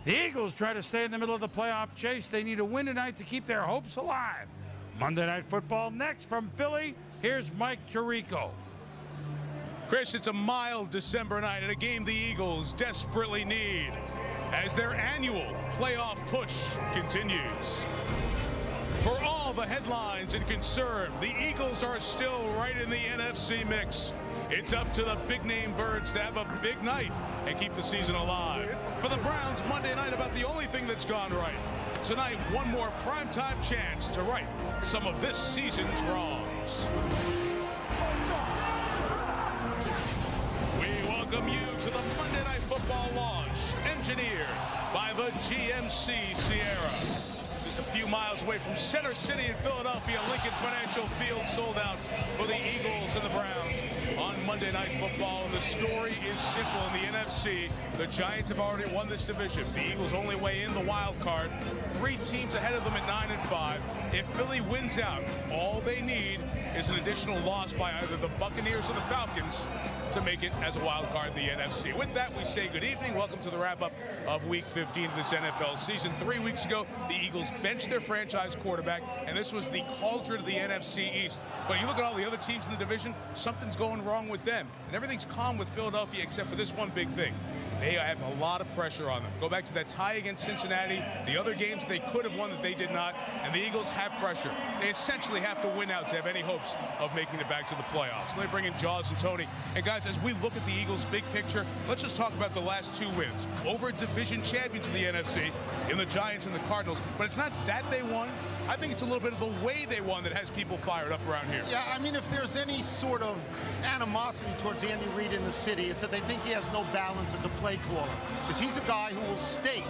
The Eagles try to stay in the middle of the playoff chase. They need a win tonight to keep their hopes alive. Monday Night Football next from Philly. Here's Mike Tirico. Chris, it's a mild December night and a game the Eagles desperately need as their annual playoff push continues. For all the headlines and concern, the Eagles are still right in the NFC mix. It's up to the big-name Birds to have a big night and keep the season alive. For the Browns, Monday night about the only thing that's gone right. Tonight, one more primetime chance to right some of this season's wrongs. We welcome you to the Monday Night Football launch, engineered by the GMC Sierra. Just a few miles away from Center City in Philadelphia, Lincoln Financial Field sold out for the Eagles and the Browns on Monday Night Football. And the story is simple in the NFC. The Giants have already won this division. The Eagles only way in the wild card. 3 teams ahead of them at 9-5. If Philly wins out, all they need is an additional loss by either the Buccaneers or the Falcons to make it as a wild card in the NFC. With that, we say good evening. Welcome to the wrap-up of Week 15 of this NFL season. 3 weeks ago, the Eagles benched their franchise quarterback, and this was the cauldron of the NFC East. But you look at all the other teams in the division, something's going wrong with them. And everything's calm with Philadelphia except for this one big thing. They have a lot of pressure on them. Go back to that tie against Cincinnati, the other games they could have won that they did not, and the Eagles have pressure. They essentially have to win out to have any hopes of making it back to the playoffs. Let me bring in Jaws and Tony. And guys, as we look at the Eagles' big picture, let's just talk about the last 2 wins. Over division champions of the NFC in the Giants and the Cardinals. But it's not that they won. I think it's a little bit of the way they won that has people fired up around here. Yeah, I mean, if there's any sort of animosity towards Andy Reid in the city, it's that they think he has no balance as a play caller. Because he's a guy who will state,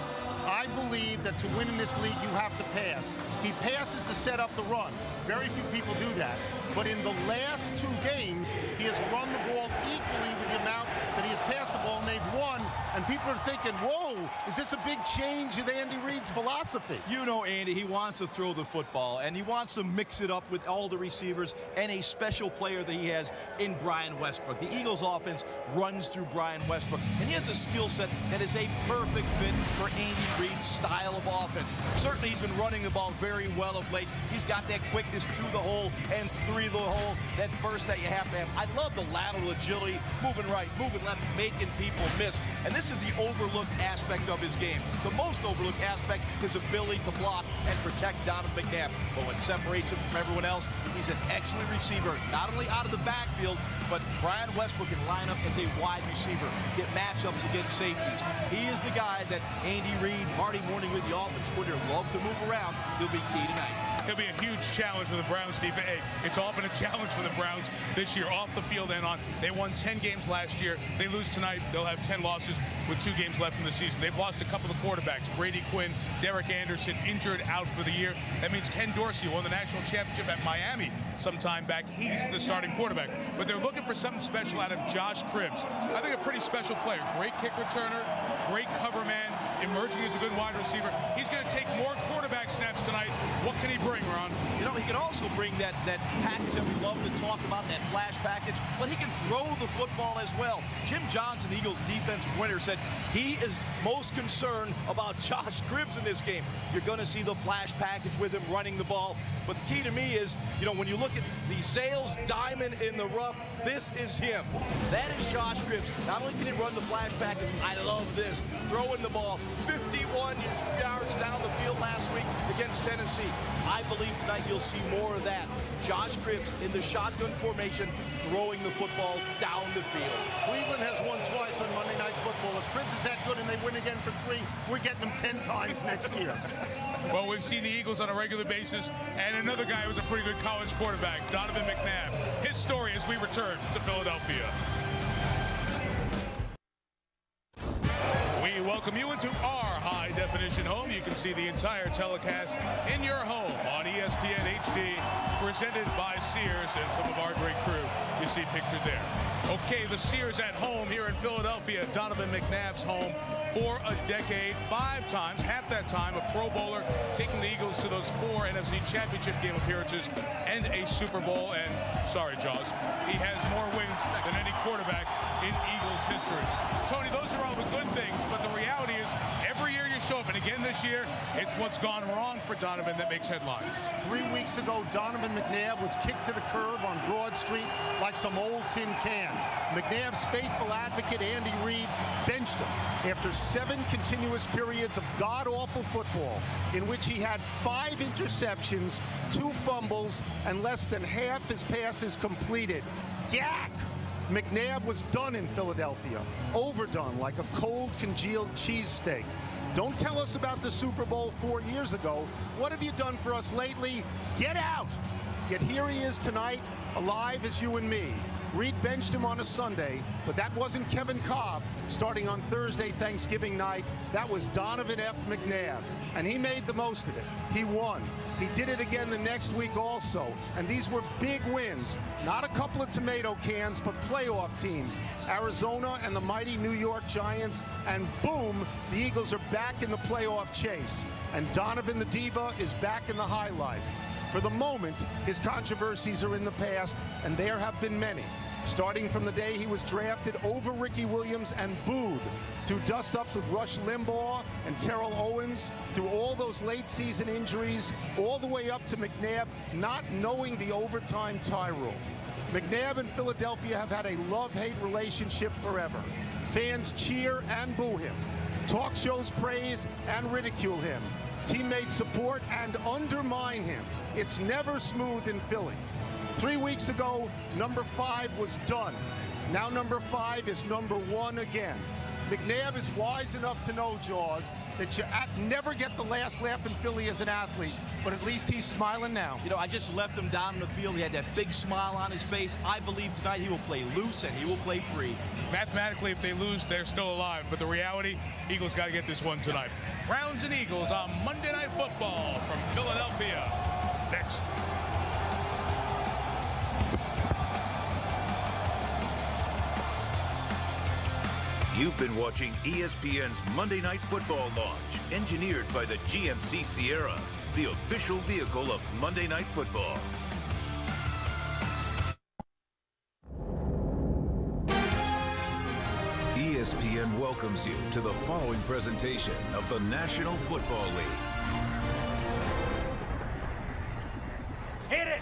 I believe that to win in this league, you have to pass. He passes to set up the run. Very few people do that. But in the last 2 games, he has run the ball equally with the amount that he has passed the ball, and they've won. And people are thinking, whoa, is this a big change in Andy Reid's philosophy? You know, Andy, he wants to throw the football, and he wants to mix it up with all the receivers and a special player that he has in Brian Westbrook. The Eagles' offense runs through Brian Westbrook, and he has a skill set that is a perfect fit for Andy Reid's style of offense. Certainly, he's been running the ball very well of late. He's got that quickness to the hole and through the hole, that burst that you have to have. I love the lateral agility, moving right, moving left, making people miss. And this is the overlooked aspect of his game. The most overlooked aspect is his ability to block and protect Donovan McNabb. But what separates him from everyone else, he's an excellent receiver, not only out of the backfield, but Brian Westbrook can line up as a wide receiver, get matchups against safeties. He is the guy that Andy Reid, Marty Morning with the offense coordinator, love to move around. He'll be key tonight. It'll be a huge challenge for the Browns defense. Hey, it's all been a challenge for the Browns this year, off the field and on. They won 10 games last year. They lose tonight, they'll have 10 losses with 2 games left in the season. They've lost a couple of quarterbacks. Brady Quinn, Derek Anderson, injured out for the year. That means Ken Dorsey won the national championship at Miami sometime back. He's the starting quarterback. But they're looking for something special out of Josh Cribbs. I think a pretty special player. Great kick returner, great cover man, emerging as a good wide receiver. He's going to take more quarterback snaps tonight. What can he bring, Ron? You know, he can also bring that package that we love to talk about, that flash package, but he can throw the football as well. Jim Johnson, Eagles defensive coordinator, said he is most concerned about Josh Cribbs in this game. You're going to see the flash package with him running the ball. But the key to me is, you know, when you look at the Sales diamond in the rough, this is him. That is Josh Cribbs. Not only can he run the flash package, I love this, throwing the ball 51 yards down the field last week against Tennessee. I believe tonight you'll see more of that. Josh Cribbs in the shotgun formation, throwing the football down the field. Cleveland has won twice on Monday Night Football. If Cribbs is that good and they win again for 3, we're getting them 10 times next year. Well, we've seen the Eagles on a regular basis, and another guy who's a pretty good college quarterback, Donovan McNabb. His story as we return to Philadelphia. We welcome you into our high-definition home. You can see the entire telecast in your home on ESPN HD, presented by Sears and some of our great crew you see pictured there. Okay, the Sears at home here in Philadelphia. Donovan McNabb's home for a decade, 5 times, half that time, a Pro Bowler, taking the Eagles to those 4 NFC Championship game appearances and a Super Bowl. And, sorry, Jaws, he has more wins than any quarterback in Eagles history. Tony, those are all the good things, but the reality is every year you show up. And again this year, it's what's gone wrong for Donovan that makes headlines. 3 weeks ago, Donovan McNabb was kicked to the curb on Broad Street like some old tin can. McNabb's faithful advocate, Andy Reid, benched him after 7 continuous periods of god-awful football in which he had 5 interceptions, 2 fumbles, and less than half his passes completed. Yak! McNabb was done in Philadelphia, overdone like a cold congealed cheesesteak. Don't tell us about the Super Bowl 4 years ago. What have you done for us lately? Get out! Yet here he is tonight, alive as you and me. Reid benched him on a Sunday, but that wasn't Kevin Cobb starting on Thursday, Thanksgiving night. That was Donovan F. McNabb, and he made the most of it. He won. He did it again the next week also, and these were big wins. Not a couple of tomato cans, but playoff teams. Arizona and the mighty New York Giants, and boom, the Eagles are back in the playoff chase. And Donovan the Diva is back in the highlight. For the moment, his controversies are in the past, and there have been many. Starting from the day he was drafted over Ricky Williams and booed, through dust-ups with Rush Limbaugh and Terrell Owens, through all those late-season injuries, all the way up to McNabb not knowing the overtime tie rule. McNabb and Philadelphia have had a love-hate relationship forever. Fans cheer and boo him. Talk shows praise and ridicule him. Teammates support and undermine him. It's never smooth in Philly. 3 weeks ago, number 5 was done. Now number 5 is number 1 again. McNabb is wise enough to know, Jaws, that you never get the last laugh in Philly as an athlete, but at least he's smiling now. You know, I just left him down in the field. He had that big smile on his face. I believe tonight he will play loose and he will play free. Mathematically, if they lose, they're still alive. But the reality, Eagles got to get this one tonight. Browns and Eagles on Monday Night Football from Philadelphia. Next. You've been watching ESPN's Monday Night Football launch, engineered by the GMC Sierra, the official vehicle of Monday Night Football. ESPN welcomes you to the following presentation of the National Football League. Hit it!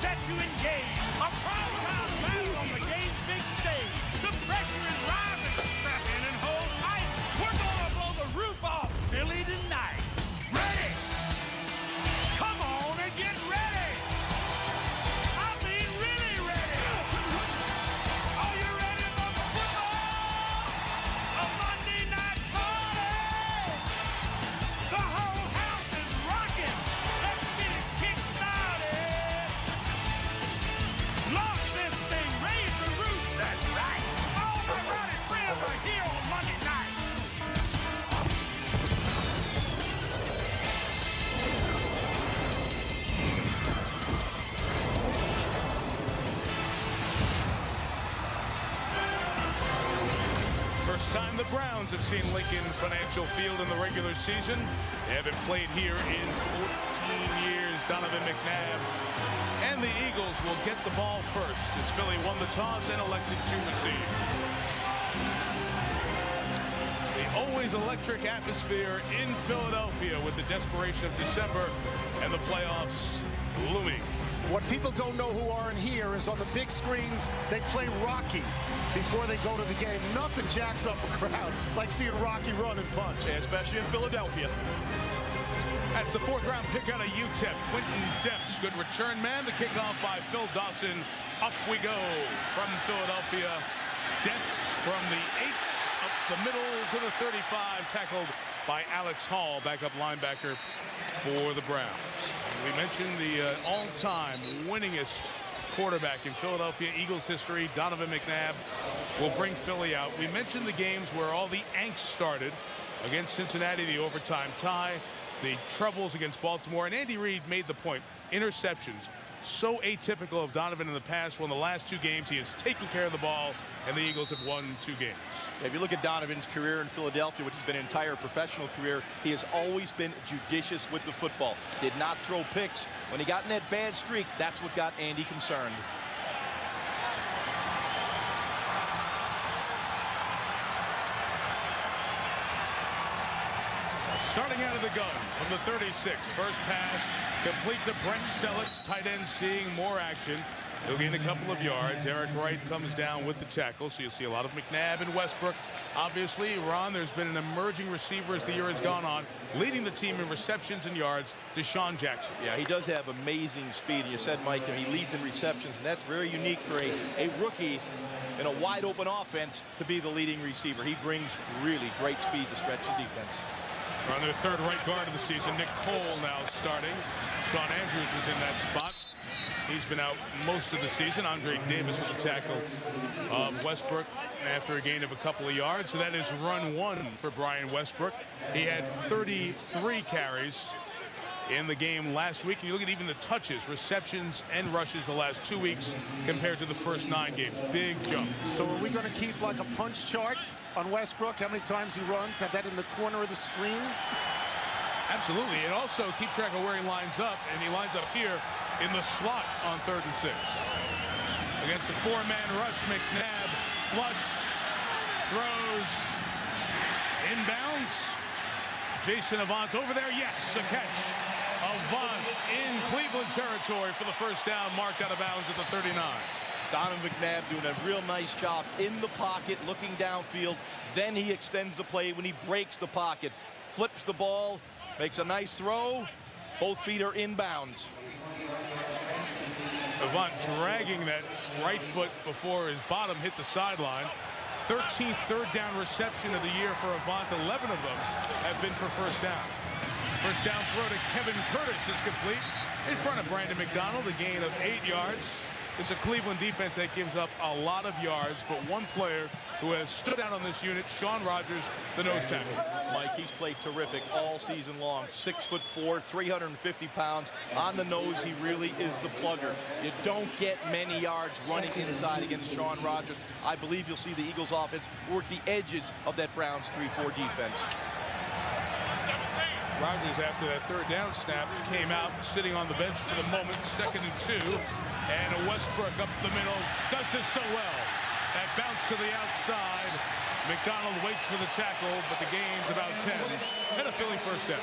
Set to engage a primetime battle on the game's big stage. The pressure is rising. Strap in and hold tight. We're gonna blow the roof off Philly tonight. Ready? Come on and get ready. I mean, really ready. Are you ready for football? A Monday night party. The whole house is rocking. Let's get it kick-started. Launch this thing, raise the roof, that's right. All my rowdy friends are here on Monday night. First time the Browns have seen Lincoln Financial Field in the regular season. They haven't played here in 14 years. Donovan McNabb and the Eagles will get the ball first as Philly won the toss and elected to receive. The always electric atmosphere in Philadelphia with the desperation of December and the playoffs looming. What people don't know who aren't here is on the big screens, they play Rocky before they go to the game. Nothing jacks up a crowd like seeing Rocky run and punch. Especially in Philadelphia. That's the 4th round pick out of UTEP. Quentin Depps, good return man. The kickoff by Phil Dawson. Off we go from Philadelphia. Depps from the 8 up the middle to the 35. Tackled by Alex Hall, backup linebacker for the Browns. We mentioned the all-time winningest quarterback in Philadelphia Eagles history, Donovan McNabb, will bring Philly out. We mentioned the games where all the angst started against Cincinnati, the overtime tie, the troubles against Baltimore, and Andy Reid made the point, interceptions. so atypical of Donovan in the past. Well, in the last 2 games, he has taken care of the ball, and the Eagles have won 2 games. If you look at Donovan's career in Philadelphia, which has been an entire professional career, he has always been judicious with the football. Did not throw picks. When he got in that bad streak, that's what got Andy concerned. Starting out of the gun from the 36. First pass complete to Brent Selleck, tight end seeing more action. He'll gain a couple of yards. Eric Wright comes down with the tackle, so you'll see a lot of McNabb and Westbrook. Obviously, Ron, there's been an emerging receiver as the year has gone on, leading the team in receptions and yards, Deshaun Jackson. Yeah, he does have amazing speed. And you said, Mike, he leads in receptions, and that's very unique for a rookie in a wide-open offense to be the leading receiver. He brings really great speed to stretch the defense. We're on their 3rd right guard of the season. Nick Cole now starting. Sean Andrews is in that spot. He's been out most of the season. Andre Davis with the tackle of Westbrook after a gain of a couple of yards. So that is run 1 for Brian Westbrook. He had 33 carries in the game last week. And you look at even the touches, receptions, and rushes the last 2 weeks compared to the first 9 games. Big jump. So are we going to keep like a punch chart on Westbrook? How many times he runs? Have that in the corner of the screen? Absolutely. And also keep track of where he lines up. And he lines up here in the slot on 3rd and 6. Against the 4-man rush, McNabb flushed, throws, inbounds. Jason Avant over there. Yes, a catch. Avant in Cleveland territory for the first down, marked out of bounds at the 39. Donovan McNabb doing a real nice job in the pocket, looking downfield. Then he extends the play when he breaks the pocket. Flips the ball, makes a nice throw. Both feet are inbounds. Avant dragging that right foot before his bottom hit the sideline. 13th 3rd down reception of the year for Avant. 11 of those have been for first down. First down throw to Kevin Curtis is complete in front of Brandon McDonald, a gain of 8 yards. It's a Cleveland defense that gives up a lot of yards, but one player who has stood out on this unit, Sean Rogers, the nose tackle. Mike, he's played terrific all season long. 6'4", 350 pounds. On the nose, he really is the plugger. You don't get many yards running inside against Sean Rogers. I believe you'll see the Eagles offense work the edges of that Browns 3-4 defense. Rogers, after that 3rd down snap, came out sitting on the bench for the moment, 2nd and 2. And Westbrook up the middle does this so well. That bounce to the outside. McDonald waits for the tackle, but the gain's about 10. And a Philly first down.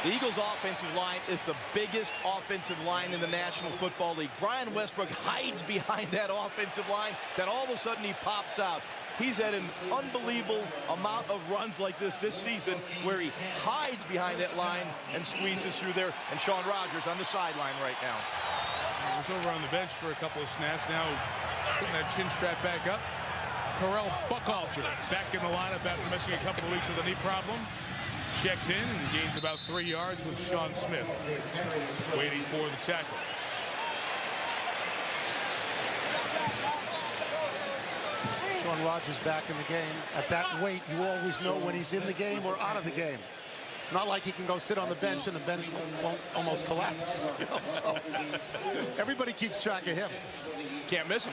The Eagles' offensive line is the biggest offensive line in the National Football League. Brian Westbrook hides behind that offensive line. Then all of a sudden he pops out. He's had an unbelievable amount of runs like this season where he hides behind that line and squeezes through there. And Sean Rogers on the sideline right now. He was over on the bench for a couple of snaps. Now putting that chin strap back up. Correll Buckhalter back in the lineup after missing a couple of weeks with a knee problem. Checks in and gains about 3 yards with Sean Smith waiting for the tackle. Sean Rogers back in the game. At that weight, you always know when he's in the game or out of the game. It's not like he can go sit on the bench and the bench won't almost collapse. You know, so everybody keeps track of him. Can't miss him.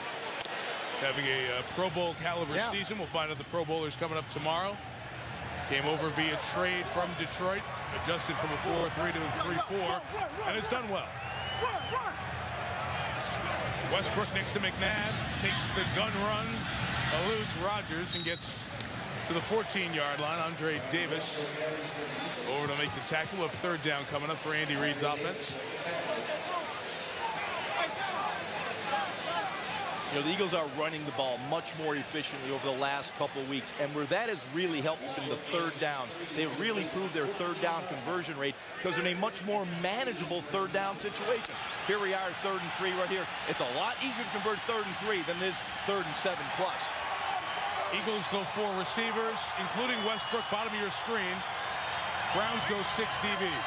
Having a Pro Bowl caliber season. We'll find out the Pro Bowlers coming up tomorrow. Came over via trade from Detroit, adjusted from a 4-3 to a 3-4, and has done well. Westbrook next to McNabb, takes the gun run, eludes Rogers, and gets to the 14-yard line. Andre Davis over to make the tackle. Of 3rd down coming up for Andy Reid's offense. You know, the Eagles are running the ball much more efficiently over the last couple of weeks, and where that has really helped in the 3rd downs. They've really improved their 3rd down conversion rate because they're in a much more manageable 3rd down situation. Here we are, 3rd and 3 right here. It's a lot easier to convert 3rd and 3 than it is 3rd and 7 plus. Eagles go 4 receivers, including Westbrook, bottom of your screen. Browns go 6 DBs.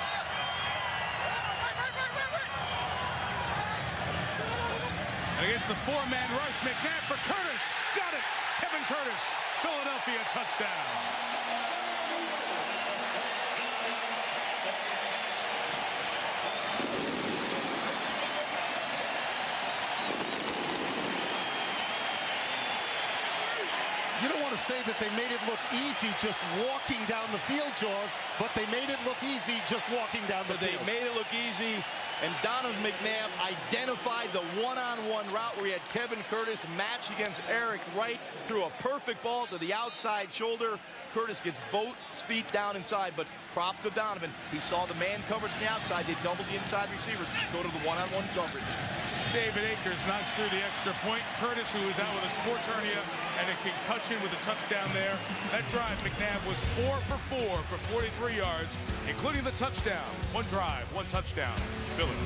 Against the 4-man rush, McNabb for Curtis. Got it. Kevin Curtis. Philadelphia touchdown. say that they made it look easy just walking down the field, Jaws, but they made it look easy just walking down the field. They made it look easy, and Donovan McNabb identified the one-on-one route where he had Kevin Curtis matched against Eric Wright, threw a perfect ball to the outside shoulder. Curtis gets both feet down inside, but props to Donovan. He saw the man coverage on the outside. They doubled the inside receivers, go to the one-on-one coverage. David Akers knocks through the extra point. Curtis, who was out with a sports hernia and a concussion, with a touchdown there. That drive, McNabb was 4 for 4 for 43 yards, including the touchdown. One drive, one touchdown. Philly.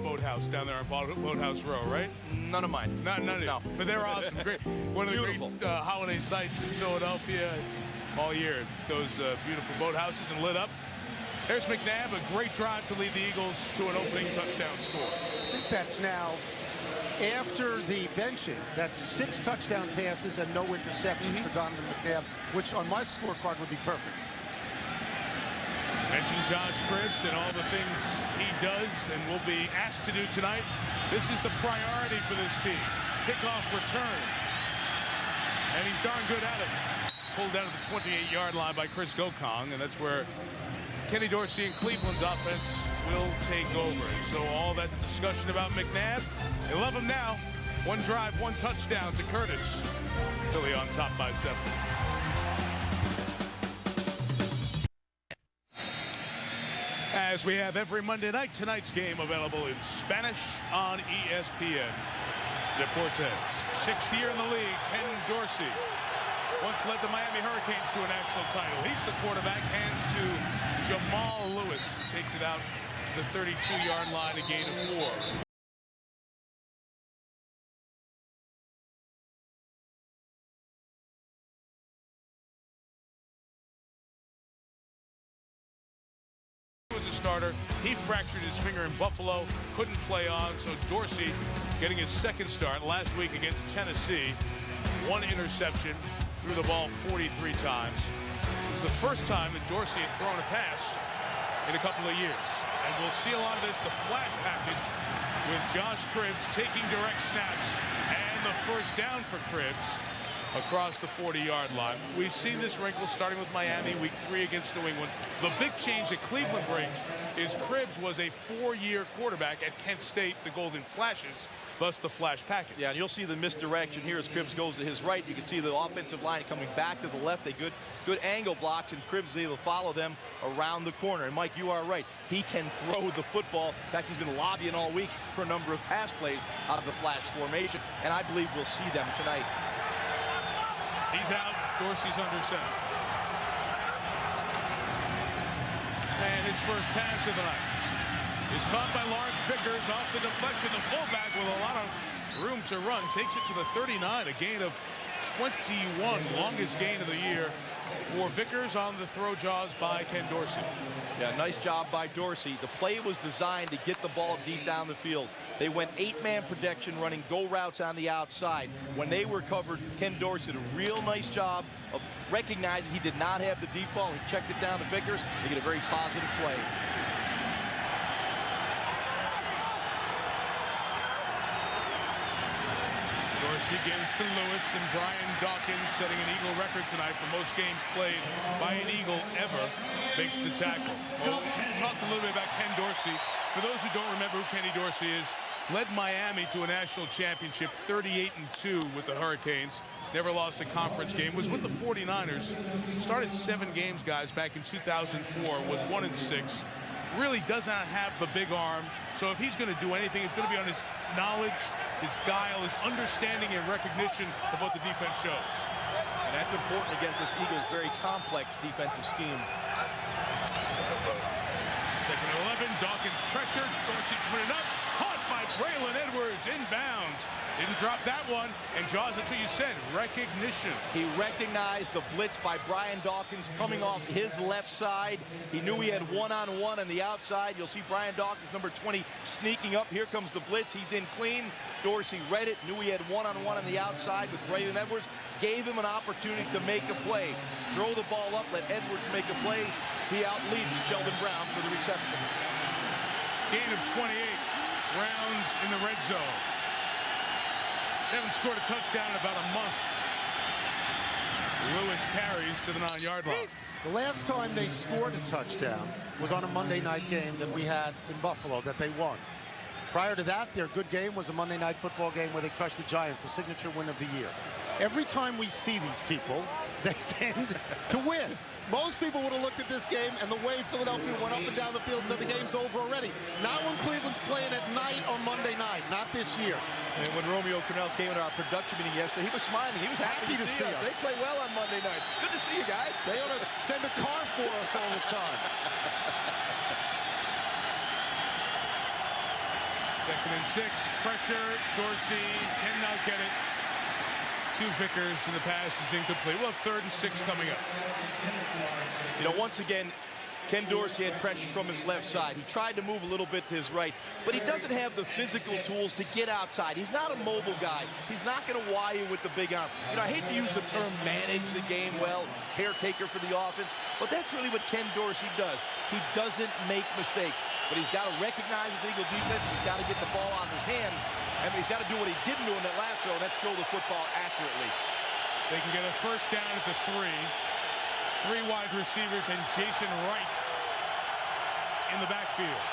Boathouse down there on Boathouse Row, right? None of mine. None of No. But they're awesome. Great. One of the Beautiful. great holiday sites in Philadelphia all year. Those beautiful boathouses and lit up. There's McNabb, a great drive to lead the Eagles to an opening touchdown score. I think that's now, after the benching, that's 6 touchdown passes and no interceptions for Donovan McNabb, which on my scorecard would be perfect. Mentioned Josh Cribbs and all the things he does and will be asked to do tonight. This is the priority for this team. Kickoff return. And he's darn good at it. Pulled down to the 28-yard line by Chris Gokong, and that's where Kenny Dorsey and Cleveland's offense will take over. So all that discussion about McNabb, they love him now. One drive, one touchdown to Curtis. Philly on top by 7. As we have every Monday night, tonight's game available in Spanish on ESPN. Deportes, 6th year in the league, Ken Dorsey. Once led the Miami Hurricanes to a national title. He's the quarterback, hands to Jamal Lewis. Takes it out to the 32-yard line, a gain of 4. Was a starter. He fractured his finger in Buffalo, couldn't play on, so Dorsey getting his 2nd start last week against Tennessee. 1 interception. Threw the ball 43 times. It was the first time that Dorsey had thrown a pass in a couple of years. And we'll see a lot of this, the flash package, with Josh Cribbs taking direct snaps and the first down for Cribbs across the 40-yard line. We've seen this wrinkle starting with Miami, week 3 against New England. The big change that Cleveland brings is Cribbs was a 4-year quarterback at Kent State, the Golden Flashes, thus the flash package. Yeah, and you'll see the misdirection here as Cribbs goes to his right. You can see the offensive line coming back to the left. They good angle blocks, and Cribbs is able to follow them around the corner. And Mike, you are right. He can throw the football. In fact, he's been lobbying all week for a number of pass plays out of the flash formation, and I believe we'll see them tonight. He's out. Dorsey's under center. And his first pass of the night is caught by Lawrence Vickers off the deflection. The fullback with a lot of room to run takes it to the 39, a gain of 21, longest gain of the year for Vickers on the throw jaws by Ken Dorsey. Yeah, nice job by Dorsey. The play was designed to get the ball deep down the field. They went 8-man protection, running go routes on the outside. When they were covered, Ken Dorsey did a real nice job of recognizing he did not have the deep ball. He checked it down to Vickers. They get a very positive play. Dorsey gives to Lewis, and Brian Dawkins, setting an Eagle record tonight for most games played by an Eagle ever, makes the tackle. Well, we talked a little bit about Ken Dorsey. For those who don't remember who Kenny Dorsey is, led Miami to a national championship, 38-2 with the Hurricanes. Never lost a conference game. Was with the 49ers. Started 7 games, guys, back in 2004. Was 1-6. Really does not have the big arm. So if he's going to do anything, it's going to be on his knowledge, his guile, his understanding and recognition of what the defense shows. And that's important against this Eagles' very complex defensive scheme. Second and 11, Dawkins pressured, Dorsey put it up, caught by Braylon Edwards, inbounds. Didn't drop that one, and Jaws, that's what you said, recognition. He recognized the blitz by Brian Dawkins coming off his left side. He knew he had one-on-one on the outside. You'll see Brian Dawkins, number 20, sneaking up. Here comes the blitz. He's in clean. Dorsey read it, knew he had one-on-one on the outside with Braylon Edwards, gave him an opportunity to make a play. Throw the ball up, let Edwards make a play. He outleaps Sheldon Brown for the reception. Gain of 28, Browns in the red zone. They haven't scored a touchdown in about a month. Lewis carries to the 9-yard line. The last time they scored a touchdown was on a Monday night game that we had in Buffalo that they won. Prior to that, their good game was a Monday Night Football game where they crushed the Giants, a signature win of the year. Every time we see these people, they tend to win. Most people would have looked at this game and the way Philadelphia went up and down the field and said the game's over already. Not when Cleveland's playing at night on Monday night, not this year. And when Romeo Cornell came into our production meeting yesterday, he was smiling. He was happy to see us. They play well on Monday night. Good to see you guys. They ought to send a car for us all the time. 2nd and 6. Pressure. Dorsey cannot get it. To Vickers, and the pass is incomplete. We'll have 3rd and 6 coming up. You know, once again, Ken Dorsey had pressure from his left side. He tried to move a little bit to his right, but he doesn't have the physical tools to get outside. He's not a mobile guy. He's not going to wire with the big arm. You know, I hate to use the term manage the game well, caretaker for the offense, but that's really what Ken Dorsey does. He doesn't make mistakes, but he's got to recognize his Eagle defense. He's got to get the ball out of his hand. I mean, he's got to do what he didn't do in that last throw, and that's throw the football accurately. They can get a 1st down at the 3. 3 wide receivers and Jason Wright in the backfield.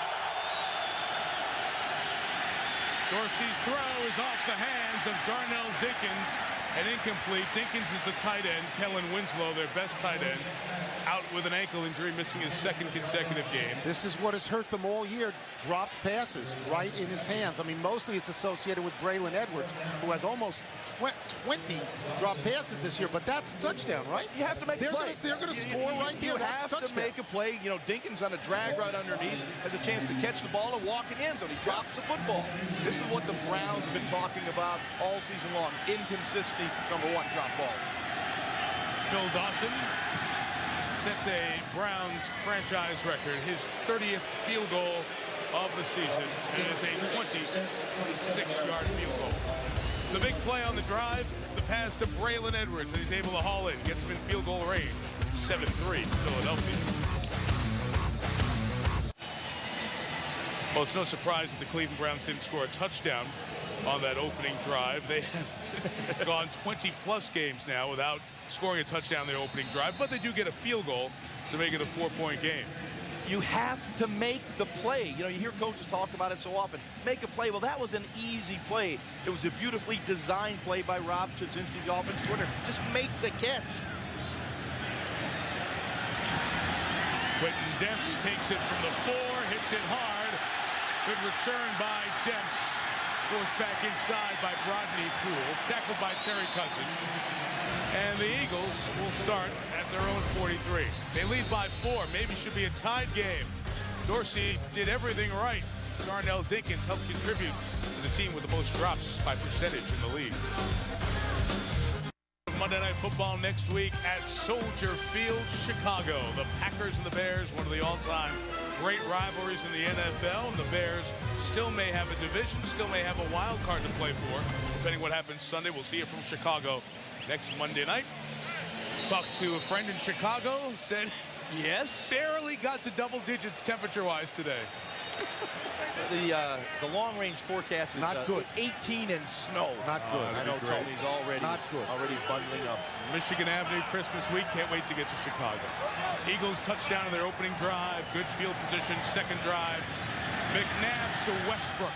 Dorsey's throw is off the hands of Darnell Dinkins and incomplete. Dinkins is the tight end. Kellen Winslow, their best tight end, out with an ankle injury, missing his 2nd consecutive game. This is what has hurt them all year. Dropped passes right in his hands. I mean, mostly it's associated with Braylon Edwards, who has almost 20 dropped passes this year, but that's a touchdown, right? You have to make a play. They're going to score right there. You have to make a play. You know, Dinkins on a drag right underneath has a chance to catch the ball and walk in the end zone. He drops the football. This is what the Browns have been talking about all season long. Inconsistency, number 1, drop balls. Phil Dawson sets a Browns franchise record, his 30th field goal of the season, and it's a 26-yard field goal. The big play on the drive, the pass to Braylon Edwards, and he's able to haul in, gets him in field goal range. 7-3, Philadelphia. Well, it's no surprise that the Cleveland Browns didn't score a touchdown on that opening drive. They have gone 20-plus games now without scoring a touchdown in their opening drive, but they do get a field goal to make it a 4-point game. You have to make the play. You know, you hear coaches talk about it so often. Make a play. Well, that was an easy play. It was a beautifully designed play by Rob Chudzinski, the offensive coordinator. Just make the catch. Quentin Dempsey takes it from the 4, hits it hard. Good return by Dempsey. Forced back inside by Rodney Poole. Tackled by Terry Cousin. And the Eagles will start at their own 43. They lead by 4. Maybe should be a tied game. Dorsey did everything right. Darnell Dinkins helped contribute to the team with the most drops by percentage in the league. Monday Night Football next week at Soldier Field, Chicago. The Packers and the Bears, one of the all-time great rivalries in the NFL. And the Bears still may have a division, still may have a wild card to play for. Depending what happens Sunday, we'll see it from Chicago next Monday night. Talked to a friend in Chicago, said yes, barely got to double digits temperature-wise today. The long-range forecast is not good. 18 and snow. Not good. I know Tony's already bundling up. Michigan Avenue Christmas week. Can't wait to get to Chicago. Eagles touchdown in their opening drive. Good field position. 2nd drive. McNabb to Westbrook.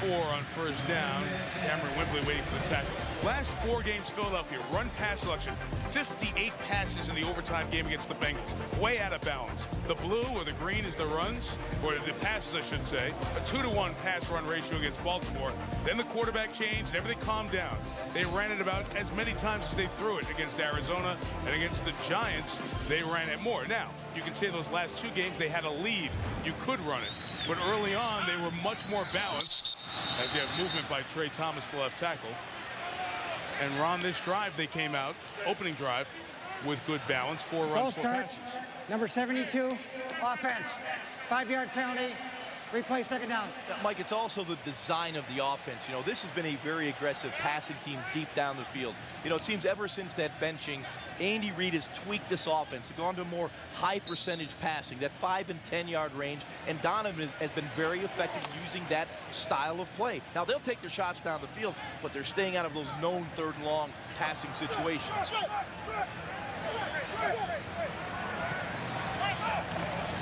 4 on 1st down. Cameron Wembley waiting for the tackle. Last 4 games, Philadelphia run pass selection. 58 passes in the overtime game against the Bengals. Way out of balance. The blue or the green is the runs, or the passes, I should say. A 2-to-1 pass-run ratio against Baltimore. Then the quarterback changed and everything calmed down. They ran it about as many times as they threw it against Arizona, and against the Giants, they ran it more. Now, you can say those last 2 games they had a lead. You could run it. But early on, they were much more balanced, as you have movement by Trey Thomas, the left tackle. And on this drive, they came out, opening drive, with good balance. 4 runs, 4 passes. Number 72, offense. 5-yard penalty. Replay, second down. Mike, it's also the design of the offense. You know, this has been a very aggressive passing team deep down the field. You know, it seems ever since that benching, Andy Reid has tweaked this offense, gone to more high percentage passing, that 5 and 10 yard range, and Donovan has been very effective using that style of play. Now, they'll take their shots down the field, but they're staying out of those known 3rd and long passing situations.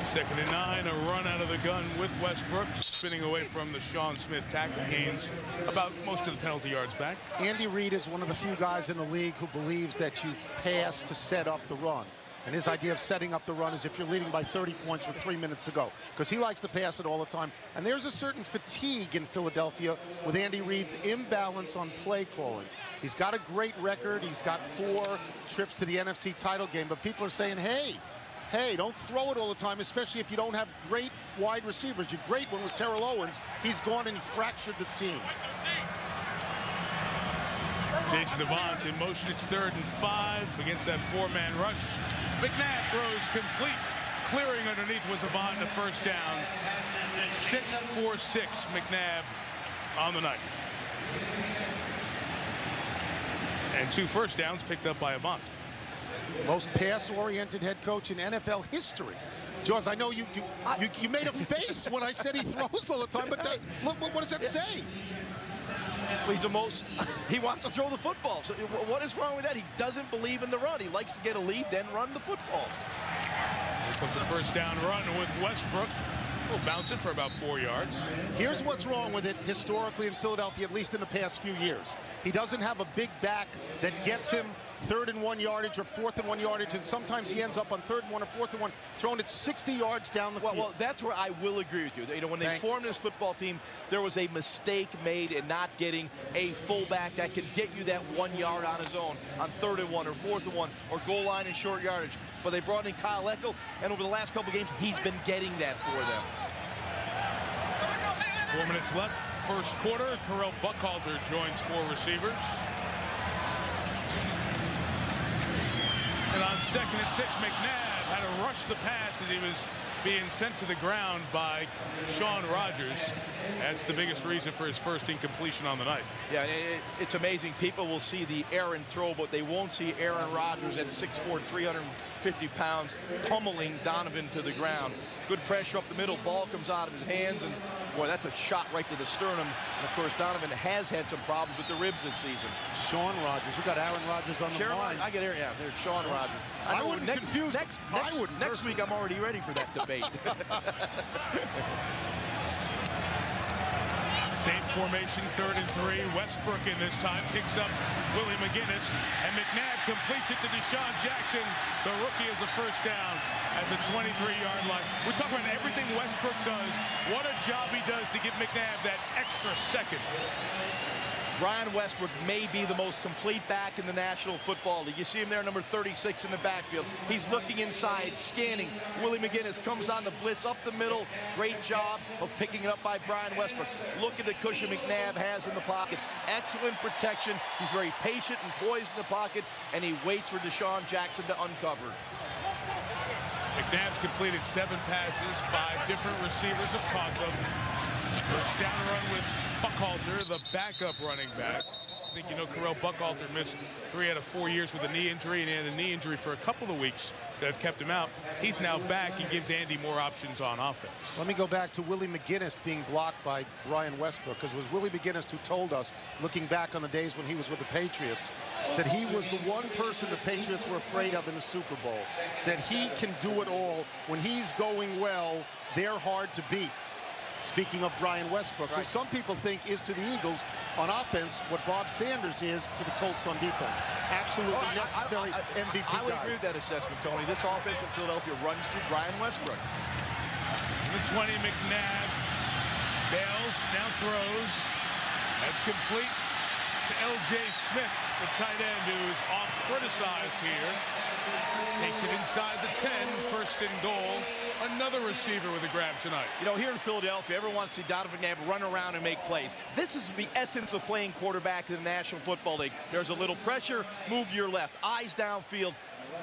Second and 9, a run out of the gun with Westbrook, spinning away from the Sean Smith tackle. Gains about most of the penalty yards back. Andy Reid is one of the few guys in the league who believes that you pass to set up the run. And his idea of setting up the run is if you're leading by 30 points with 3 minutes to go, because he likes to pass it all the time. And there's a certain fatigue in Philadelphia with Andy Reid's imbalance on play calling. He's got a great record. He's got 4 trips to the NFC title game. But people are saying, hey, don't throw it all the time, especially if you don't have great wide receivers. Your great one was Terrell Owens. He's gone and fractured the team. Jason Avant in motion. It's 3rd and 5 against that 4-man rush. McNabb throws complete. Clearing underneath was Avant, the first down. 6-4-6 McNabb on the night. And 2 first downs picked up by Avant. Most pass-oriented head coach in NFL history. Jaws, I know you made a face when I said he throws all the time, but look, what does that say? Well, he wants to throw the football. So what is wrong with that? He doesn't believe in the run. He likes to get a lead, then run the football. Here comes the first down run with Westbrook. We'll bounce it for about 4 yards. Here's what's wrong with it historically in Philadelphia, at least in the past few years. He doesn't have a big back that gets him 3rd and 1 yardage or 4th and 1 yardage, and sometimes he ends up on 3rd and 1 or 4th and 1, throwing it 60 yards down the field. Well, that's where I will agree with you. You know, when they formed this football team, there was a mistake made in not getting a fullback that could get you that 1 yard on his own on 3rd and 1 or 4th and 1 or goal line and short yardage. But they brought in Kyle Eckel, and over the last couple games, he's been getting that for them. 4 minutes left. First quarter. Correll Buckhalter joins 4 receivers. And on 2nd and 6, McNabb had to rush the pass as he was being sent to the ground by Sean Rogers. That's the biggest reason for his first incompletion on the night. Yeah, it's amazing. People will see the Aaron throw, but they won't see Aaron Rodgers at 6'4", 350 pounds, pummeling Donovan to the ground. Good pressure up the middle. Ball comes out of his hands, and boy, that's a shot right to the sternum. And of course, Donovan has had some problems with the ribs this season. Sean Rogers. We got Aaron Rodgers on the line. I get Aaron. Yeah, there's Sean Rogers. I wouldn't confuse. Next week, I'm already ready for that debate. Same formation, 3rd and 3. Westbrook in this time picks up Willie McGinnis, and McNabb completes it to Deshaun Jackson. The rookie is a first down at the 23-yard line. We talk about everything Westbrook does. What a job he does to give McNabb that extra second. Brian Westbrook may be the most complete back in the National Football League. You see him there, number 36 in the backfield. He's looking inside, scanning. Willie McGinnis comes on the blitz up the middle. Great job of picking it up by Brian Westbrook. Look at the cushion McNabb has in the pocket. Excellent protection. He's very patient and poised in the pocket, and he waits for Deshaun Jackson to uncover. McNabb's completed 7 passes. 5 different receivers have caught them. First down run with Buckhalter, the backup running back. I think you know Correll Buckhalter missed 3 out of 4 years with a knee injury, and he had a knee injury for a couple of weeks that have kept him out. He's now back. He gives Andy more options on offense. Let me go back to Willie McGinnis being blocked by Brian Westbrook, because it was Willie McGinnis who told us, looking back on the days when he was with the Patriots, said he was the one person the Patriots were afraid of in the Super Bowl. Said he can do it all. When he's going well, they're hard to beat. Speaking of Brian Westbrook, who some people think is to the Eagles on offense what Bob Sanders is to the Colts on defense. Absolutely necessary MVP I would guy. agree with that assessment, Tony. This offense in Philadelphia runs through Brian Westbrook. The 20, McNabb bails, now throws. That's complete to L.J. Smith, the tight end, who is oft criticized here. Takes it inside the 10, first and goal. Another receiver with a grab tonight. You know, here in Philadelphia, everyone wants to see Donovan McNabb run around and make plays. This is the essence of playing quarterback in the National Football League. There's a little pressure, move your left, eyes downfield.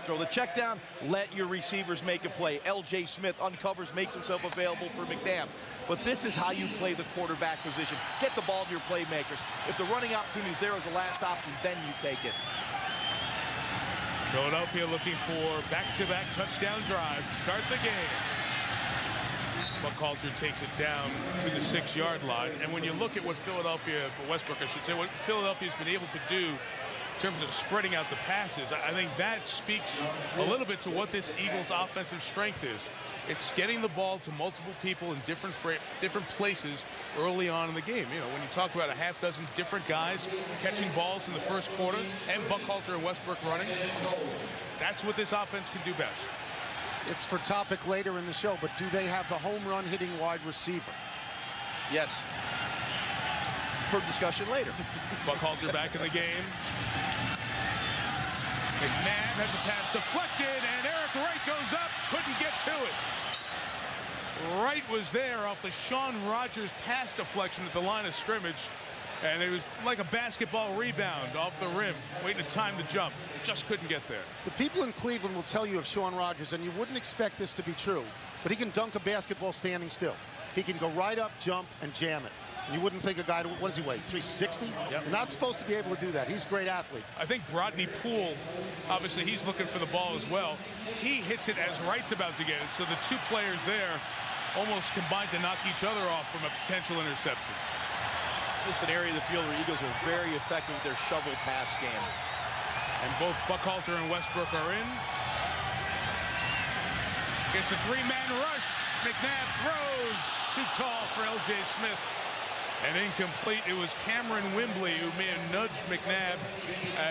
Throw the check down, let your receivers make a play. L.J. Smith uncovers, makes himself available for McNabb. But this is how you play the quarterback position. Get the ball to your playmakers. If the running opportunity is there as a last option, then you take it. Philadelphia looking for back-to-back touchdown drives to start the game. Buckhalter takes it down to the 6-yard line. And when you look at what Westbrook, I should say, what Philadelphia's been able to do in terms of spreading out the passes, I think that speaks a little bit to what this Eagles offensive strength is. It's getting the ball to multiple people in different places early on in the game. You know, when you talk about a half dozen different guys catching balls in the first quarter and Buckhalter and Westbrook running, that's what this offense can do best. It's for topic later in the show, but do they have the home run hitting wide receiver? Yes. For discussion later. Buckhalter back in the game. McNabb has a pass deflected, and Eric Wright goes up, couldn't get to it. Wright was there off the Sean Rogers pass deflection at the line of scrimmage, and it was like a basketball rebound off the rim, waiting to time the jump. Just couldn't get there. The people in Cleveland will tell you of Sean Rogers, and you wouldn't expect this to be true, but he can dunk a basketball standing still. He can go right up, jump, and jam it. You wouldn't think a guy, what does he weigh, 360? Yep. You're not supposed to be able to do that. He's a great athlete. I think Brodney Poole, obviously he's looking for the ball as well. He hits it as Wright's about to get it, so the two players there almost combined to knock each other off from a potential interception. This is an area of the field where Eagles are very effective with their shovel pass game. And both Buckhalter and Westbrook are in. It's a three-man rush. McNabb throws. Too tall for L.J. Smith. And incomplete. It was Cameron Wimbley who may have nudged McNabb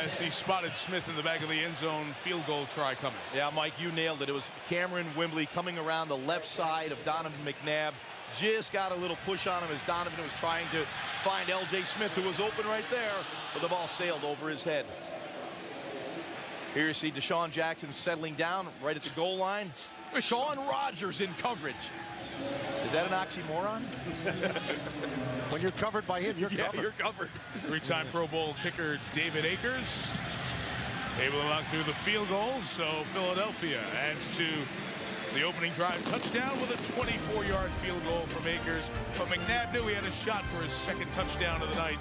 as he spotted Smith in the back of the end zone. Field goal try coming. Yeah, Mike, you nailed it. It was Cameron Wimbley coming around the left side of Donovan McNabb. Just got a little push on him as Donovan was trying to find L.J. Smith, who was open right there, but the ball sailed over his head. Here you see Deshaun Jackson settling down right at the goal line. Sean Rogers in coverage. Is that an oxymoron? When you're covered by him, you're covered. You're covered. Three-time Pro Bowl kicker David Akers able to knock through the field goal, so Philadelphia adds to the opening drive touchdown with a 24-yard field goal from Akers. But McNabb knew he had a shot for his second touchdown of the night.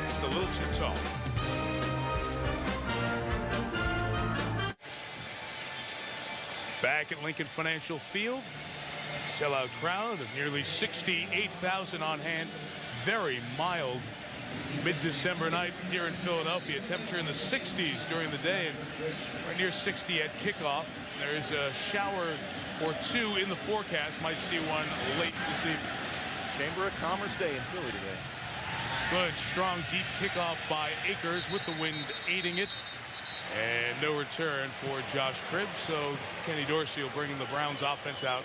Just a little too tall. Back at Lincoln Financial Field, sellout crowd of nearly 68,000 on hand. Very mild mid-December night here in Philadelphia. Temperature in the 60s during the day and right near 60 at kickoff. There is a shower or two in the forecast. Might see one late this evening. Chamber of Commerce Day in Philly today. Good, strong, deep kickoff by Akers with the wind aiding it. And no return for Josh Cribbs, so Kenny Dorsey will bring the Browns offense out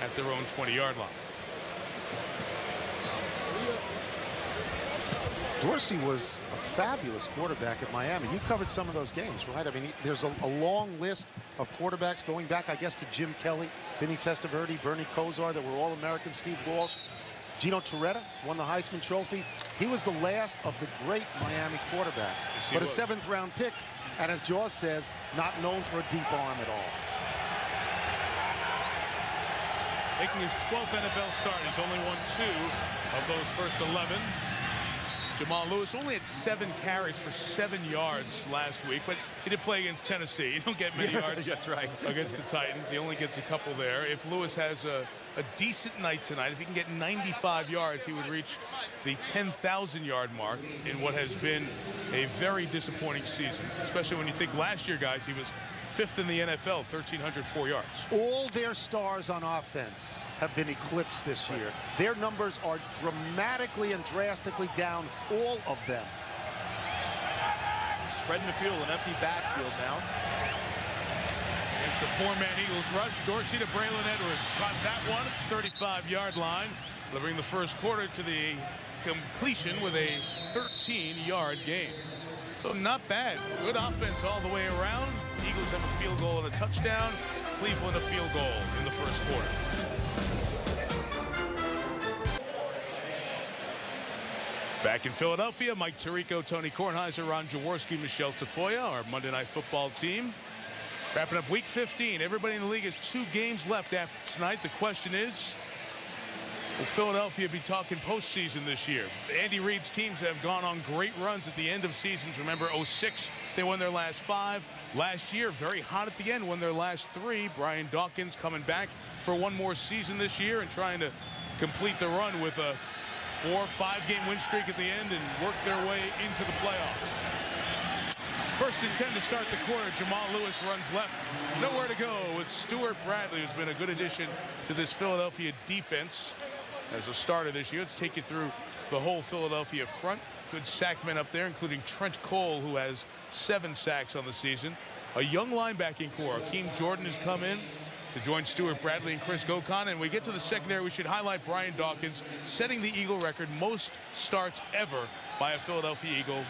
at their own 20-yard line. Dorsey was a fabulous quarterback at Miami. You covered some of those games, right? I mean, there's a long list of quarterbacks going back, I guess, to Jim Kelly, Vinny Testaverde, Bernie Kosar, that were All-Americans, Steve Walsh. Gino Torretta won the Heisman Trophy. He was the last of the great Miami quarterbacks, but a seventh-round pick, and as Jaws says, not known for a deep arm at all. Making his 12th NFL start, he's only won 2 of those first 11. Jamal Lewis only had 7 carries for 7 yards last week, but he did play against Tennessee. You don't get many yards That's right. against the Titans. He only gets a couple there. If Lewis has a decent night tonight, if he can get 95 yards, he would reach the 10,000-yard mark in what has been a very disappointing season, especially when you think last year, guys, he was 5th in the NFL, 1,304 yards. All their stars on offense have been eclipsed this year. Their numbers are dramatically and drastically down, all of them. Spreading the field, an empty backfield now. Against the 4-man Eagles rush, Dorsey to Braylon Edwards. Caught that one at the 35-yard line, delivering the first quarter to the completion with a 13-yard gain. So not bad. Good offense all the way around. The Eagles have a field goal and a touchdown. Cleveland a field goal in the first quarter. Back in Philadelphia, Mike Tirico, Tony Kornheiser, Ron Jaworski, Michele Tafoya, our Monday Night Football team. Wrapping up week 15. Everybody in the league has 2 games left after tonight. The question is, will Philadelphia be talking postseason this year? Andy Reid's teams have gone on great runs at the end of seasons. Remember, 06, they won their last 5. Last year, very hot at the end, won their last 3. Brian Dawkins coming back for one more season this year and trying to complete the run with a 4 or 5 game win streak at the end and work their way into the playoffs. First and 10 to start the quarter. Jamal Lewis runs left. Nowhere to go with Stuart Bradley, who's been a good addition to this Philadelphia defense as a starter this year. Let's take you through the whole Philadelphia front. Good sackmen up there, including Trent Cole, who has 7 sacks on the season. A young linebacking core. Akeem Jordan has come in to join Stuart Bradley and Chris Gokon. And we get to the secondary, we should highlight Brian Dawkins, setting the Eagle record, most starts ever by a Philadelphia Eagle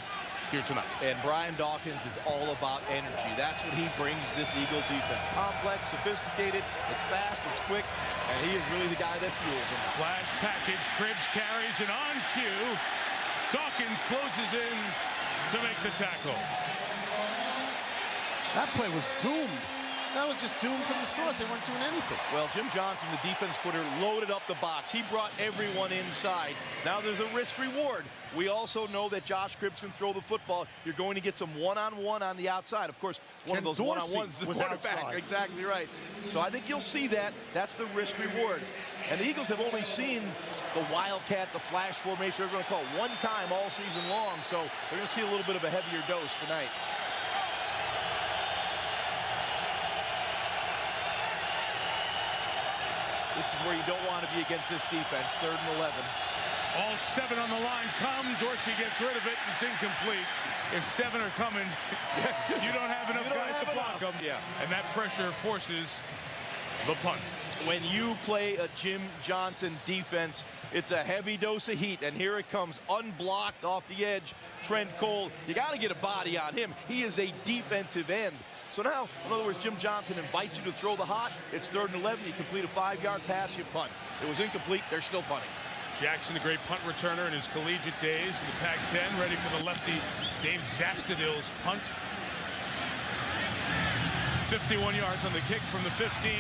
here tonight. And Brian Dawkins is all about energy. That's what he brings this Eagle defense. Complex, sophisticated, it's fast, it's quick, and he is really the guy that fuels them. Flash package, Cribbs carries, and on cue, Dawkins closes in to make the tackle. That play was doomed. That was just doomed from the start. They weren't doing anything. Well, Jim Johnson, the defense coordinator, loaded up the box. He brought everyone inside. Now there's a risk reward. We also know that Josh Cribbs can throw the football. You're going to get some one-on-one on the outside. Of course, one of those one-on-ones is the quarterback. Exactly right. So I think you'll see that. That's the risk reward. And the Eagles have only seen the Wildcat, the flash formation, they're going to call it, one time all season long. So they're going to see a little bit of a heavier dose tonight. This is where you don't want to be against this defense. 3rd and 11. All 7 on the line come. Dorsey gets rid of it. It's incomplete. If 7 are coming, you don't have enough guys to block them. Yeah. And that pressure forces the punt. When you play a Jim Johnson defense, it's a heavy dose of heat. And here it comes, unblocked off the edge. Trent Cole, you got to get a body on him. He is a defensive end. So now, in other words, Jim Johnson invites you to throw the hot. It's 3rd and 11. You complete a 5-yard pass, you punt. It was incomplete. They're still punting. Jackson, a great punt returner in his collegiate days in the Pac-10, ready for the lefty Dave Zastudil's punt. 51 yards on the kick from the 15.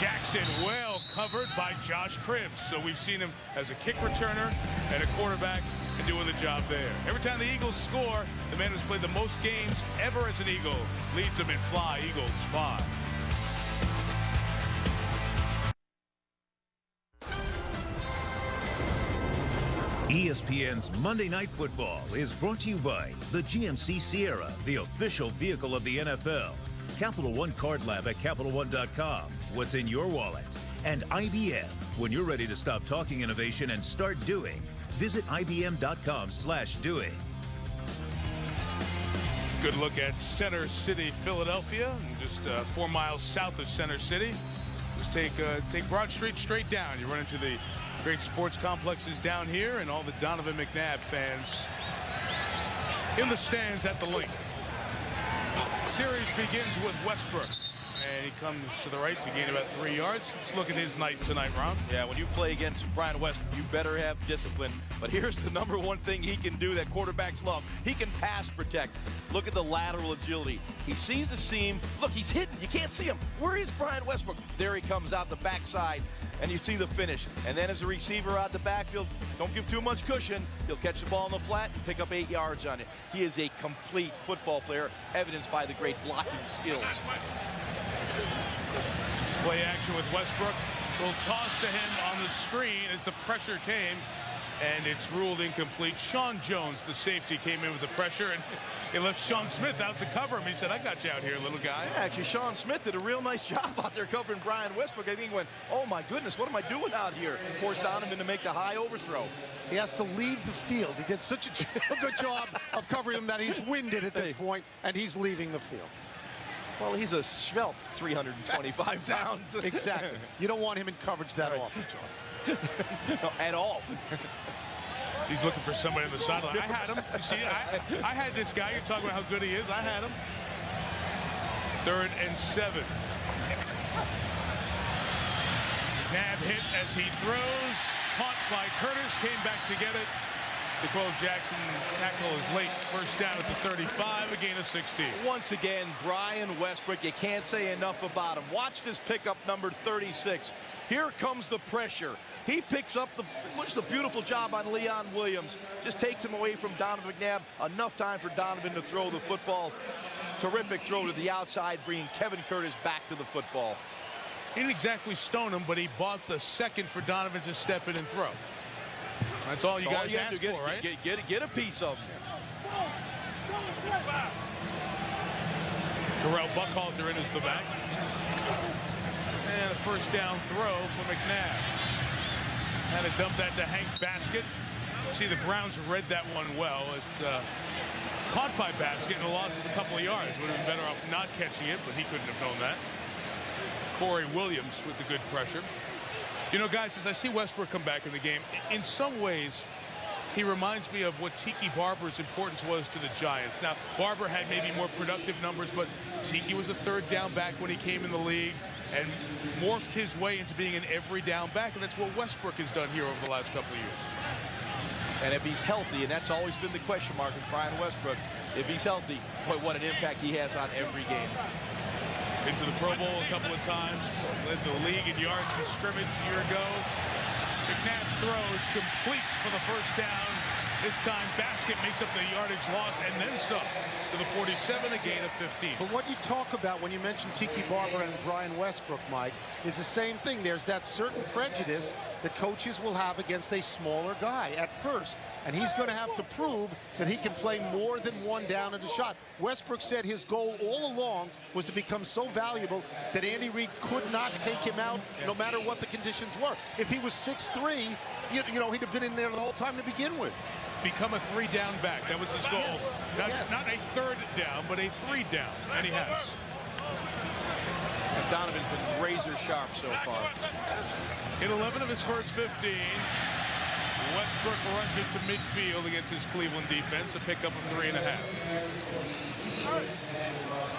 Jackson well covered by Josh Cribbs. So we've seen him as a kick returner and a quarterback and doing the job there. Every time the Eagles score, the man who's played the most games ever as an Eagle leads them in Fly Eagles 5. ESPN's Monday Night Football is brought to you by the GMC Sierra, the official vehicle of the NFL. Capital One Card Lab at CapitalOne.com. What's in your wallet? And IBM. When you're ready to stop talking innovation and start doing, visit IBM.com/doing. Good look at Center City, Philadelphia, just 4 miles south of Center City. Just take Broad Street straight down. You run into the great sports complexes down here and all the Donovan McNabb fans in the stands at the link. Series begins with Westbrook. And he comes to the right to gain about 3 yards. Let's look at his night tonight, Ron. Yeah, when you play against Brian Westbrook, you better have discipline. But here's the #1 thing he can do that quarterbacks love. He can pass protect. Look at the lateral agility. He sees the seam. Look, he's hidden. You can't see him. Where is Brian Westbrook? There he comes out the backside, and you see the finish. And then as a receiver out the backfield, don't give too much cushion. He'll catch the ball in the flat and pick up 8 yards on it. He is a complete football player, evidenced by the great blocking skills. Play action with Westbrook. Little toss to him on the screen as the pressure came, and it's ruled incomplete. Sean Jones, the safety, came in with the pressure, and he left Sean Smith out to cover him. He said, I got you out here, little guy. Yeah, actually, Sean Smith did a real nice job out there covering Brian Westbrook. I think he went, oh, my goodness, what am I doing out here? And forced Donovan to make the high overthrow. He has to leave the field. He did such a good job of covering him that he's winded at this point, and he's leaving the field. Well, he's a svelte 325 pounds. Exactly. You don't want him in coverage that often, Charles. No, at all. He's looking for somebody on the sideline. I had him. You see, I had this guy. You're talking about how good he is. I had him. 3rd and 7. McNabb hit as he throws. Caught by Curtis. Came back to get it. Nicole Jackson's tackle is late. First down at the 35, a gain of 16. Once again, Brian Westbrook, you can't say enough about him. Watch this pickup, number 36. Here comes the pressure. He picks up just a beautiful job on Leon Williams. Just takes him away from Donovan McNabb. Enough time for Donovan to throw the football. Terrific throw to the outside, bringing Kevin Curtis back to the football. He didn't exactly stone him, but he bought the second for Donovan to step in and throw. That's all you guys ask for, right? Get a piece of him. Terrell Buckhalter in as the back. And a first down throw for McNabb. Had to dump that to Hank Baskett. See, the Browns read that one well. It's caught by Baskett and a loss of a couple of yards. Would have been better off not catching it, but he couldn't have known that. Corey Williams with the good pressure. You know, guys, as I see Westbrook come back in the game, in some ways, he reminds me of what Tiki Barber's importance was to the Giants. Now, Barber had maybe more productive numbers, but Tiki was a third down back when he came in the league and morphed his way into being an every down back, and that's what Westbrook has done here over the last couple of years. And if he's healthy, and that's always been the question mark with Brian Westbrook, if he's healthy, boy, what an impact he has on every game. Into the Pro Bowl a couple of times, led the league in yards from scrimmage a year ago. McNabb's throw is complete for the first down. This time, Baskett makes up the yardage lost and then some to the 47, a gain of 15. But what you talk about when you mention Tiki Barber and Brian Westbrook, Mike, is the same thing. There's that certain prejudice that coaches will have against a smaller guy at first. And he's going to have to prove that he can play more than one down in the shot. Westbrook said his goal all along was to become so valuable that Andy Reid could not take him out no matter what the conditions were. If he was 6'3", you know, he'd have been in there the whole time to begin with. Become a three-down back. That was his goal. Yes. Not a third down, but a three-down, and he has. And Donovan's been razor sharp so far. In 11 of his first 15, Westbrook runs into midfield against his Cleveland defense, a pickup of 3.5.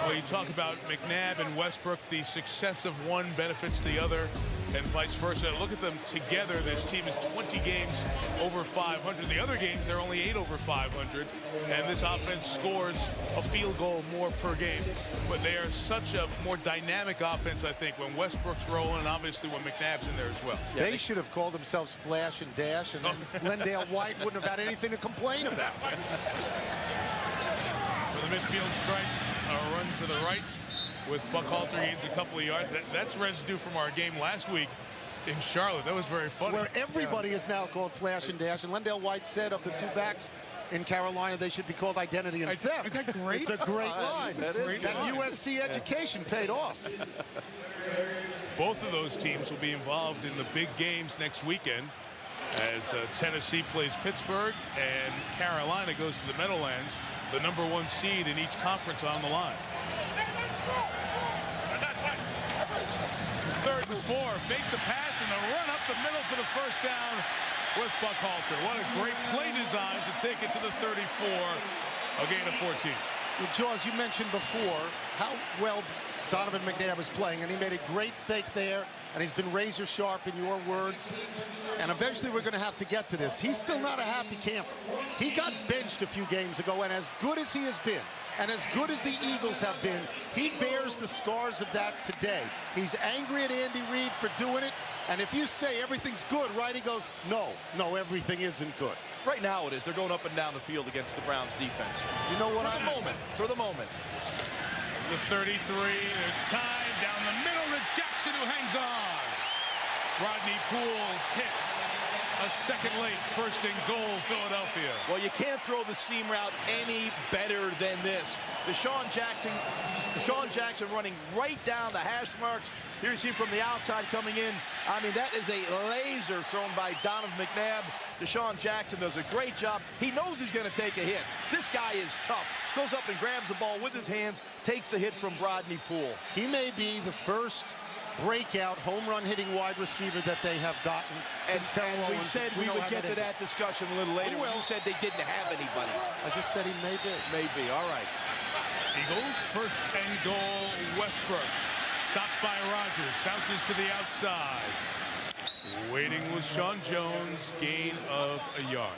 Well, you talk about McNabb and Westbrook, the success of one benefits the other, and vice versa. Look at them together. This team is 20 games over 500. The other games, they're only 8 over 500. And this offense scores a field goal more per game. But they are such a more dynamic offense, I think, when Westbrook's rolling, and obviously when McNabb's in there as well. Yeah, they should have called themselves Flash and Dash, and then Lendale White wouldn't have had anything to complain about. With a midfield strike, a run to the right with Buckhalter gains a couple of yards. That's residue from our game last week in Charlotte. That was very funny. Where everybody is now called Flash and Dash, and Lendale White said of the two backs in Carolina, they should be called Identity and Theft. Is that great? It's a great line. That is that USC education paid off. Both of those teams will be involved in the big games next weekend as Tennessee plays Pittsburgh and Carolina goes to the Meadowlands, the #1 seed in each conference on the line. 3rd and 4, fake the pass and the run up the middle for the first down with Buckhalter. What a great play design to take it to the 34, a gain of 14. Well, Jaws, you mentioned before how well Donovan McNabb is playing, and he made a great fake there, and he's been razor sharp in your words. And eventually we're going to have to get to this. He's still not a happy camper. He got benched a few games ago, and as good as he has been, and as good as the Eagles have been, he bears the scars of that today. He's angry at Andy Reid for doing it, and if you say everything's good, right, he goes, no, everything isn't good. Right now it is. They're going up and down the field against the Browns defense. You know what For the moment. The 33, there's time down the middle to Jackson, who hangs on. Rodney Poole's hit. A second late, 1st and goal, Philadelphia. Well, you can't throw the seam route any better than this. Deshaun Jackson running right down the hash marks. Here you see from the outside coming in. I mean, that is a laser thrown by Donovan McNabb. Deshaun Jackson does a great job. He knows he's going to take a hit. This guy is tough. Goes up and grabs the ball with his hands, takes the hit from Rodney Poole. He may be the first breakout home run hitting wide receiver that they have gotten. And we said we would get to that discussion a little later. Well, you said they didn't have anybody. I just said he may be. Maybe. All right. Eagles, 1st and goal, Westbrook. stopped by Rodgers. Bounces to the outside. Waiting was Sean Jones. Gain of a yard.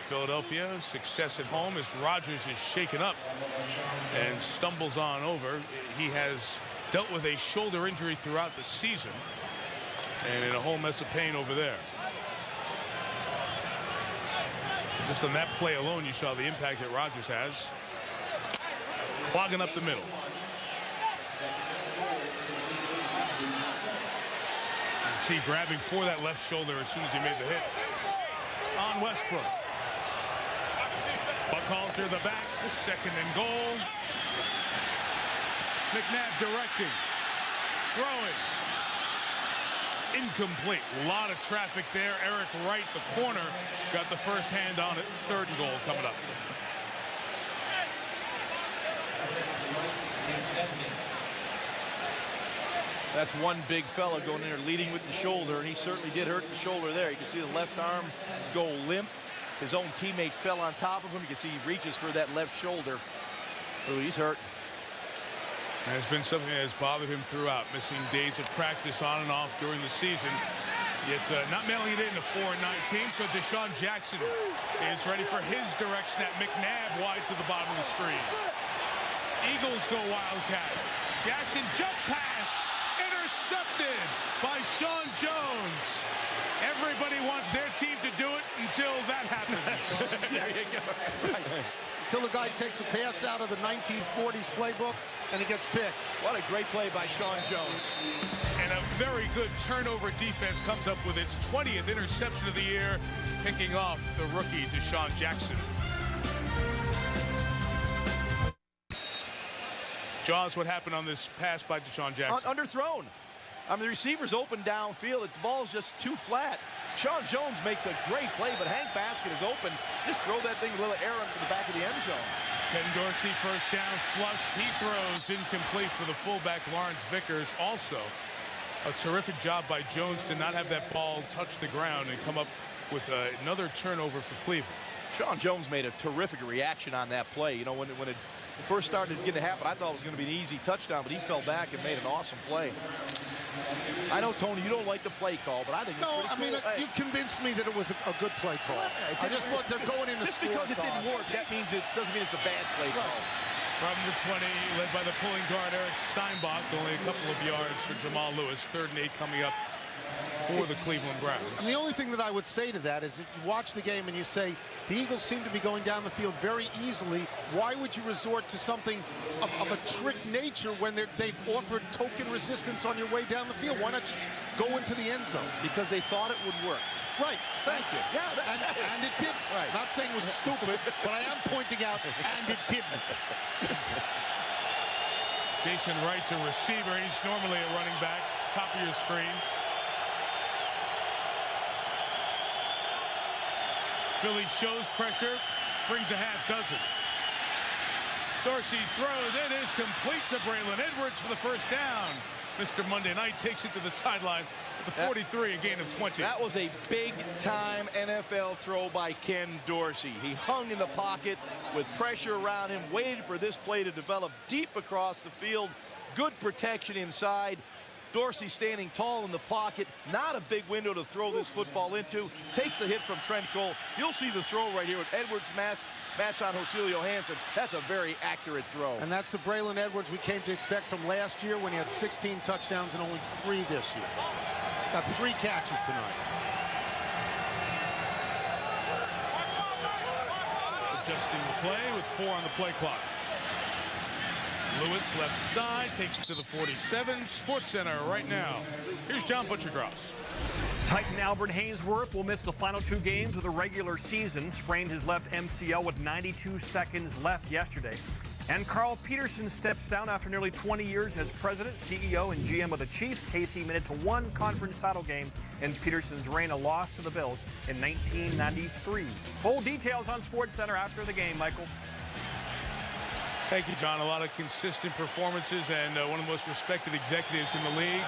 Philadelphia success at home as Rodgers is shaken up and stumbles on over. He has dealt with a shoulder injury throughout the season and in a whole mess of pain over there. Just on that play alone, you saw the impact that Rodgers has. Clogging up the middle. See, grabbing for that left shoulder as soon as he made the hit on Westbrook. Buckhalter the back, 2nd and goal. McNabb directing, throwing, incomplete. A lot of traffic there. Eric Wright, the corner, got the first hand on it. 3rd and goal coming up. That's one big fella going in there leading with the shoulder, and he certainly did hurt the shoulder there. You can see the left arm go limp. His own teammate fell on top of him. You can see he reaches for that left shoulder. Oh, he's hurt. And it's been something that has bothered him throughout, missing days of practice on and off during the season. Yet not mailing it in to 4-19, so Deshaun Jackson is ready for his direct snap. McNabb wide to the bottom of the screen. Eagles go Wildcat. Jackson jump pass. Intercepted by Sean Jones. Everybody wants their team to do it until that happens. There you go. Right. Until the guy takes a pass out of the 1940s playbook and he gets picked. What a great play by Sean Jones. And a very good turnover defense comes up with its 20th interception of the year, picking off the rookie Deshaun Jackson. Jaws, what happened on this pass by Deshaun Jackson? Underthrown. I mean, the receiver's open downfield. The ball's just too flat. Sean Jones makes a great play, but Hank Basket is open. Just throw that thing a little error to the back of the end zone. Ken Dorsey first down flushed. He throws incomplete for the fullback Lawrence Vickers. Also, a terrific job by Jones to not have that ball touch the ground and come up with another turnover for Cleveland. Sean Jones made a terrific reaction on that play. You know, when it first started to happen, I thought it was going to be an easy touchdown, but he fell back and made an awesome play. I know, Tony, you don't like the play call, but I think it's pretty cool. I mean, you've convinced me that it was a good play call. I just thought they're going in the just because it didn't work, that means it doesn't mean it's a bad play call. From the 20, led by the pulling guard Eric Steinbach, only a couple of yards for Jamal Lewis. 3rd and 8 coming up for the Cleveland Browns. And the only thing that I would say to that is, if you watch the game and you say the Eagles seem to be going down the field very easily, why would you resort to something of a trick nature when they've offered token resistance on your way down the field? Why not just go into the end zone? Because they thought it would work. Right. Thank you. Yeah, and it did. Right. Not saying it was stupid, but I am pointing out, and it didn't. Jason Wright's a receiver. He's normally a running back. Top of your screen. Philly shows pressure, brings a half dozen. Dorsey throws, it is complete to Braylon Edwards for the first down. Mr. Monday Night takes it to the sideline with the 43, a gain of 20. That was a big-time NFL throw by Ken Dorsey. He hung in the pocket with pressure around him, waited for this play to develop deep across the field. Good protection inside. Dorsey standing tall in the pocket, not a big window to throw this football into. Takes a hit from Trent Cole. You'll see the throw right here with Edwards match on Josilio Hansen. That's a very accurate throw. And that's the Braylon Edwards we came to expect from last year when he had 16 touchdowns and only 3 this year. Got 3 catches tonight. Adjusting the play with 4 on the play clock. Lewis left side, takes it to the 47. SportsCenter right now. Here's John Butchergross. Titan Albert Hainsworth will miss the final 2 games of the regular season. Sprained his left MCL with 92 seconds left yesterday. And Carl Peterson steps down after nearly 20 years as president, CEO, and GM of the Chiefs. KC made it to 1 conference title game in Peterson's reign, a loss to the Bills in 1993. Full details on SportsCenter after the game, Michael. Thank you, John. A lot of consistent performances and one of the most respected executives in the league.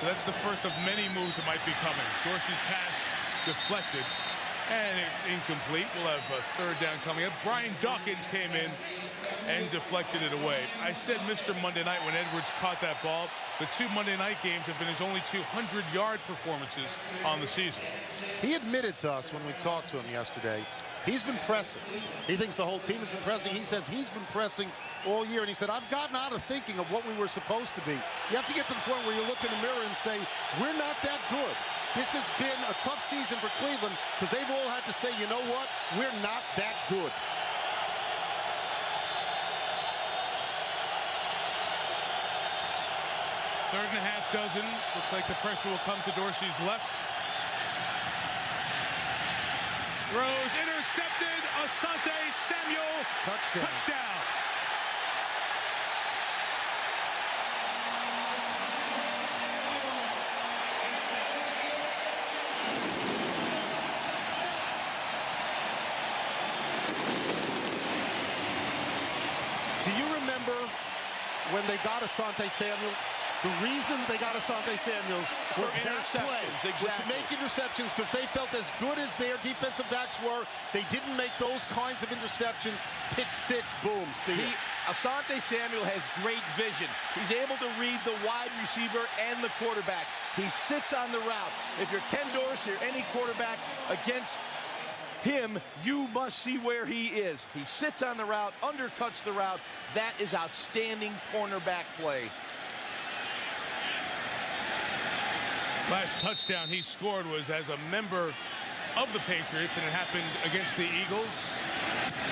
So that's the first of many moves that might be coming. Dorsey's pass deflected, and it's incomplete. We'll have a 3rd down coming up. Brian Dawkins came in and deflected it away. I said Mr. Monday Night when Edwards caught that ball. The 2 Monday night games have been his only 200-yard performances on the season. He admitted to us when we talked to him yesterday, he's been pressing. He thinks the whole team has been pressing. He says he's been pressing all year, and he said, I've gotten out of thinking of what we were supposed to be. You have to get to the point where you look in the mirror and say, we're not that good. This has been a tough season for Cleveland because they've all had to say, you know what, we're not that good. Third and a half dozen. Looks like the pressure will come to Dorsey's left. Rose intercepted. Asante Samuel. Touchdown. Do you remember when they got Asante Samuel? The reason they got Asante Samuels was that play, was to make interceptions because they felt as good as their defensive backs were, they didn't make those kinds of interceptions. Pick six, boom, see it. Asante Samuel has great vision. He's able to read the wide receiver and the quarterback. He sits on the route. If you're Ken Dorsey or any quarterback against him, you must see where he is. He sits on the route, undercuts the route. That is outstanding cornerback play. Last touchdown he scored was as a member of the Patriots, and it happened against the Eagles.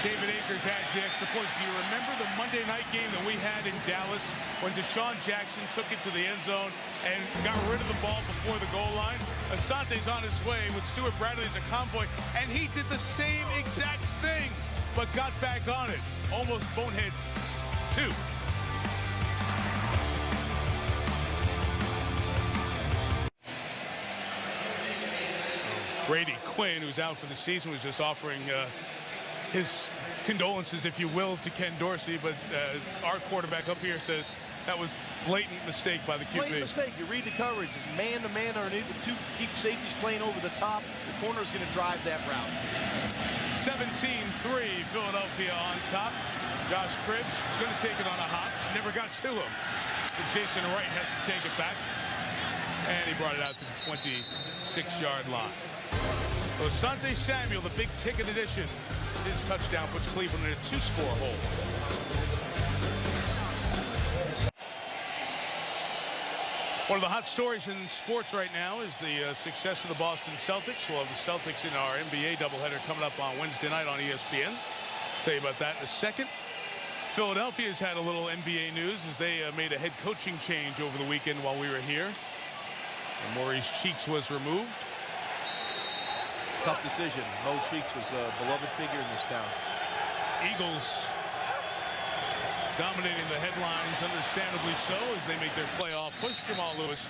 David Akers adds the extra point. Do you remember the Monday night game that we had in Dallas when Deshaun Jackson took it to the end zone and got rid of the ball before the goal line? Asante's on his way with Stuart Bradley as a convoy, and he did the same exact thing, but got back on it. Almost bonehead two. Brady Quinn, who's out for the season, was just offering his condolences, if you will, to Ken Dorsey. But our quarterback up here says that was blatant mistake by the QB. Blatant mistake. You read the coverage. It's man-to-man underneath with two deep safeties playing over the top. The corner's going to drive that route. 17-3, Philadelphia on top. Josh Cribbs is going to take it on a hop. Never got to him. So Jason Wright has to take it back. And he brought it out to the 26-yard line. Asante Samuel, the big ticket addition. His touchdown puts Cleveland in a 2-score hole. One of the hot stories in sports right now is the success of the Boston Celtics. We'll have the Celtics in our NBA doubleheader coming up on Wednesday night on ESPN. Tell you about that in a second. Philadelphia's had a little NBA news as they made a head coaching change over the weekend while we were here. And Maurice Cheeks was removed. Tough decision. Mo Cheeks was a beloved figure in this town. Eagles dominating the headlines, understandably so, as they make their playoff push. Jamal Lewis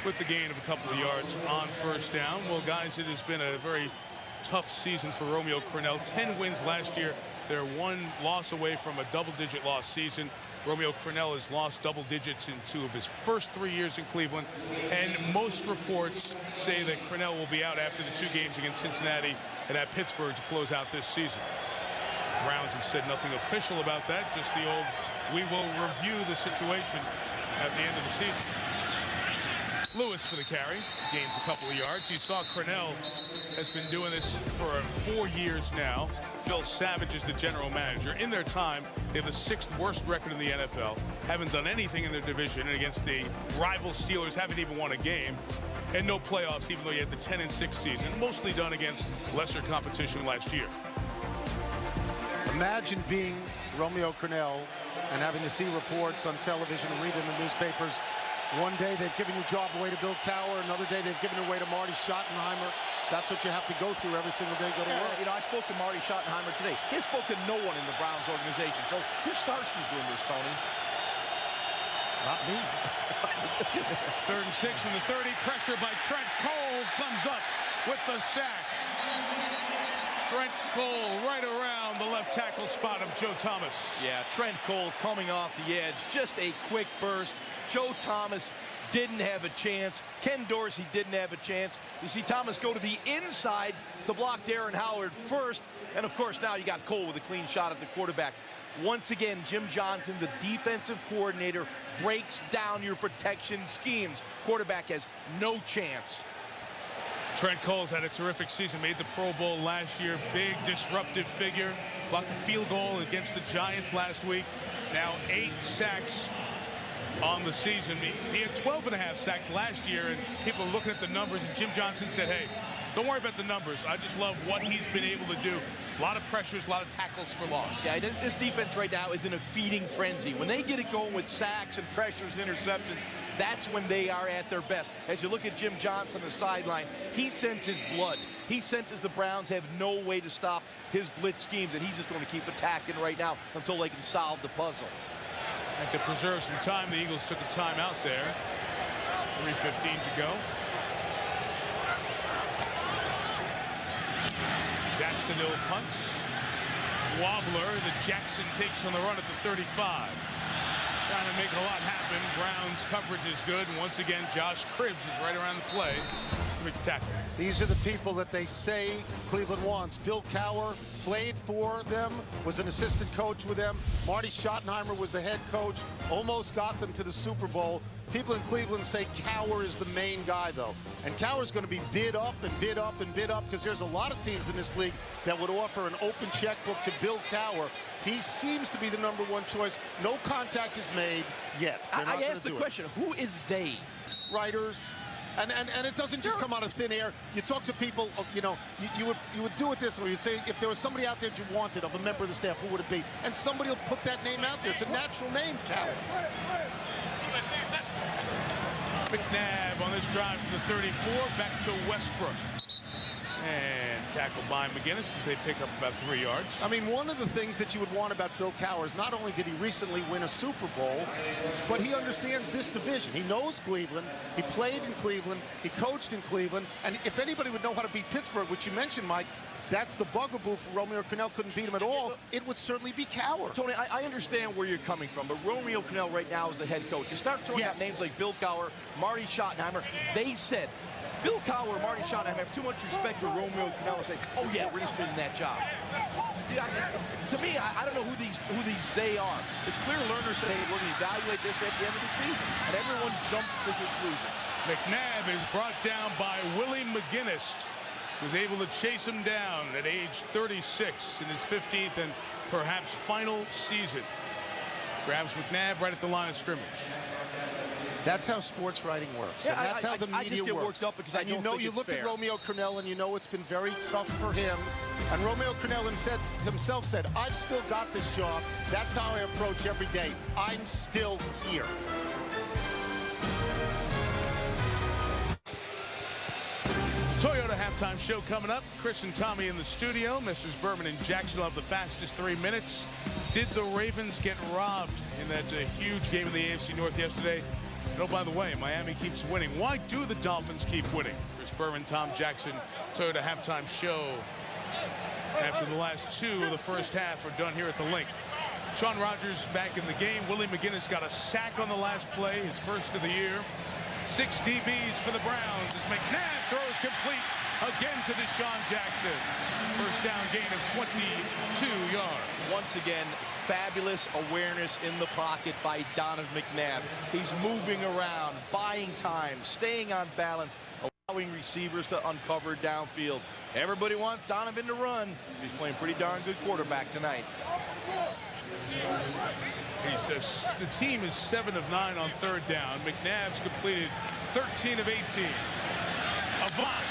with the gain of a couple of yards on first down. Well, guys, it has been a very tough season for Romeo Crennel. 10 wins last year. They're one loss away from a double-digit loss season. Romeo Crennel has lost double digits in 2 of his first 3 years in Cleveland, and most reports say that Crennel will be out after the 2 games against Cincinnati and at Pittsburgh to close out this season. Browns have said nothing official about that, just the old, we will review the situation at the end of the season. Lewis for the carry, gains a couple of yards. You saw Crennel has been doing this for 4 years now. Phil Savage is the general manager. In their time, they have the 6th worst record in the NFL, haven't done anything in their division, and against the rival Steelers haven't even won a game, and no playoffs, even though you had the 10-6 season, mostly done against lesser competition last year. Imagine being Romeo Crennel and having to see reports on television and read in the newspapers. One day they've given your job away to Bill Cowher, another day they've given it away to Marty Schottenheimer. That's what you have to go through every single day, go to work. You know, I spoke to Marty Schottenheimer today. He spoke to no one in the Browns organization. So who starts these rumors, Tony? Not me. 3rd and 6 from the 30. Pressure by Trent Cole comes up with the sack. Trent Cole right around the left tackle spot of Joe Thomas. Yeah, Trent Cole coming off the edge. Just a quick burst. Joe Thomas didn't have a chance. Ken Dorsey didn't have a chance. You see Thomas go to the inside to block Darren Howard first. And, of course, now you got Cole with a clean shot at the quarterback. Once again, Jim Johnson, the defensive coordinator, breaks down your protection schemes. Quarterback has no chance. Trent Cole's had a terrific season, made the Pro Bowl last year. Big disruptive figure. Blocked a field goal against the Giants last week. Now 8 sacks on the season. He had 12.5 sacks last year, and people are looking at the numbers, and Jim Johnson said, hey, don't worry about the numbers. I just love what he's been able to do. A lot of pressures, a lot of tackles for loss. Yeah, this defense right now is in a feeding frenzy. When they get it going with sacks and pressures and interceptions, that's when they are at their best. As you look at Jim Johnson on the sideline, he senses blood. He senses the Browns have no way to stop his blitz schemes, and he's just going to keep attacking right now until they can solve the puzzle. And to preserve some time, the Eagles took a timeout there. 3:15 to go. Jacksonville punts. Wobbler that Jackson takes on the run at the 35. Trying to make a lot happen. Brown's coverage is good. And once again, Josh Cribbs is right around the play to make the tackle. These are the people that they say Cleveland wants. Bill Cowher played for them, was an assistant coach with them. Marty Schottenheimer was the head coach, almost got them to the Super Bowl. People in Cleveland say Cowher is the main guy, though. And Cowher's going to be bid up and bid up and bid up because there's a lot of teams in this league that would offer an open checkbook to Bill Cowher. He seems to be the #1 choice. No contact is made yet. I asked the question, who is they? Writers. And it doesn't just come out of thin air. You talk to people, you know, you would do it this way. You'd say, if there was somebody out there that you wanted of a member of the staff, who would it be? And somebody will put that name out there. It's a natural name, Cowher. McNabb on this drive from the 34 back to Westbrook. And tackled by McGinnis as they pick up about 3 yards. I mean, one of the things that you would want about Bill Cowher is not only did he recently win a Super Bowl, but he understands this division. He knows Cleveland. He played in Cleveland. He coached in Cleveland. And if anybody would know how to beat Pittsburgh, which you mentioned, Mike, that's the bugaboo for Romeo Crennel. Couldn't beat him at all. It would certainly be Cowher. Tony, I understand where you're coming from, but Romeo Crennel right now is the head coach. You start throwing out names like Bill Cowher, Marty Schottenheimer. They said Bill Cowher or Marty Schottenheimer have too much respect for Romeo Crennel and say, oh yeah, we're interested in that job. Yeah, to me, I don't know who these they are. It's clear Lerner said, hey, we're going to evaluate this at the end of the season, and everyone jumps to the conclusion. McNabb is brought down by Willie McGinnis, who's able to chase him down at age 36 in his 15th and perhaps final season. Grabs McNabb right at the line of scrimmage. That's how sports writing works. Yeah, and that's how the media I just get works. worked up because I and don't think you it's look fair. at Romeo Crennel and you know it's been very tough for him. And Romeo Crennel himself said, I've still got this job. That's how I approach every day. I'm still here. Toyota halftime show coming up. Chris and Tommy in the studio. Messrs. Berman and Jackson will have the fastest 3 minutes. Did the Ravens get robbed in that huge game in the AFC North yesterday? And oh, by the way, Miami keeps winning. Why do the Dolphins keep winning? Chris Berman, Tom Jackson, Toyota halftime show. After the last 2 of the first half are done here at the Link. Sean Rogers back in the game. Willie McGinnis got a sack on the last play, his first of the year. 6 DBs for the Browns as McNabb throws complete again to Deshaun Jackson. First down gain of 22 yards. Once again, fabulous awareness in the pocket by Donovan McNabb. He's moving around, buying time, staying on balance, allowing receivers to uncover downfield. Everybody wants Donovan to run. He's playing pretty darn good quarterback tonight. He says the team is 7 of 9 on 3rd down. McNabb's completed 13 of 18. Avant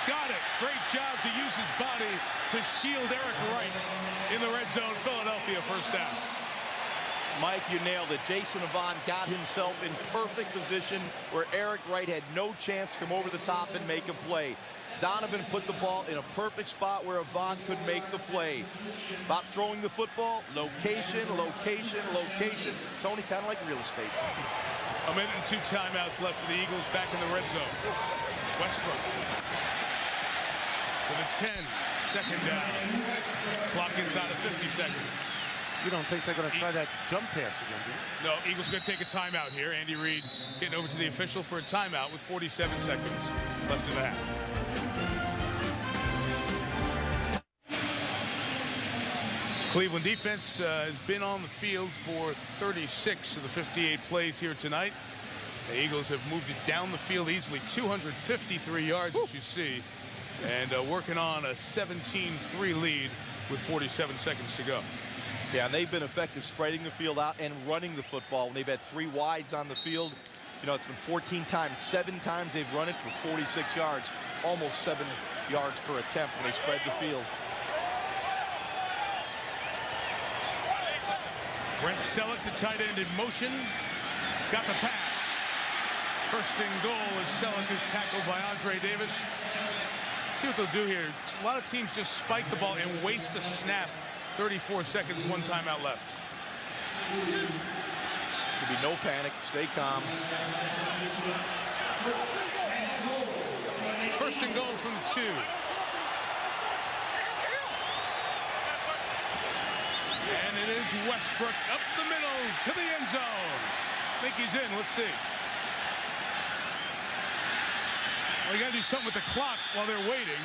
got it. Great job to use his body to shield Eric Wright in the red zone. Philadelphia first down. Mike, you nailed it. Jason Avant got himself in perfect position where Eric Wright had no chance to come over the top and make a play. Donovan put the ball in a perfect spot where Avant could make the play. About throwing the football, location, location, location. Tony, kind of like real estate. A minute and 2 timeouts left for the Eagles back in the red zone. Westbrook with a 10, 2nd down. Clock inside of 50 seconds. You don't think they're going to try that jump pass again, do you? No, Eagles going to take a timeout here. Andy Reid getting over to the official for a timeout with 47 seconds left in the half. Cleveland defense has been on the field for 36 of the 58 plays here tonight. The Eagles have moved it down the field easily, 253 yards, as you see, and working on a 17-3 lead with 47 seconds to go. Yeah, and they've been effective spreading the field out and running the football. When they've had 3 wides on the field, you know, it's been 14 times. 7 times they've run it for 46 yards, almost 7 yards per attempt when they spread the field. Brent Selleck, the tight end, in motion. Got the pass. First and goal as Selleck is tackled by Andre Davis. See what they'll do here. A lot of teams just spike the ball and waste a snap. 34 seconds, 1 timeout left. Should be no panic. Stay calm. First and goal from 2. And it is Westbrook up the middle to the end zone. I think he's in. Let's see. Well, you got to do something with the clock while they're waiting.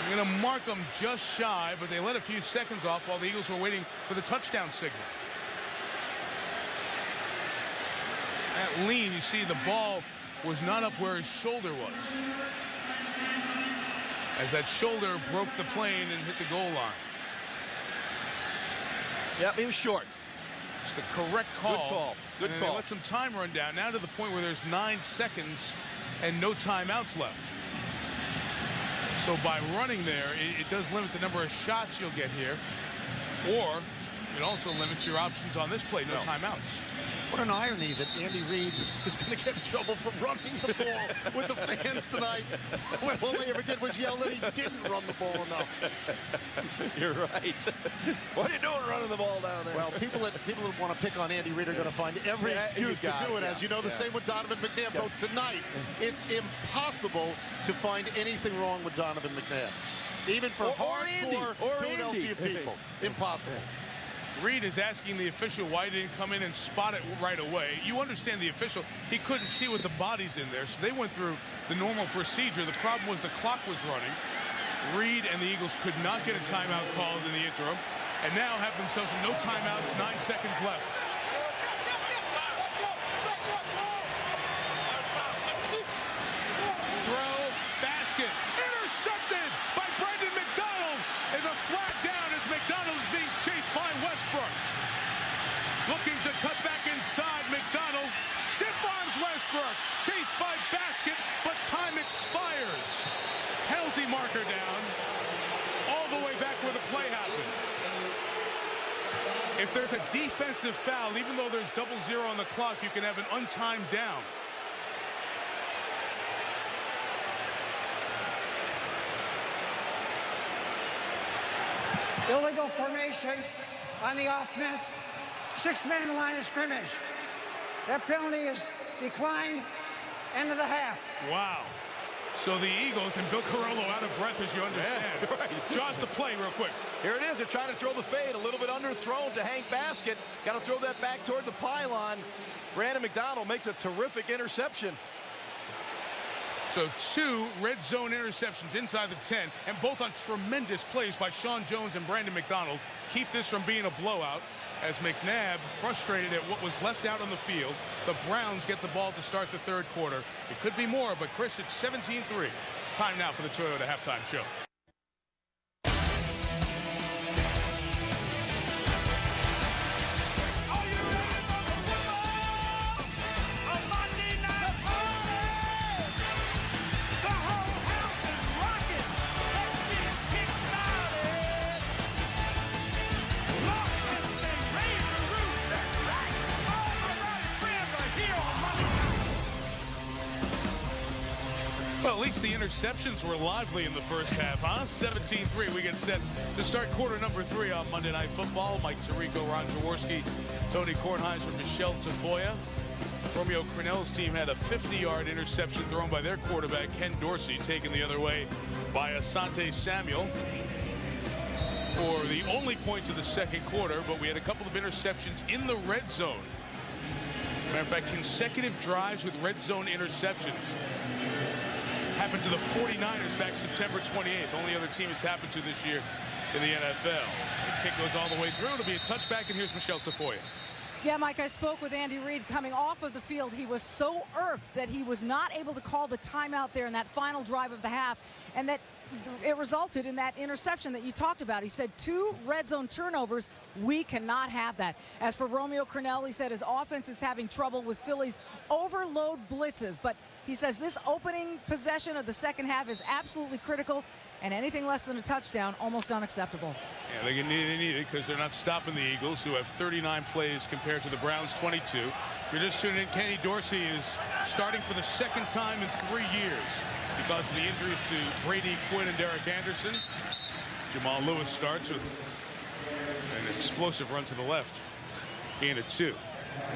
I'm going to mark them just shy, but they let a few seconds off while the Eagles were waiting for the touchdown signal. That lean, you see the ball was not up where his shoulder was, as that shoulder broke the plane and hit the goal line. Yep, he was short. It's the correct call. Good call. Good and call. They let some time run down, now to the point where there's 9 seconds and no timeouts left. So by running there, it does limit the number of shots you'll get here. Or it also limits your options on this play, no timeouts. What an irony that Andy Reid is going to get in trouble for running the ball with the fans tonight, when all he ever did was yell that he didn't run the ball enough. You're right. What are you doing running the ball down there? Well, people that want to pick on Andy Reid are going to find every excuse to do it. As you know, the same with Donovan McNabb. Though tonight, it's impossible to find anything wrong with Donovan McNabb. Even for hardcore Philadelphia people. Impossible. Reid is asking the official why he didn't come in and spot it right away. You understand the official, he couldn't see with the bodies in there, so they went through the normal procedure. The problem was the clock was running. Reid and the Eagles could not get a timeout called in the interim, and now have themselves no timeouts, 9 seconds left. Throw, basket, intercepted by Brendan McDonald. Is a flag down as McDonald is being chased by Westbrook. Looking to cut back inside, McDonald stiff arms Westbrook. Chased by basket, but time expires. Penalty marker down. All the way back where the play happened. If there's a defensive foul, even though there's 0-0 on the clock, you can have an untimed down. Illegal formation on the offense. 6-man line of scrimmage. That penalty is declined. End of the half. Wow. So the Eagles, and Bill Carollo out of breath, as you understand. Yeah, right. Jaws the play real quick. Here it is. They're trying to throw the fade. A little bit underthrown to Hank Basket. Got to throw that back toward the pylon. Brandon McDonald makes a terrific interception. So 2 red zone interceptions inside the 10, and both on tremendous plays by Sean Jones and Brandon McDonald. Keep this from being a blowout, as McNabb, frustrated at what was left out on the field. The Browns get the ball to start the 3rd quarter. It could be more, but Chris, it's 17-3. Time now for the Toyota halftime show. Well, at least the interceptions were lively in the first half, huh? 17-3. We get set to start quarter number 3 on Monday Night Football. Mike Tirico, Ron Jaworski, Tony Kornheiser, Michele Tafoya. Romeo Crennel's team had a 50-yard interception thrown by their quarterback, Ken Dorsey, taken the other way by Asante Samuel for the only points of the 2nd quarter, but we had a couple of interceptions in the red zone. Matter of fact, consecutive drives with red zone interceptions. Happened to the 49ers back September 28th. Only other team it's happened to this year in the NFL. The kick goes all the way through. It'll be a touchback, and here's Michele Tafoya. Yeah, Mike, I spoke with Andy Reid coming off of the field. He was so irked that he was not able to call the timeout there in that final drive of the half, and that it resulted in that interception that you talked about. He said 2 red zone turnovers. We cannot have that. As for Romeo Crennel, he said his offense is having trouble with Philly's overload blitzes, but he says this opening possession of the second half is absolutely critical, and anything less than a touchdown, almost unacceptable. Yeah, they need it because they're not stopping the Eagles, who have 39 plays compared to the Browns' 22. If you're just tuning in, Kenny Dorsey is starting for the second time in 3 years because of the injuries to Brady Quinn and Derek Anderson. Jamal Lewis starts with an explosive run to the left. Gain of 2.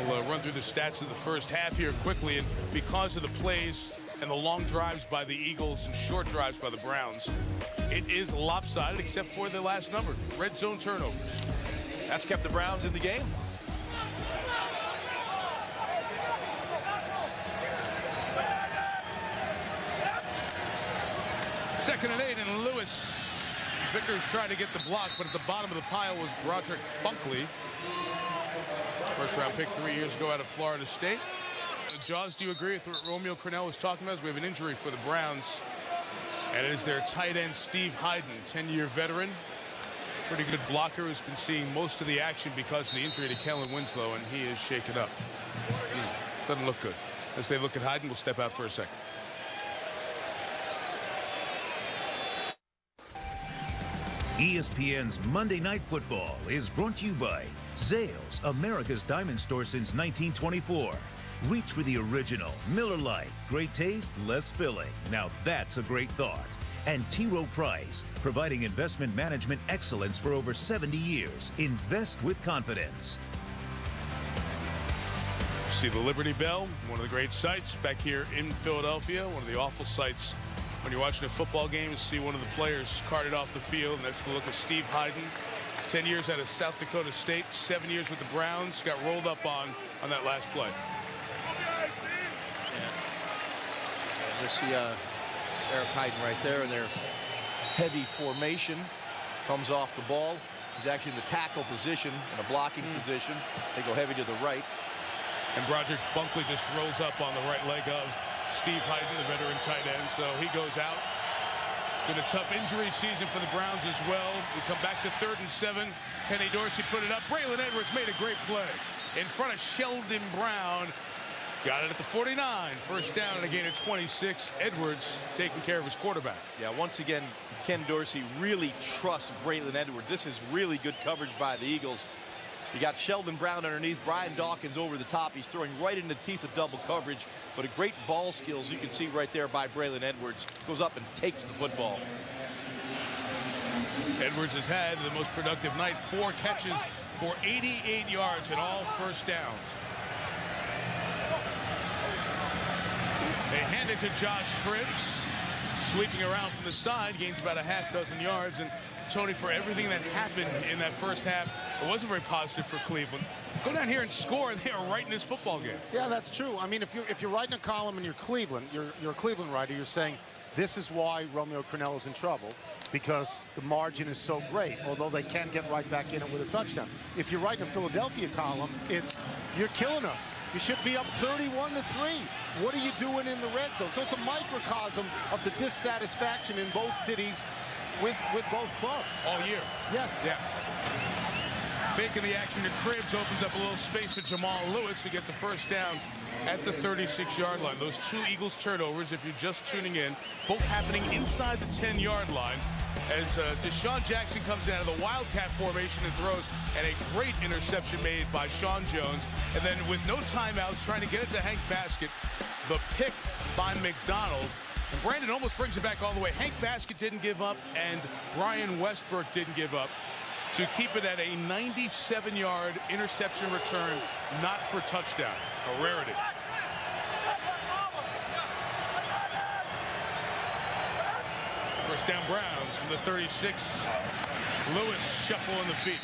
We'll run through the stats of the first half here quickly, and because of the plays and the long drives by the Eagles and short drives by the Browns, it is lopsided except for the last number, red zone turnovers. That's kept the Browns in the game. Second and 8, and Lewis. Vickers tried to get the block, but at the bottom of the pile was Broderick Bunkley. First round pick 3 years ago out of Florida State. Jaws, do you agree with what Romeo Crennel was talking about? We have an injury for the Browns, and it is their tight end, Steve Hyden, 10-year veteran. Pretty good blocker who's been seeing most of the action because of the injury to Kellen Winslow, and he is shaken up. Doesn't look good. As they look at Hyden, we'll step out for a second. ESPN's Monday Night Football is brought to you by Zales, America's diamond store since 1924. Reach for the original Miller Lite. Great taste, less filling. Now that's a great thought. And T. Rowe Price, providing investment management excellence for over 70 years. Invest with confidence. See the Liberty Bell, one of the great sights back here in Philadelphia. One of the awful sights when you're watching a football game is see one of the players carted off the field, and that's the look of Steve Hyden. 10 years out of South Dakota State, 7 years with the Browns, got rolled up on that last play. You see Eric Hyden right there in their heavy formation. Comes off the ball. He's actually in the tackle position, in a blocking position. They go heavy to the right. And Broderick Bunkley just rolls up on the right leg of Steve Hyden, the veteran tight end. So he goes out. Been a tough injury season for the Browns as well. We come back to 3rd and 7. Kenny Dorsey put it up. Braylon Edwards made a great play in front of Sheldon Brown. Got it at the 49. First down and a gain of 26. Edwards taking care of his quarterback. Yeah, once again, Ken Dorsey really trusts Braylon Edwards. This is really good coverage by the Eagles. You got Sheldon Brown underneath, Brian Dawkins over the top. He's throwing right in the teeth of double coverage, but a great ball skills you can see right there by Braylon Edwards. Goes up and takes the football. Edwards has had the most productive night. 4 catches for 88 yards and all first downs. They hand it to Josh Cribbs, sweeping around from the side, gains about a half dozen yards. And Tony, for everything that happened in that first half, it wasn't very positive for Cleveland. Go down here and score, and they are right in this football game. Yeah, that's true. I mean, if you're writing a column and you're Cleveland, you're a Cleveland writer, you're saying this is why Romeo Crennel is in trouble, because the margin is so great, although they can get right back in it with a touchdown. If you're writing a Philadelphia column, it's you're killing us. You should be up 31-3. What are you doing in the red zone? So it's a microcosm of the dissatisfaction in both cities with both clubs. All year. Yes. Yeah. Faking the action to Cribbs, opens up a little space for Jamal Lewis, who gets a first down at the 36-yard line. Those 2 Eagles turnovers, if you're just tuning in, both happening inside the 10-yard line as Deshaun Jackson comes in out of the Wildcat formation and throws, and a great interception made by Sean Jones. And then with no timeouts, trying to get it to Hank Baskett, the pick by McDonald. And Brandon almost brings it back all the way. Hank Baskett didn't give up, and Brian Westbrook didn't give up to keep it at a 97-yard interception return, not for touchdown. A rarity. First down Browns from the 36. Lewis shuffle in the feet.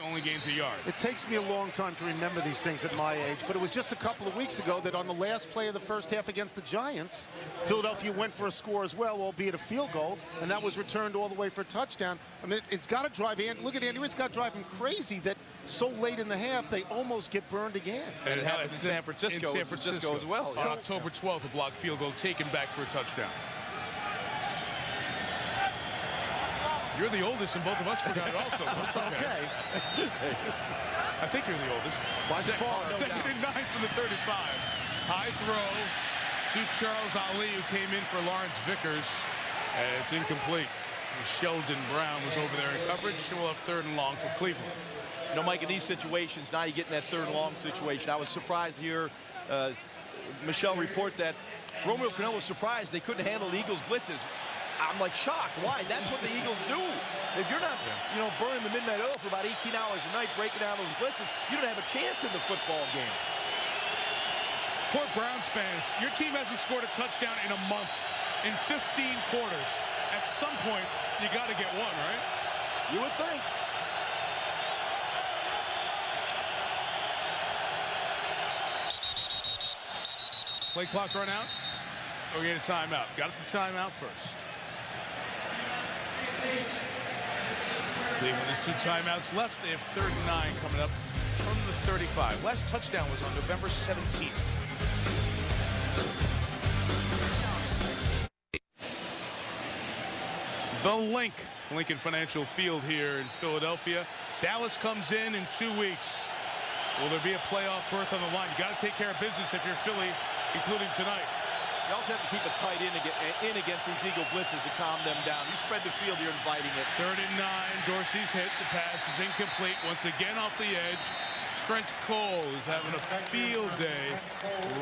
only gains a yard. It takes me a long time to remember these things at my age, but it was just a couple of weeks ago that on the last play of the first half against the Giants, Philadelphia went for a score as well, albeit a field goal, and that was returned all the way for a touchdown. I mean, it's got to drive Andy. Look at Andy Reid's got to drive him crazy that so late in the half they almost get burned again. And it happened in San Francisco. As well. On October 12th, a blocked field goal taken back for a touchdown. You're the oldest, and both of us forgot it also. Okay. I think you're the oldest. By far, no Second doubt. and 9 from the 35. High throw to Charles Ali, who came in for Lawrence Vickers. And it's incomplete. Sheldon Brown was over there in coverage. We'll have 3rd and long for Cleveland. You know, Mike, in these situations, now you get in that 3rd and long situation. I was surprised to hear Michele report that Romeo Crennel was surprised they couldn't handle the Eagles' blitzes. I'm like shocked. Why? That's what the Eagles do. If you're not, you know, burning the midnight oil for about 18 hours a night, breaking down those blitzes, you don't have a chance in the football game. Poor Browns fans. Your team hasn't scored a touchdown in a month, in 15 quarters. At some point, you got to get one, right? You would think. Play clock run out. Or get a timeout. Got the timeout first. Cleveland has 2 timeouts left. They have 3rd and 9 coming up from the 35. Last touchdown was on November 17th. The Link, Lincoln Financial Field here in Philadelphia. Dallas comes in 2 weeks. Will there be a playoff berth on the line? You got to take care of business if you're Philly, including tonight. You also have to keep it tight in against these Eagle blitzes to calm them down. You spread the field, you're inviting it. 3rd and 9. Dorsey's hit. The pass is incomplete. Once again off the edge. Trent Cole is having a field day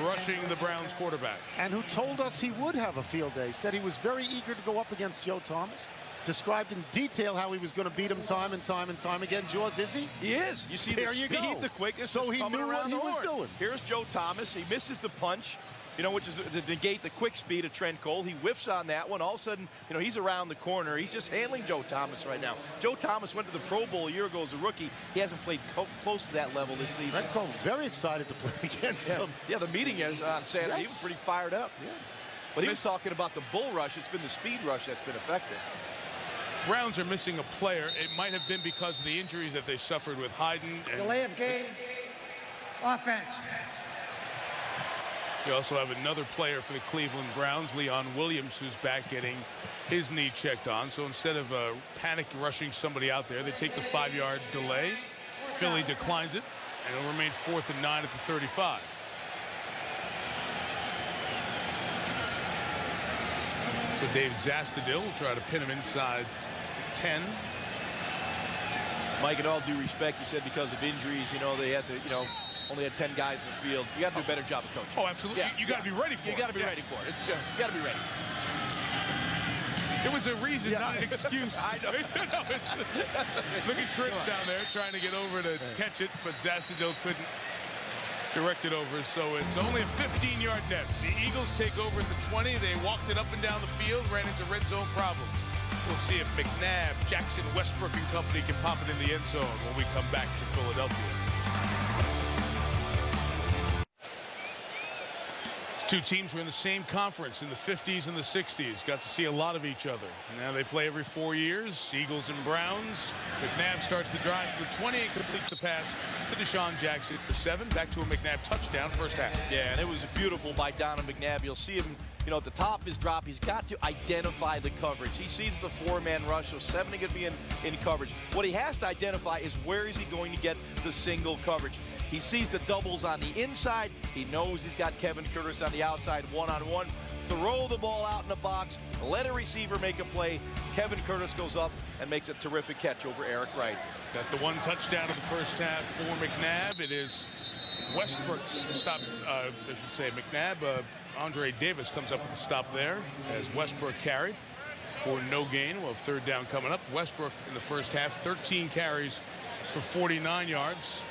rushing the Browns quarterback. And who told us he would have a field day. Said he was very eager to go up against Joe Thomas. Described in detail how he was going to beat him time and time and time again. Jaws, is he? He is. You see there the you speed, go. the quickness. So he knew what he was doing. Here's Joe Thomas. He misses the punch, you know, which is to negate the quick speed of Trent Cole. He whiffs on that one. All of a sudden, you know, he's around the corner. He's just handling Joe Thomas right now. Joe Thomas went to the Pro Bowl a year ago as a rookie. He hasn't played close to that level this season. Trent Cole very excited to play against him. Yeah, the meeting on Saturday, he was pretty fired up. Yes. But he was talking about the bull rush. It's been the speed rush that's been effective. Browns are missing a player. It might have been because of the injuries that they suffered with Hayden. And Delay of game. Offense. you also have another player for the Cleveland Browns, Leon Williams, who's back getting his knee checked on. So instead of panic rushing somebody out there, they take the 5-yard delay. Philly declines it, and it'll remain 4th and 9 at the 35. So Dave Zastudil will try to pin him inside 10. Mike, in all due respect, you said because of injuries, you know, they had to, you know, only had 10 guys in the field. You got to do a better job of coaching. Oh, absolutely. Yeah. You got to be ready for it. You got to be ready for it. You got to be ready. It was a reason, not an excuse. I know. Look at Chris down there trying to get over to catch it, but Zastudil couldn't direct it over. So it's only a 15-yard net. The Eagles take over at the 20. They walked it up and down the field, ran into red zone problems. We'll see if McNabb, Jackson, Westbrook, and company can pop it in the end zone when we come back to Philadelphia. Two teams were in the same conference in the 50s and the 60s. Got to see a lot of each other. Now they play every 4 years. Eagles and Browns. McNabb starts the drive for 20 and completes the pass to Deshaun Jackson for 7. Back to a McNabb touchdown first half. Yeah, and it was beautiful by Donovan McNabb. You'll see him, you know, at the top of his drop. He's got to identify the coverage. He sees it's a 4-man rush, so 7 are going to be in coverage. What he has to identify is where is he going to get the single coverage. He sees the doubles on the inside. He knows he's got Kevin Curtis on the outside one-on-one. Throw the ball out in the box. Let a receiver make a play. Kevin Curtis goes up and makes a terrific catch over Eric Wright. Got the one touchdown of the first half for McNabb. It is Westbrook stop, I should say McNabb. Andre Davis comes up with the stop there as Westbrook carried for no gain. We'll have third down coming up. Westbrook in the first half, 13 carries for 49 yards.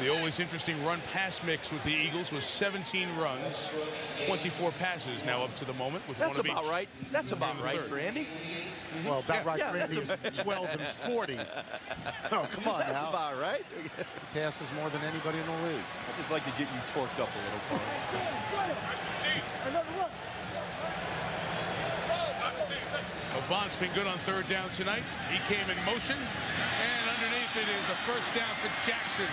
The always interesting run-pass mix with the Eagles was 17 runs, 24 passes now up to the moment with That's one of about each. right. That's about right for Andy. Well, about right for Andy is 12 and 40. Oh, come on That's now. about right. Passes more than anybody in the league. I just like to get you torqued up a little, Tony. Avant's been good on third down tonight. He came in motion, and underneath it is a first down for Jackson.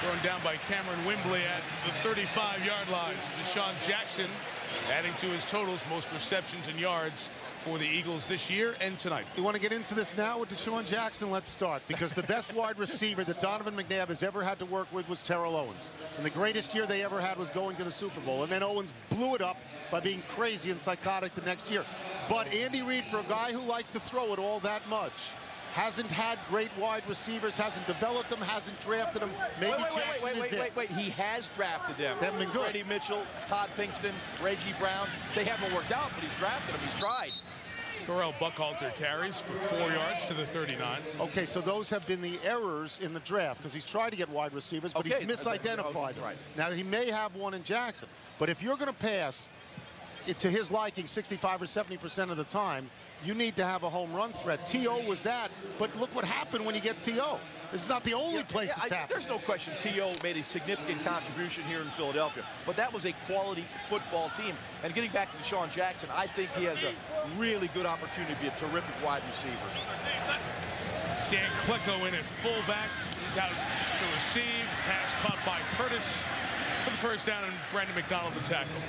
Thrown down by Cameron Wimbley at the 35-yard line. Deshaun Jackson adding to his totals, most receptions and yards for the Eagles this year and tonight. You want to get into this now with Deshaun Jackson? Let's start, because the best wide receiver that Donovan McNabb has ever had to work with was Terrell Owens. And the greatest year they ever had was going to the Super Bowl. And then Owens blew it up by being crazy and psychotic the next year. But Andy Reid, for a guy who likes to throw it all that much, hasn't had great wide receivers, hasn't developed them, hasn't drafted them. Maybe Jackson is it. Wait. He has drafted them. They haven't been good. Freddie Mitchell, Todd Pinkston, Reggie Brown. They haven't worked out, but he's drafted them. He's tried. Terrell Buckhalter carries for 4 yards to the 39. Okay, so those have been the errors in the draft, because he's tried to get wide receivers, but he's misidentified them. Right. Now, he may have one in Jackson, but if you're going to pass it to his liking 65 or 70% of the time, you need to have a home run threat. T.O. was that, but look what happened when you get T.O. This is not the only place it's happened. There's no question T.O. made a significant contribution here in Philadelphia, but that was a quality football team. And getting back to Deshaun Jackson, I think he has a really good opportunity to be a terrific wide receiver. Dan Klecko in at fullback. He's out to receive. Pass caught by Curtis for the first down, and Brandon McDonald the tackle.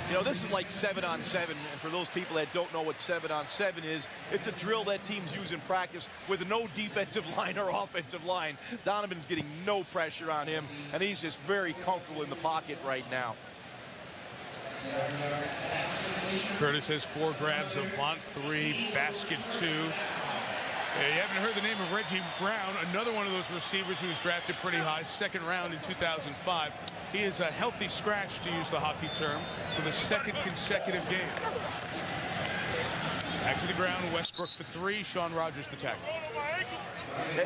You know, this is like 7-on-7, and for those people that don't know what 7-on-7 is, it's a drill that teams use in practice with no defensive line or offensive line. Donovan's getting no pressure on him, and he's just very comfortable in the pocket right now. Curtis has 4 grabs, Avant 3, basket 2. You haven't heard the name of Reggie Brown, another one of those receivers who was drafted pretty high, 2nd round in 2005. He is a healthy scratch, to use the hockey term, for the 2nd consecutive game. Back to the ground, Westbrook for 3, Sean Rogers the tackle.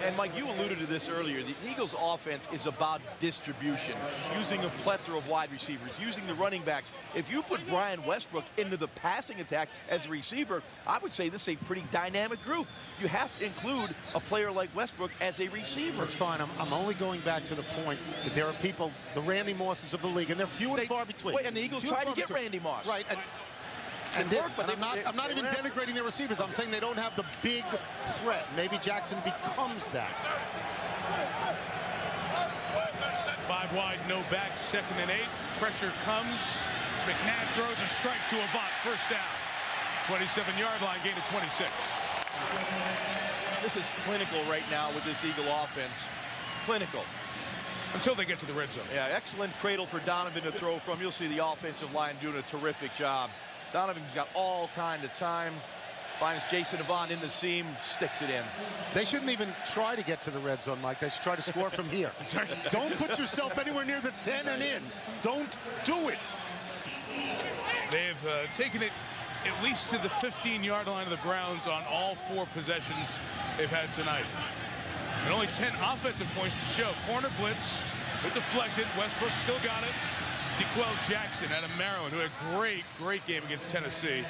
And Mike, you alluded to this earlier. The Eagles' offense is about distribution, using a plethora of wide receivers, using the running backs. If you put Brian Westbrook into the passing attack as a receiver, I would say this is a pretty dynamic group. You have to include a player like Westbrook as a receiver. That's fine. I'm only going back to the point that there are people, the Randy Mosses of the league, and they're few and far between. Wait, and the Eagles tried to get Randy Moss. Right. And I'm not even denigrating their receivers. I'm saying they don't have the big threat. Maybe Jackson becomes that. 5 wide, no back, 2nd and 8. Pressure comes. McNabb throws a strike to Avant. First down. 27-yard line, gain of 26. This is clinical right now with this Eagle offense. Clinical. Until they get to the red zone. Yeah, excellent cradle for Donovan to throw from. You'll see the offensive line doing a terrific job. Donovan's got all kind of time. Finds Jason Avant in the seam, sticks it in. They shouldn't even try to get to the red zone, Mike. They should try to score from here. Don't put yourself anywhere near the 10 and in. Don't do it. They've taken it at least to the 15-yard line of the Browns on all 4 possessions they've had tonight. And only 10 offensive points to show. Corner blitz, but deflected. Westbrook still got it. DeQuell Jackson out of Maryland, who had a great game against Tennessee.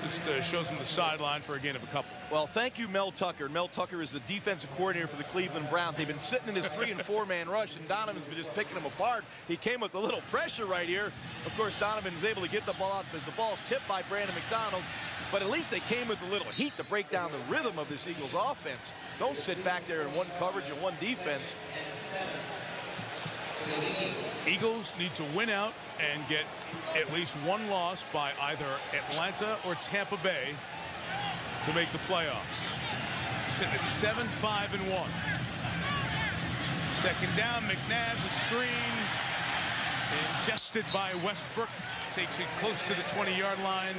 Just shows him the sideline for a gain of a couple. Well, thank you, Mel Tucker. Mel Tucker is the defensive coordinator for the Cleveland Browns. They've been sitting in this 3- and 4-man rush, and Donovan's been just picking them apart. He came with a little pressure right here. Of course, Donovan is able to get the ball out, but the ball's tipped by Brandon McDonald. But at least they came with a little heat to break down the rhythm of this Eagles offense. Don't sit back there in one coverage and one defense. Eagles need to win out and get at least 1 loss by either Atlanta or Tampa Bay to make the playoffs. Sitting at 7-5-1. 2nd down, McNabb, the screen. Ingested by Westbrook. Takes it close to the 20-yard line.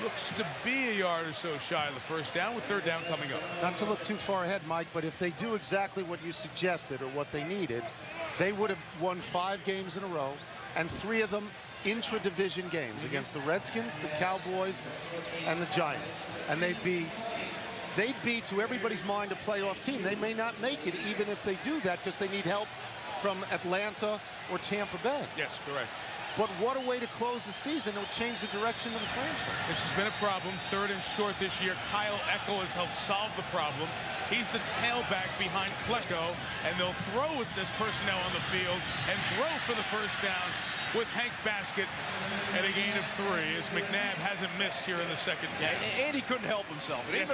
Looks to be a yard or so shy of the first down, with 3rd down coming up. Not to look too far ahead, Mike, but if they do exactly what you suggested or what they needed, they would have won 5 games in a row, and 3 of them intra-division games against the Redskins, the Cowboys, and the Giants. And they'd be, to everybody's mind, a playoff team. They may not make it even if they do that, because they need help from Atlanta or Tampa Bay. Yes, correct. But what a way to close the season. It would change the direction of the franchise. This has been a problem. 3rd and short this year. Kyle Eckel has helped solve the problem. He's the tailback behind Klecko, and they'll throw with this personnel on the field and throw for the first down with Hank Baskett at a gain of 3 as McNabb hasn't missed here in the second game. And he couldn't help himself. Yes.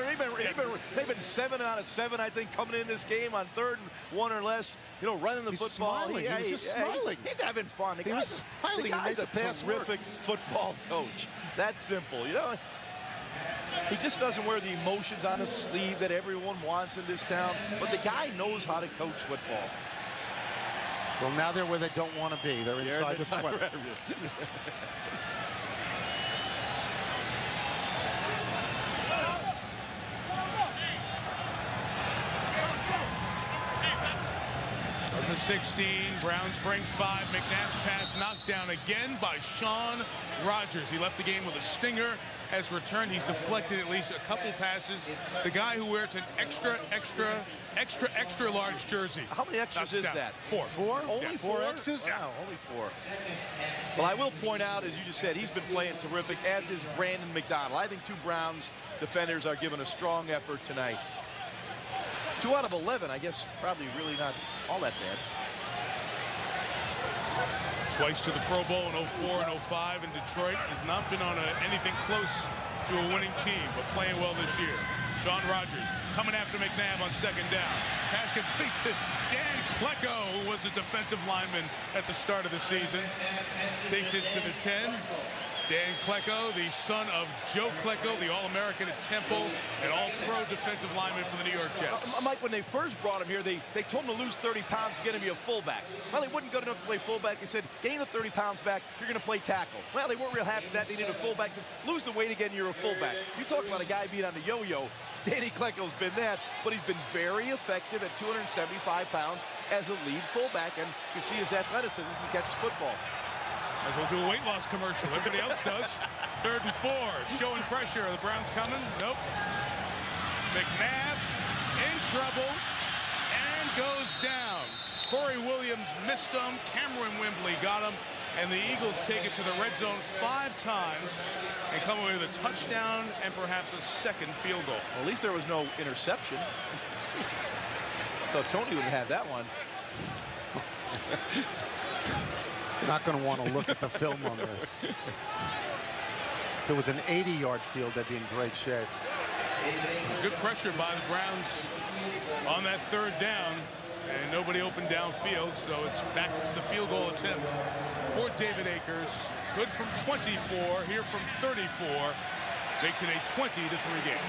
They've been 7 out of 7, I think, coming in this game on 3rd and 1 or less. You know, running the football. Smiling. He was just smiling. He's having fun. He was smiling. The guy's a terrific football coach. That's simple. You know, he just doesn't wear the emotions on his sleeve that everyone wants in this town. But the guy knows how to coach football. Well, now they're where they don't want to be. They're inside the 20. The 16, Browns bring 5. McNabb's pass knocked down again by Sean Rogers. He left the game with a stinger, has returned. He's deflected at least a couple passes. The guy who wears an extra large jersey. How many extras is that? 4. 4? Only Yeah, 4 X's? Wow, only 4. Well, I will point out, as you just said, he's been playing terrific, as is Brandon McDonald. I think 2 Browns defenders are giving a strong effort tonight. 2 out of 11, I guess, probably really not all that bad. Twice to the Pro Bowl in 04 and 05 in Detroit. Has not been on anything close to a winning team, but playing well this year. Sean Rogers coming after McNabb on 2nd down. Pass complete to Dan Klecko, who was a defensive lineman at the start of the season. Takes it to the 10. Dan Klecko, the son of Joe Klecko, the All-American at Temple, and All-Pro defensive lineman for the New York Jets. Mike, when they first brought him here, they told him to lose 30 pounds to get him to be a fullback. Well, they wouldn't good enough to play fullback. They said, gain the 30 pounds back, you're going to play tackle. Well, they weren't real happy with that. They needed a fullback. To lose the weight again, you're a fullback. You talk about a guy being on the yo-yo. Danny Klecko's been that, but he's been very effective at 275 pounds as a lead fullback, and you can see his athleticism when he catches football. As well do a weight loss commercial. Everybody else does. 3rd and 4. Showing pressure. Are the Browns coming? Nope. McNabb in trouble and goes down. Corey Williams missed him. Cameron Wimbley got him. And the Eagles take it to the red zone 5 times and come away with a touchdown and perhaps a 2nd field goal. Well, at least there was no interception. I thought Tony would have had that one. You're not going to want to look at the film on this. If it was an 80-yard field, they'd be in great shape. Good pressure by the Browns on that 3rd down, and nobody opened downfield, so it's back to the field goal attempt for David Akers. Good from 24, here from 34. Makes it a 20-3 game.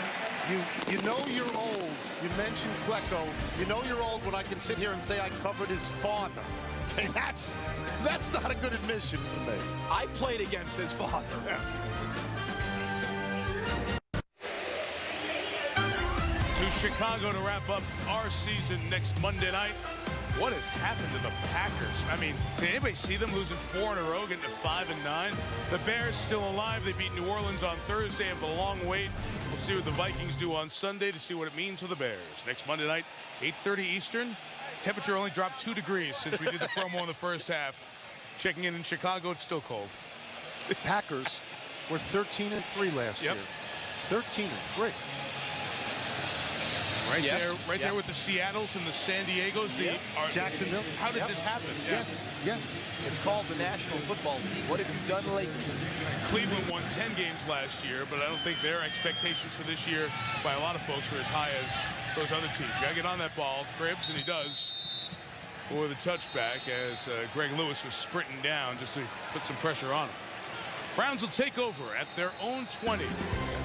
You know you're old. You mentioned Klecko. You know you're old when I can sit here and say I covered his father. Okay, that's not a good admission for me. I played against his father. Yeah. To Chicago to wrap up our season next Monday night. What has happened to the Packers? I mean, did anybody see them losing 4 in a row, getting to 5 and 9? The Bears still alive. They beat New Orleans on Thursday after a long wait. We'll see what the Vikings do on Sunday to see what it means for the Bears. Next Monday night, 8:30 Eastern. Temperature only dropped 2 degrees since we did the promo in the first half. Checking in Chicago, it's still cold. The Packers were 13-3 last year. 13-3. Right there with the Seattles and the San Diegos. Jacksonville. How did this happen? Yes. It's called the National Football League. What have you done lately? Cleveland won 10 games last year, but I don't think their expectations for this year by a lot of folks are as high as those other teams. You gotta get on that ball, Cribbs, and he does. For the touchback as Greg Lewis was sprinting down just to put some pressure on him. Browns will take over at their own 20.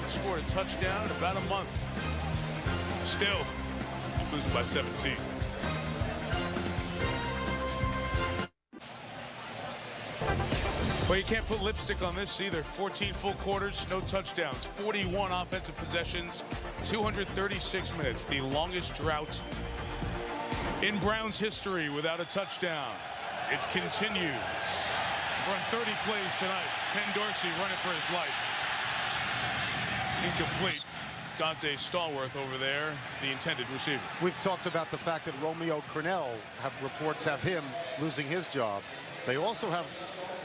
Scored a touchdown in about a month. Still losing by 17. Well, you can't put lipstick on this either. 14 full quarters, no touchdowns, 41 offensive possessions, 236 minutes, the longest drought in Browns history without a touchdown. It continues. Run 30 plays tonight. Ken Dorsey running for his life. Incomplete. Dante Stallworth over there, the intended receiver. We've talked about the fact that Romeo Crennel reports have him losing his job. They also have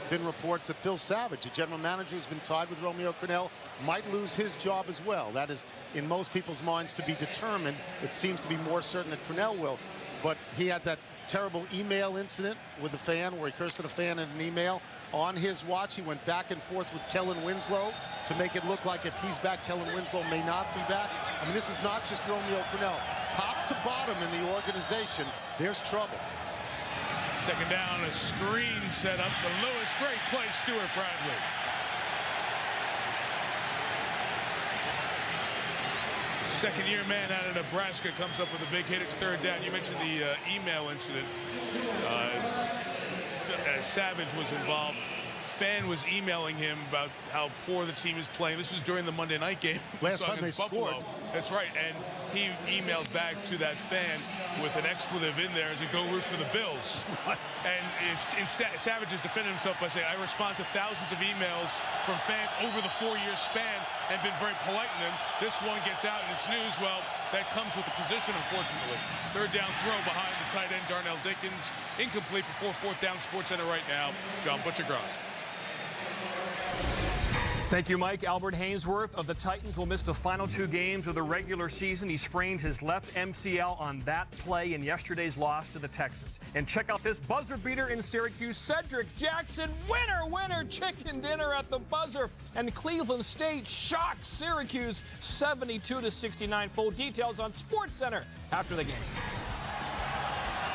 been reports that Phil Savage, the general manager who's been tied with Romeo Crennel, might lose his job as well. That is in most people's minds to be determined. It seems to be more certain that Crennel will. But he had that terrible email incident with the fan where he cursed at a fan in an email. On his watch, he went back and forth with Kellen Winslow to make it look like if he's back, Kellen Winslow may not be back. I mean, this is not just Romeo Crennel. Top to bottom in the organization, there's trouble. Second down, a screen set up to Lewis. Great play, Stuart Bradley. Second-year man out of Nebraska comes up with a big hit. It's third down. You mentioned the email incident. As Savage was involved, fan was emailing him about how poor the team is playing. This was during the Monday night game. Last time they scored. That's right. And he emailed back to that fan with an expletive in there as a go root for the Bills. And Savage has defended himself by saying, I respond to thousands of emails from fans over the 4-year span and been very polite in them. This one gets out and it's news. Well, that comes with the position, unfortunately. Third down throw behind the tight end, Darnell Dickens. Incomplete before fourth down. Sports Center right now, John Butcher-Gross. Thank you, Mike. Albert Hainsworth of the Titans will miss the final 2 games of the regular season. He sprained his left MCL on that play in yesterday's loss to the Texans. And check out this buzzer beater in Syracuse. Cedric Jackson, winner, chicken dinner at the buzzer. And Cleveland State shocks Syracuse 72-69. Full details on SportsCenter after the game.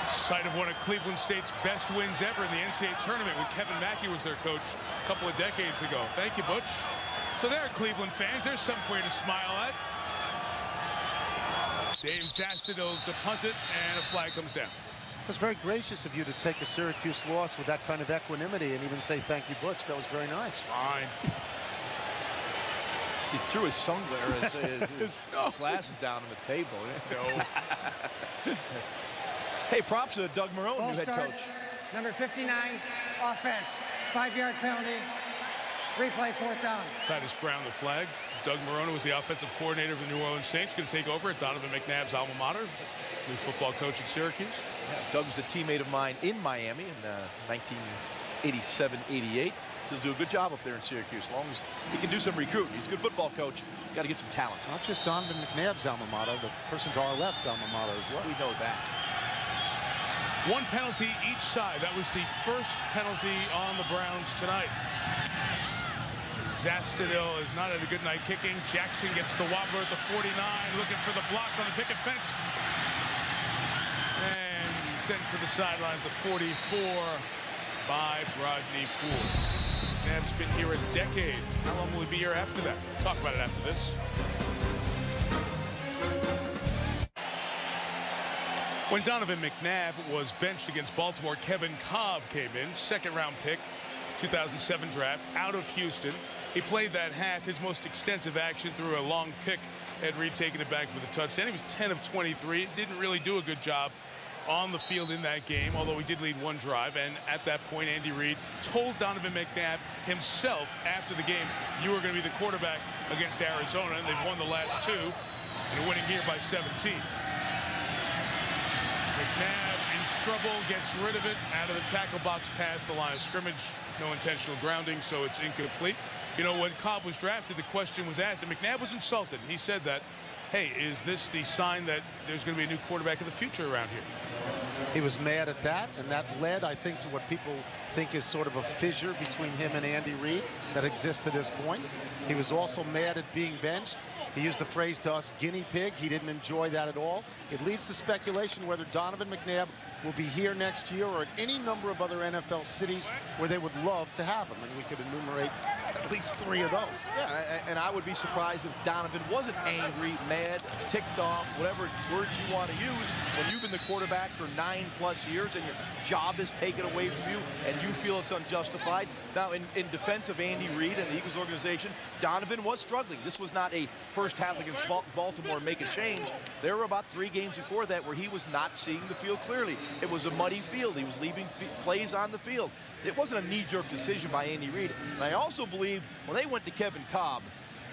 Site of one of Cleveland State's best wins ever in the NCAA tournament when Kevin Mackey was their coach a couple of decades ago. Thank you, Butch. So there are Cleveland fans. There's something for you to smile at. Dave Zastudil to punt it, and a flag comes down. It was very gracious of you to take a Syracuse loss with that kind of equanimity and even say thank you, Butch. That was very nice. Fine. He threw his sunglasses, his glasses down on the table. No. Hey, props to Doug Marrone, Ball new head start, coach. number 59, offense. 5-yard penalty. Replay, fourth down. Titus Brown, the flag. Doug Marrone was the offensive coordinator of the New Orleans Saints. Going to take over at Donovan McNabb's alma mater. New football coach at Syracuse. Yeah, Doug was a teammate of mine in Miami in 1987-88. He'll do a good job up there in Syracuse as long as he can do some recruiting. He's a good football coach. Got to get some talent. Not just Donovan McNabb's alma mater, the person to our left's alma mater as well. We know that. One penalty each side. That was the first penalty on the Browns tonight. Zastudil has not had a good night kicking. Jackson gets the wobbler at the 49, looking for the block on the picket fence. And sent to the sideline at the 44 by Rodney Poole. Nab's been here a decade. How long will he be here after that? Talk about it after this. When Donovan McNabb was benched against Baltimore, Kevin Cobb came in, second-round pick, 2007 draft, out of Houston. He played that half, his most extensive action, through a long pick. Ed Reed taking it back for the touchdown. He was 10 of 23. Didn't really do a good job on the field in that game, although he did lead one drive. And at that point, Andy Reid told Donovan McNabb himself after the game, you are going to be the quarterback against Arizona. And they've won the last 2 and are winning here by 17. McNabb in trouble, gets rid of it, out of the tackle box past the line of scrimmage. No intentional grounding, so it's incomplete. You know, when Cobb was drafted, the question was asked, and McNabb was insulted. He said that, hey, is this the sign that there's going to be a new quarterback of the future around here? He was mad at that, and that led, I think, to what people think is sort of a fissure between him and Andy Reid that exists to this point. He was also mad at being benched. He used the phrase to us, guinea pig. He didn't enjoy that at all. It leads to speculation whether Donovan McNabb will be here next year or at any number of other NFL cities where they would love to have him. And we could enumerate at least 3 of those. Yeah, and I would be surprised if Donovan wasn't angry, mad, ticked off, whatever words you want to use, when you've been the quarterback for 9+ years and your job is taken away from you and you feel it's unjustified. Now, in defense of Andy Reid and the Eagles organization, Donovan was struggling. This was not a first half against Baltimore make a change. There were about 3 games before that where he was not seeing the field clearly. It was a muddy field. He was leaving plays on the field. It wasn't a knee-jerk decision by Andy Reid. And I also believe when they went to Kevin Cobb,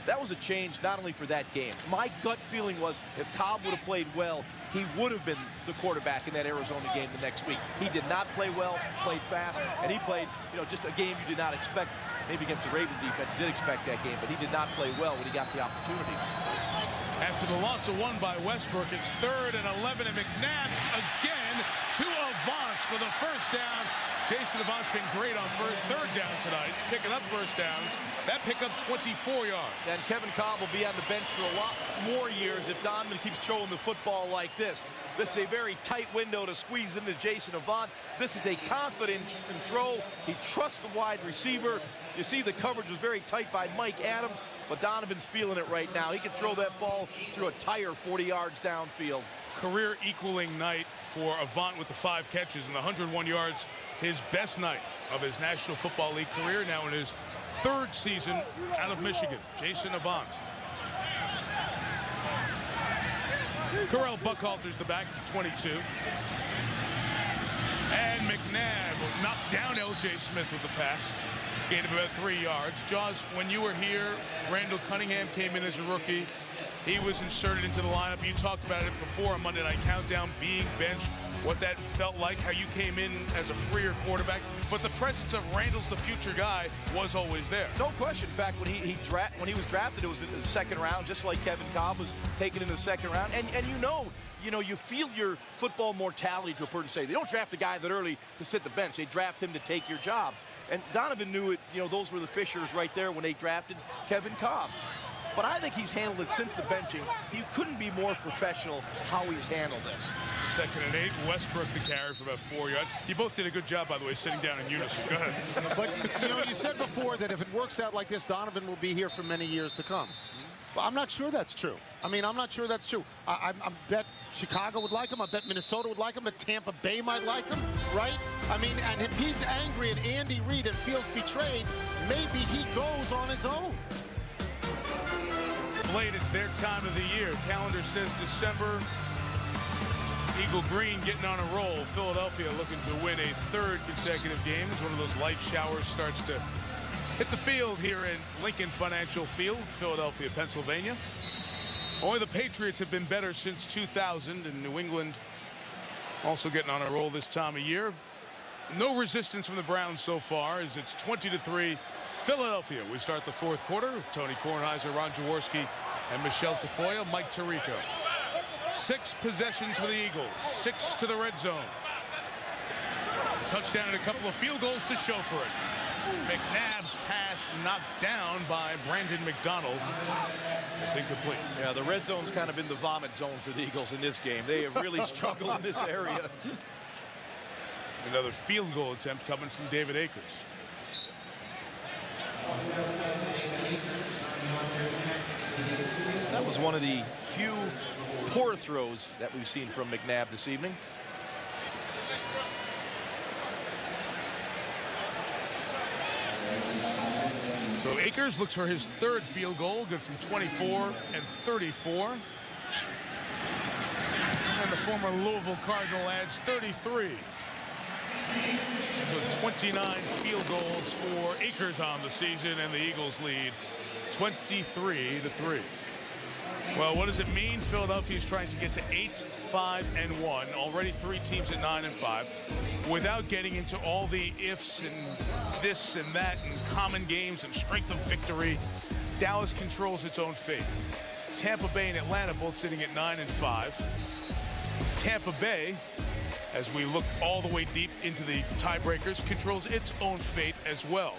that was a change not only for that game. My gut feeling was if Cobb would have played well, he would have been the quarterback in that Arizona game the next week. He did not play well, played fast, and he played, just a game you did not expect. Maybe against the Ravens defense, you did expect that game, but he did not play well when he got the opportunity. After the loss of 1 by Westbrook, it's 3rd and 11, and McNabb again to Avant for the first down. Jason Avant's been great on 3rd down tonight, picking up first downs. That pickup 24 yards. And Kevin Cobb will be on the bench for a lot more years if Donovan keeps throwing the football like this. This is a very tight window to squeeze into Jason Avant. This is a confident throw. He trusts the wide receiver. You see the coverage was very tight by Mike Adams, but Donovan's feeling it right now. He can throw that ball through a tire 40 yards downfield. Career equaling night for Avant with the 5 catches and the 101 yards. His best night of his National Football League career, now in his 3rd season out of Michigan. Jason Avant. Correll Buckhalter's the back, 22. And McNabb knocked down L.J. Smith with the pass. Gained of about 3 yards. Jaws, when you were here, Randall Cunningham came in as a rookie. He was inserted into the lineup. You talked about it before on Monday Night Countdown, being benched, what that felt like, how you came in as a freer quarterback. But the presence of Randall's the future guy was always there. No question. In fact, when he was drafted, it was in the 2nd round, just like Kevin Cobb was taken in the 2nd round. And you feel your football mortality to a person say, they don't draft a guy that early to sit the bench. They draft him to take your job. And Donovan knew it, those were the fishers right there when they drafted Kevin Cobb. But I think he's handled it since the benching. He couldn't be more professional how he's handled this. 2nd and 8, Westbrook the carry for about 4 yards. You both did a good job, by the way, sitting down in unison. Go ahead. But, you said before that if it works out like this, Donovan will be here for many years to come. But I'm not sure that's true. I'm not sure that's true. I bet Chicago would like him. I bet Minnesota would like him. But Tampa Bay might like him, right? And if he's angry at Andy Reid and feels betrayed, maybe he goes on his own. Late, it's their time of the year. Calendar says December. Eagle Green getting on a roll. Philadelphia looking to win a 3rd consecutive game as one of those light showers starts to hit the field here in Lincoln Financial Field, Philadelphia, Pennsylvania. Only the Patriots have been better since 2000, and New England also getting on a roll this time of year. No resistance from the Browns so far as it's 20-3 Philadelphia. We start the 4th quarter with Tony Kornheiser, Ron Jaworski, and Michele Tafoya, Mike Tirico. 6 possessions for the Eagles, 6 to the red zone. Touchdown and a couple of field goals to show for it. McNabb's pass knocked down by Brandon McDonald. It's incomplete. Yeah, the red zone's kind of been the vomit zone for the Eagles in this game. They have really struggled in this area. Another field goal attempt coming from David Akers. That was one of the few poor throws that we've seen from McNabb this evening. So Akers looks for his 3rd field goal, good from 24 and 34. And the former Louisville Cardinal adds 33. So 29 field goals for Akers on the season, and the Eagles lead 23-3. Well, what does it mean? Philadelphia is trying to get to 8-5-1. Already 3 teams at 9-5. Without getting into all the ifs and this and that and common games and strength of victory, Dallas controls its own fate. Tampa Bay and Atlanta both sitting at 9-5. Tampa Bay, as we look all the way deep into the tiebreakers, controls its own fate as well.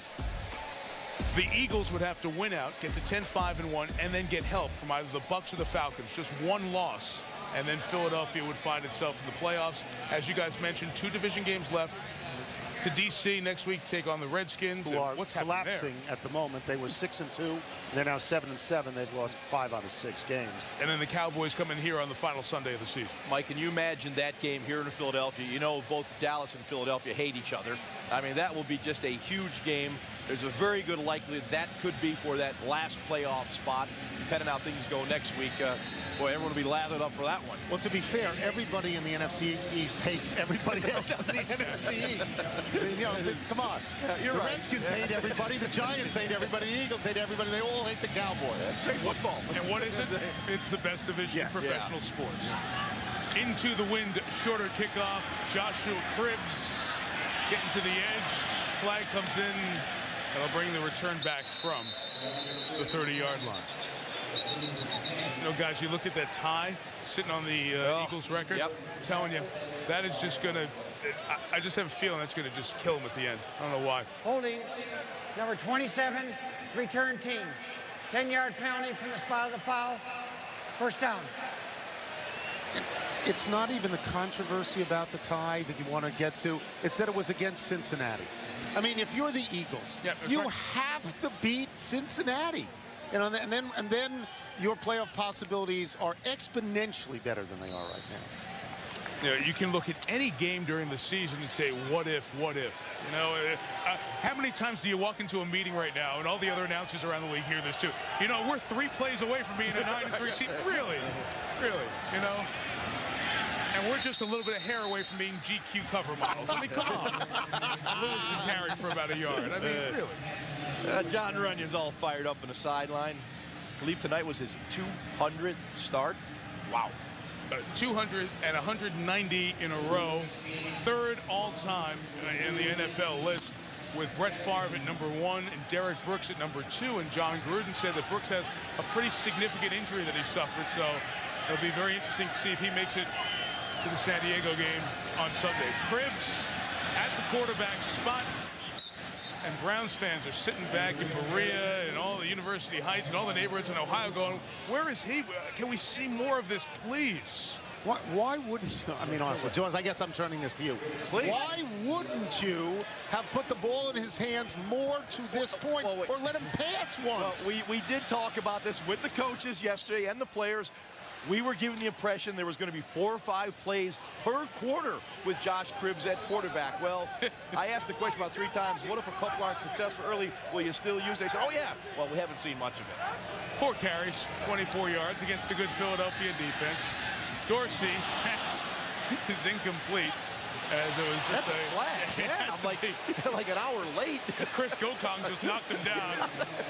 The Eagles would have to win out, get to 10-5-1, and then get help from either the Bucs or the Falcons. Just one loss, and then Philadelphia would find itself in the playoffs. As you guys mentioned, 2 division games left. To D.C. next week, take on the Redskins. Who are what's collapsing at the moment. They were 6-2. They're now 7-7. They've lost 5 out of 6 games. And then the Cowboys come in here on the final Sunday of the season. Mike, can you imagine that game here in Philadelphia? Both Dallas and Philadelphia hate each other. I mean, that will be just a huge game. there's a very good likelihood that could be for that last playoff spot. Depending on how things go next week, boy, everyone will be lathered up for that one. Well, to be fair, everybody in the NFC East hates everybody else in the NFC East. You know, come on. You're the right. Redskins hate everybody. The Giants hate everybody. The Eagles hate everybody. They all hate the Cowboys. That's great football. And what is it? It's the best division in professional sports. Into the wind, shorter kickoff. Joshua Cribbs getting to the edge. Flag comes in. That'll bring the return back from the 30-yard line. You know, guys, you look at that tie sitting on the Eagles record. Yep. I'm telling you, that is just going to, I just have a feeling that's going to just kill them at the end. I don't know why. Holding number 27, return team. 10-yard penalty from the spot of the foul. First down. It's not even the controversy about the tie that you want to get to. It's that it was against Cincinnati. I mean, if you're the Eagles, you have to beat Cincinnati. You know, and then your playoff possibilities are exponentially better than they are right now. You know, you can look at any game during the season and say, what if? You know, how many times do you walk into a meeting right now and all the other announcers around the league hear this too? You know, we're 3 plays away from being a 9-3 team. Really, you know? And we're just a little bit of hair away from being GQ cover models. I mean, come on. Lewis been carried for about a yard. I mean, really. John Runyon's all fired up in the sideline. I believe tonight was his 200th start. Wow. 200 and 190 in a row. 3rd all-time in the NFL list, with Brett Favre at number 1 and Derek Brooks at number 2. And John Gruden said that Brooks has a pretty significant injury that he suffered. So it'll be very interesting to see if he makes it to the San Diego game on Sunday. Cribbs at the quarterback spot. And Browns fans are sitting back in Berea and all the University Heights and all the neighborhoods in Ohio going, where is he? Can we see more of this, please? Why wouldn't you? I mean, honestly, Jones, I guess I'm turning this to you. Please. Why wouldn't you have put the ball in his hands more to this point, or let him pass once? Well, we did talk about this with the coaches yesterday and the players. We were given the impression there was going to be 4 or 5 plays per quarter with Josh Cribbs at quarterback. Well, I asked the question about 3 times, what if a couple aren't successful early? Will you still use it? They said, oh, yeah. Well, we haven't seen much of it. 4 carries, 24 yards against a good Philadelphia defense. Dorsey's pass is incomplete, as it was just That's a flag. Yeah, I'm like an hour late. Chris Gokong just knocked him down.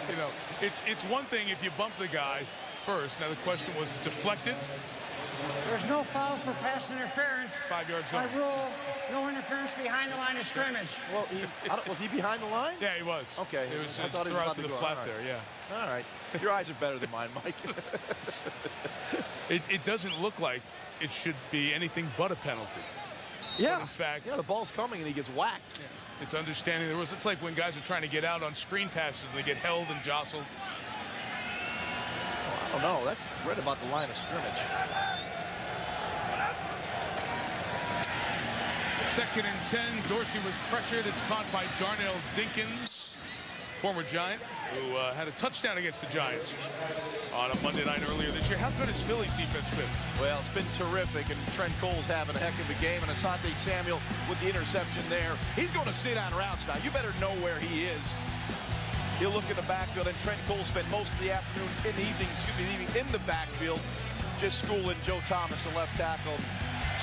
You know, it's one thing if you bump the guy first. Now the question was deflected. There's no foul for pass interference. 5 yards By on. rule, no interference behind the line of scrimmage. Well, was he behind the line? Yeah, he was. Okay. It was I thought he was throw about out to the go. flat All right. there, yeah. All right. Your eyes are better than mine, Mike. It doesn't look like it should be anything but a penalty. Yeah. But in fact, the ball's coming and he gets whacked. Yeah. It's understanding it's like when guys are trying to get out on screen passes and they get held and jostled. I don't know. That's right about the line of scrimmage. 2nd and 10. Dorsey was pressured. It's caught by Darnell Dinkins, former Giant, who had a touchdown against the Giants on a Monday night earlier this year. How good has Philly's defense been? Well, it's been terrific, and Trent Cole's having a heck of a game, and Asante Samuel with the interception there. He's going to sit on routes now. You better know where he is. He'll look in the backfield, and Trent Cole spent most of the afternoon in the evening, in the backfield, just schooling Joe Thomas, the left tackle.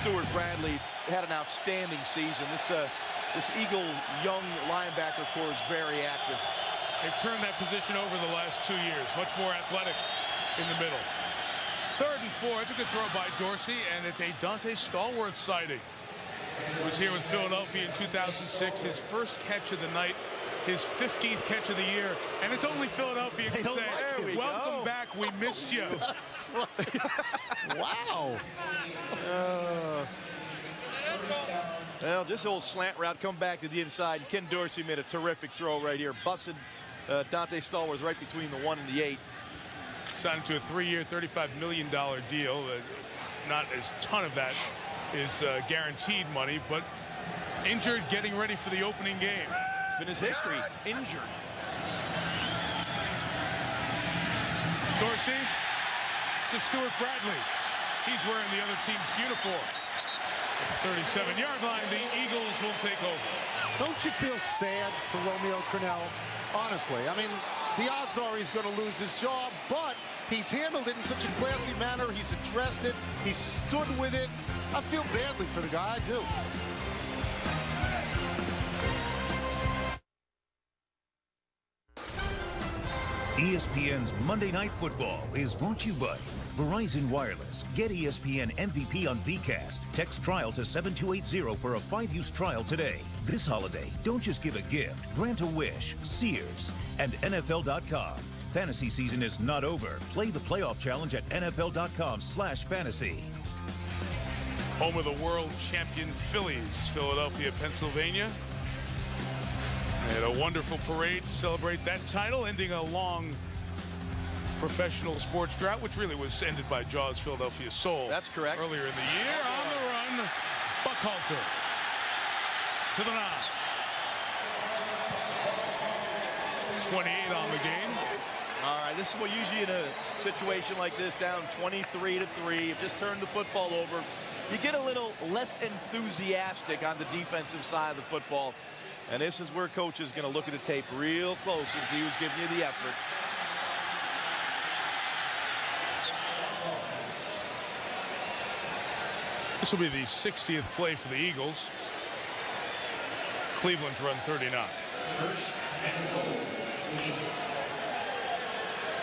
Stuart Bradley had an outstanding season. This Eagle young linebacker corps is very active. They've turned that position over the last 2 years. Much more athletic in the middle. 3rd and 4. It's a good throw by Dorsey, and it's a Dante Stallworth sighting. He was here with Philadelphia in 2006. His first catch of the night. His 15th catch of the year, and it's only Philadelphia can say, welcome back, we missed you. Wow. Well, this old slant route come back to the inside. Ken Dorsey made a terrific throw right here. Busted Dante Stallworth right between the 1 and the 8. Signed to a 3-year, $35 million deal. Not as ton of that is guaranteed money, but injured, getting ready for the opening game. Been his history, injured. Dorsey to Stuart Bradley. He's wearing the other team's uniform. 37-yard line, the Eagles will take over. Don't you feel sad for Romeo Crennel? honestly. I mean, the odds are he's going to lose his job, but he's handled it in such a classy manner. He's addressed it. He stood with it. I feel badly for the guy. I do. ESPN's Monday Night Football is brought to you by Verizon Wireless. Get ESPN MVP on VCast. Text trial to 7280 for a 5-use trial today. This holiday, don't just give a gift. Grant a wish. Sears and NFL.com. Fantasy season is not over. Play the playoff challenge at NFL.com/fantasy. Home of the world champion Phillies, Philadelphia, Pennsylvania. They had a wonderful parade to celebrate that title, ending a long professional sports drought, which really was ended by Jaws' Philadelphia Soul. That's correct. Earlier in the year. On the run, Buckhalter to the 9. 28 on the game. All right, this is what usually in a situation like this, down 23-3, you've just turned the football over. You get a little less enthusiastic on the defensive side of the football. And this is where coach is going to look at the tape real close and see who's giving you the effort. This will be the 60th play for the Eagles. Cleveland's run 39.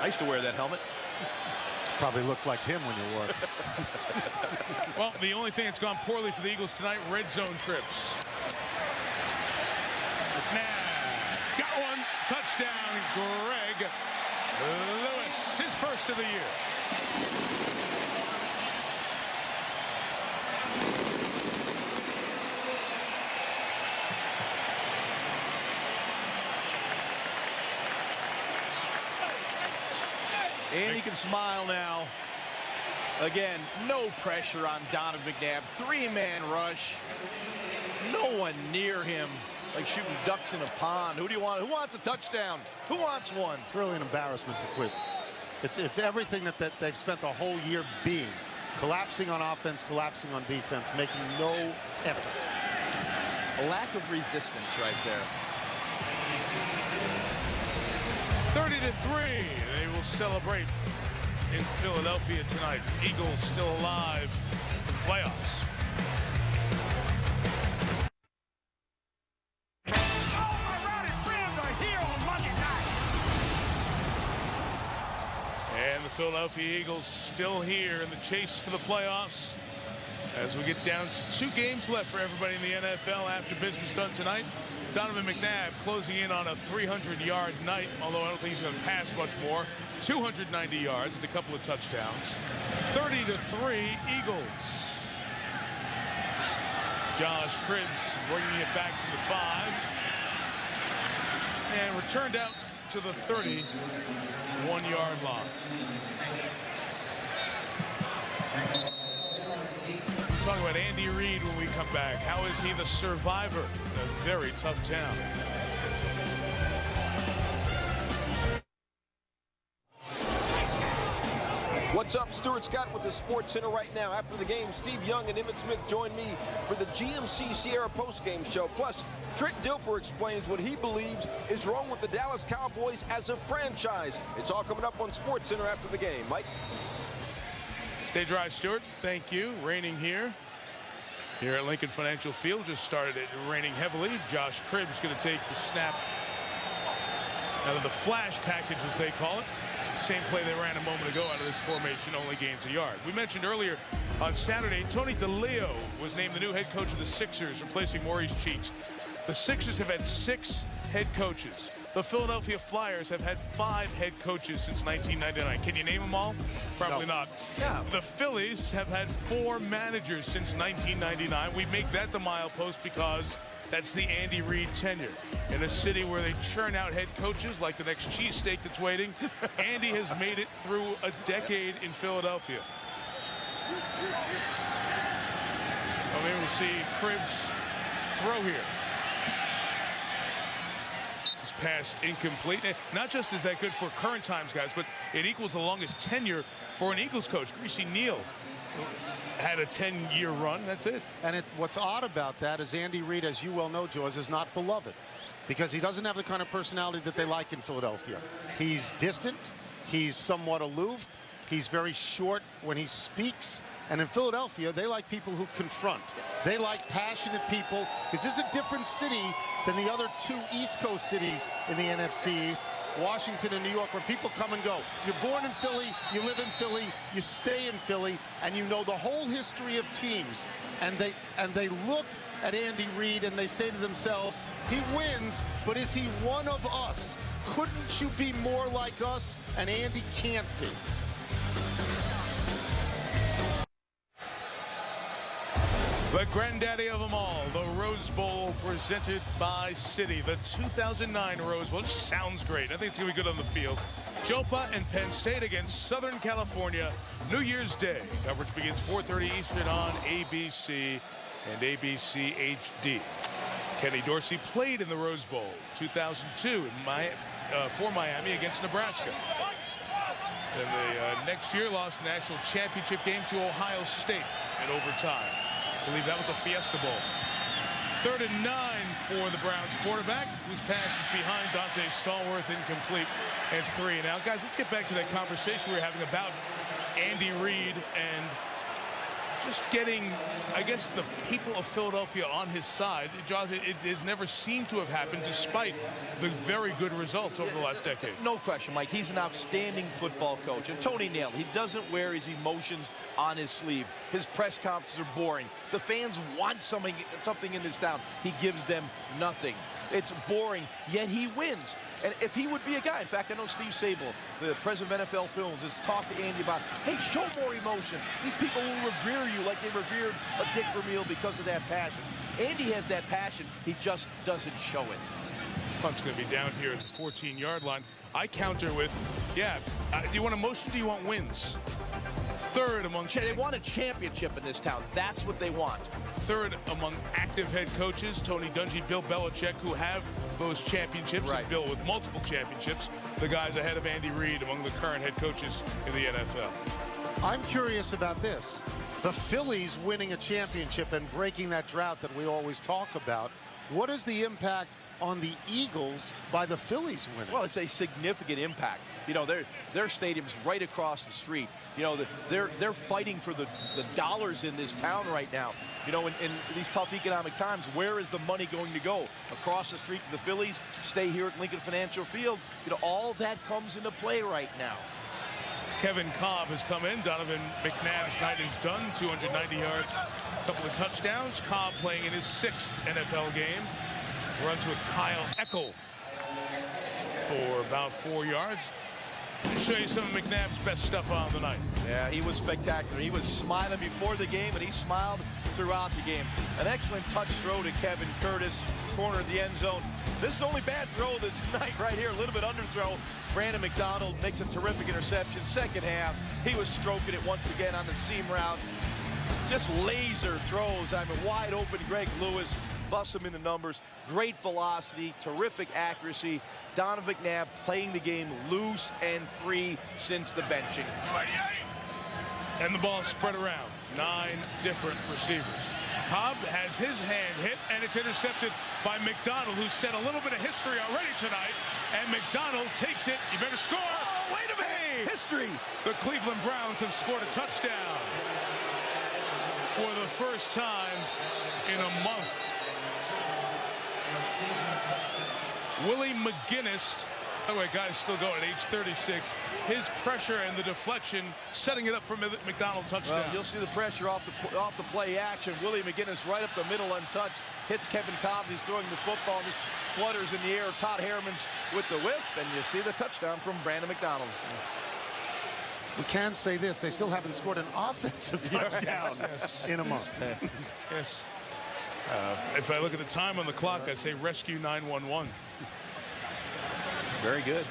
I used to wear that helmet. Probably looked like him when you wore it. Well, the only thing that's gone poorly for the Eagles tonight, red zone trips. McNabb got one. Touchdown, Greg Lewis, his first of the year. And he can smile now. Again, no pressure on Donovan McNabb. 3-man rush. No one near him. Like shooting ducks in a pond. Who do you want? Who wants a touchdown? Who wants one? It's really an embarrassment for Cleveland. It's everything that they've spent the whole year being. Collapsing on offense, collapsing on defense, making no effort. A lack of resistance right there. 30-3. They will celebrate in Philadelphia tonight. Eagles still alive in playoffs. And the Philadelphia Eagles still here in the chase for the playoffs as we get down to 2 games left for everybody in the NFL after business done tonight. Donovan McNabb closing in on a 300-yard night, although I don't think he's going to pass much more. 290 yards and a couple of touchdowns. 30-3 Eagles. Josh Cribbs bringing it back to the 5. And returned out to the 31-yard line. Talk about Andy Reid when we come back. How is he the survivor in a very tough town? What's up? Stuart Scott with the Sports Center right now. After the game, Steve Young and Emmett Smith join me for the GMC Sierra postgame show. Plus, Trent Dilfer explains what he believes is wrong with the Dallas Cowboys as a franchise. It's all coming up on Sports Center after the game. Mike? Stay dry, Stuart. Thank you. Raining here at Lincoln Financial Field. Just started it raining heavily. Josh Cribbs going to take the snap out of the flash package, as they call it. Same play they ran a moment ago out of this formation, only gains a yard. We mentioned earlier on Saturday, Tony DeLeo was named the new head coach of the Sixers, replacing Maurice Cheeks. The Sixers have had 6 head coaches. The Philadelphia Flyers have had 5 head coaches since 1999. Can you name them all? Probably not. Yeah. The Phillies have had 4 managers since 1999. We make that the milepost because that's the Andy Reid tenure. In a city where they churn out head coaches like the next cheesesteak that's waiting, Andy has made it through a decade in Philadelphia. Well, maybe we'll see Cribbs throw here. This pass incomplete. Not just is that good for current times, guys, but it equals the longest tenure for an Eagles coach. Greasy Neal had a 10-year run. That's it. And what's odd about that is Andy Reid, as you well know, Jaws, is not beloved. because he doesn't have the kind of personality that they like in Philadelphia. He's distant. He's somewhat aloof. He's very short when he speaks. And in Philadelphia, they like people who confront. They like passionate people. This is a different city than the other two East Coast cities in the NFC East, Washington and New York, where people come and go. You're born in Philly, you live in Philly, you stay in Philly, and you know the whole history of teams. And they look at Andy Reid and they say to themselves, he wins, but is he one of us? Couldn't you be more like us? And Andy can't be. The granddaddy of them all, the Rose Bowl presented by Citi. The 2009 Rose Bowl. Just sounds great. I think it's going to be good on the field. Jopa and Penn State against Southern California, New Year's Day. Coverage begins 4:30 Eastern on ABC and ABC HD. Kenny Dorsey played in the Rose Bowl 2002 for Miami against Nebraska. And the next year lost the national championship game to Ohio State in overtime. I believe that was a Fiesta Bowl. 3rd and 9 for the Browns quarterback, whose pass is behind Dante Stallworth, incomplete. And it's 3 and out. Guys, let's get back to that conversation we were having about Andy Reid and just getting, I guess, the people of Philadelphia on his side. Jaws, it has never seemed to have happened despite the very good results over the last decade. No question, Mike. He's an outstanding football coach. And Tony nailed it. He doesn't wear his emotions on his sleeve. His press conferences are boring. The fans want something in this town. He gives them nothing. It's boring, yet he wins. And if he would be a guy, in fact, I know Steve Sable, the president of NFL Films, has talked to Andy about, hey, show more emotion. These people will revere you like they revered a Dick Vermeil because of that passion. Andy has that passion. He just doesn't show it. Punt's going to be down here at the 14-yard line. I counter with, yeah, do you want emotion? Do you want wins? 3rd among... They want a championship in this town. That's what they want. 3rd among active head coaches, Tony Dungy, Bill Belichick, who have those championships. Right. And Bill with multiple championships. The guys ahead of Andy Reid among the current head coaches in the NFL. I'm curious about this. The Phillies winning a championship and breaking that drought that we always talk about. What is the impact on the Eagles by the Phillies winning? Well, it's a significant impact. You know, their stadium's right across the street. You know, they're fighting for the dollars in this town right now. You know, in these tough economic times, where is the money going to go? Across the street to the Phillies, stay here at Lincoln Financial Field. You know, all that comes into play right now. Kevin Cobb has come in. Donovan McNabb's night is done. 290 yards, a couple of touchdowns. Cobb playing in his 6th NFL game. Runs with Kyle Eckel for about 4 yards. I'll show you some of McNabb's best stuff on the night. Yeah, he was spectacular. He was smiling before the game, and he smiled throughout the game. An excellent touch throw to Kevin Curtis, corner of the end zone. This is the only bad throw of the tonight right here, a little bit underthrow. Brandon McDonald makes a terrific interception. Second half, he was stroking it once again on the seam route. Just laser throws. I mean, wide open Greg Lewis. Bust him in the numbers. Great velocity, terrific accuracy. Donovan McNabb playing the game loose and free since the benching. And the ball spread around. 9 different receivers. Cobb has his hand hit, and it's intercepted by McDonald, who set a little bit of history already tonight. And McDonald takes it. You better score. Oh, wait a minute. Hey! History. The Cleveland Browns have scored a touchdown for the first time in a month. Willie McGinnis, by the way, guy's still going at age 36. His pressure and the deflection setting it up for McDonald touchdown. Well, you'll see the pressure off the play action. Willie McGinnis right up the middle untouched. Hits Kevin Cobb. He's throwing the football and just flutters in the air. Todd Harriman's with the whiff, and you see the touchdown from Brandon McDonald. We can say this. They still haven't scored an offensive touchdown in a month. Yes. If I look at the time on the clock, I say rescue 911. Very good.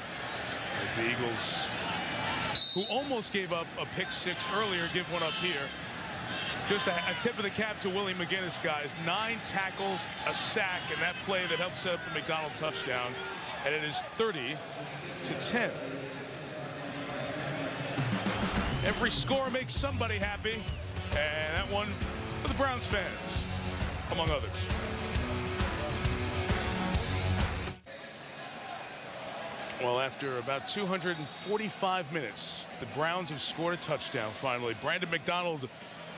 As the Eagles, who almost gave up a pick 6 earlier, give one up here. Just a tip of the cap to Willie McGinnis, guys. 9 tackles, a sack, and that play that helped set up the McDonald touchdown. And it is 30-10. Every score makes somebody happy, and that one for the Browns fans, among others. Well, after about 245 minutes, the Browns have scored a touchdown finally. Brandon McDonald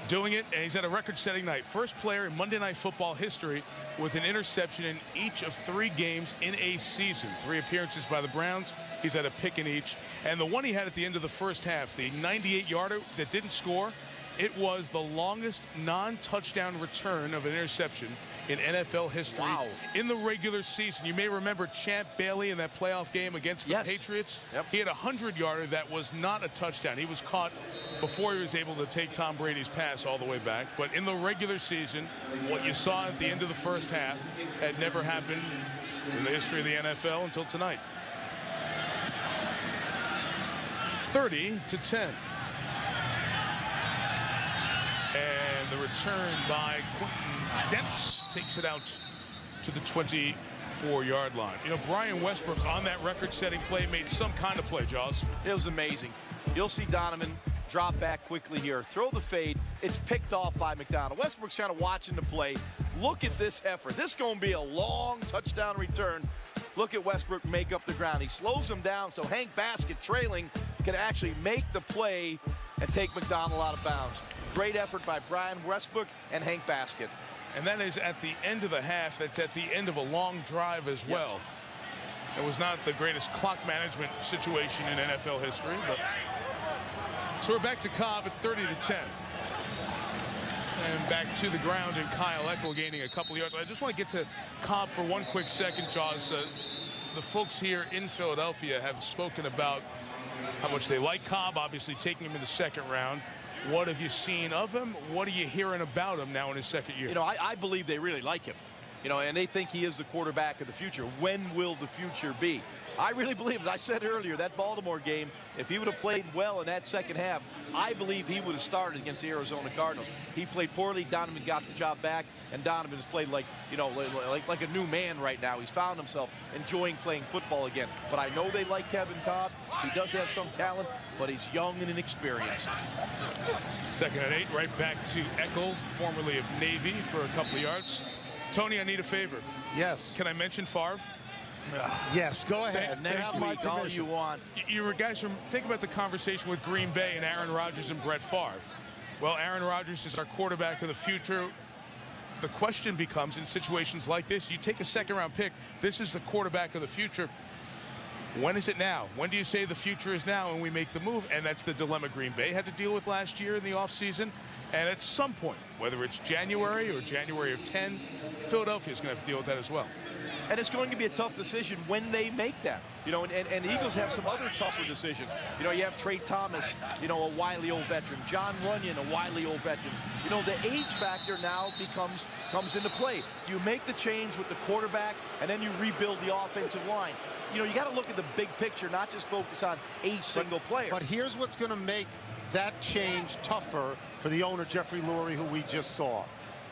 doing it, and he's had a record-setting night. First player in Monday Night Football history with an interception in each of 3 games in a season. 3 appearances by the Browns. He's had a pick in each. And the one he had at the end of the first half, the 98-yarder that didn't score, it was the longest non-touchdown return of an interception in NFL history. Wow. In the regular season. You may remember Champ Bailey in that playoff game against the Patriots. Yep. He had a 100-yarder that was not a touchdown. He was caught before he was able to take Tom Brady's pass all the way back. But in the regular season, what you saw at the end of the first half had never happened in the history of the NFL until tonight. 30-10. And the return by Quentin Dempsey takes it out to the 24-yard line. You know, Brian Westbrook on that record-setting play made some kind of play, Jaws. It was amazing. You'll see Donovan drop back quickly here, throw the fade. It's picked off by McDonald. Westbrook's kind of watching the play. Look at this effort. This is going to be a long touchdown return. Look at Westbrook make up the ground. He slows him down so Hank Baskett, trailing, can actually make the play and take McDonald out of bounds. Great effort by Brian Westbrook and Hank Baskett. And that is at the end of the half. That's at the end of a long drive as well. Yes. It was not the greatest clock management situation in NFL history. But so we're back to Cobb at 30-10. And back to the ground, and Kyle Eckel gaining a couple of yards. I just want to get to Cobb for one quick second, Jaws. The folks here in Philadelphia have spoken about how much they like Cobb, obviously taking him in the second round. What have you seen of him? What are you hearing about him now in his second year? You know, I believe they really like him. You know, and they think he is the quarterback of the future. When will the future be? I really believe, as I said earlier, that Baltimore game, if he would have played well in that second half, I believe he would have started against the Arizona Cardinals. He played poorly. Donovan got the job back, and Donovan has played like, you know, like a new man right now. He's found himself enjoying playing football again. But I know they like Kevin Cobb. He does have some talent, but he's young and inexperienced. Second and 8, right back to Eckel, formerly of Navy, for a couple of yards. Tony, I need a favor. Yes. Can I mention Favre? Yes, go ahead. Next week, all you want. You guys think about the conversation with Green Bay and Aaron Rodgers and Brett Favre. Well, Aaron Rodgers is our quarterback of the future. The question becomes, in situations like this, you take a second-round pick. This is the quarterback of the future. When is it now? When do you say the future is now and we make the move? And that's the dilemma Green Bay had to deal with last year in the offseason. And at some point, whether it's January or January of 10, Philadelphia is going to have to deal with that as well. And it's going to be a tough decision when they make that. You know, and the Eagles have some other tougher decisions. You know, you have Trey Thomas, you know, a wily old veteran. John Runyon, a wily old veteran. You know, the age factor now comes into play. Do you make the change with the quarterback and then you rebuild the offensive line? You know, you got to look at the big picture, not just focus on a single player. But here's what's going to make that change tougher for the owner, Jeffrey Lurie, who we just saw.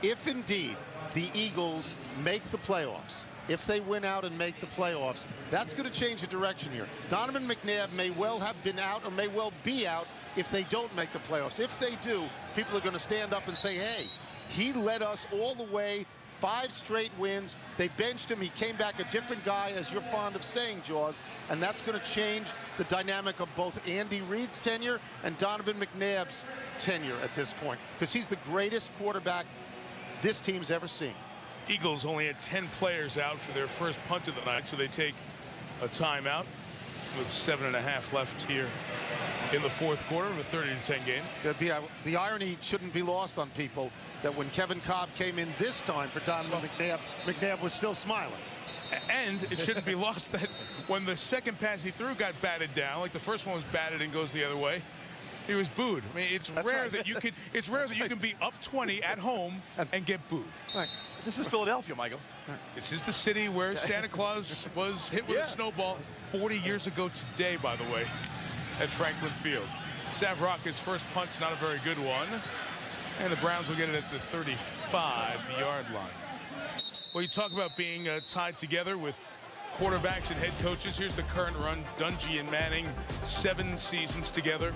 If indeed the Eagles make the playoffs, if they win out and make the playoffs, that's going to change the direction here. Donovan McNabb may well have been out or may well be out if they don't make the playoffs. If they do, people are going to stand up and say, hey, he led us all the way, 5 straight wins. They benched him. He came back a different guy, as you're fond of saying, Jaws, and that's going to change the dynamic of both Andy Reid's tenure and Donovan McNabb's tenure at this point, because he's the greatest quarterback this team's ever seen. Eagles only had 10 players out for their first punt of the night, so they take a timeout with 7.5 left here in the fourth quarter of a 30-10 game. The irony shouldn't be lost on people that when Kevin Cobb came in this time for Donovan McNabb, McNabb was still smiling. And it shouldn't be lost that when the second pass he threw got batted down, like the first one was batted and goes the other way, he was booed. I mean, it's rare that you could. It's rare that you can be up 20 at home and get booed. Right. This is Philadelphia, Michael. This is the city where Santa Claus was hit with a snowball 40 years ago today, by the way, at Franklin Field. Savraka's first punt's not a very good one, and the Browns will get it at the 35-yard line. Well, you talk about being tied together with quarterbacks and head coaches. Here's the current run. Dungy and Manning, 7 seasons together.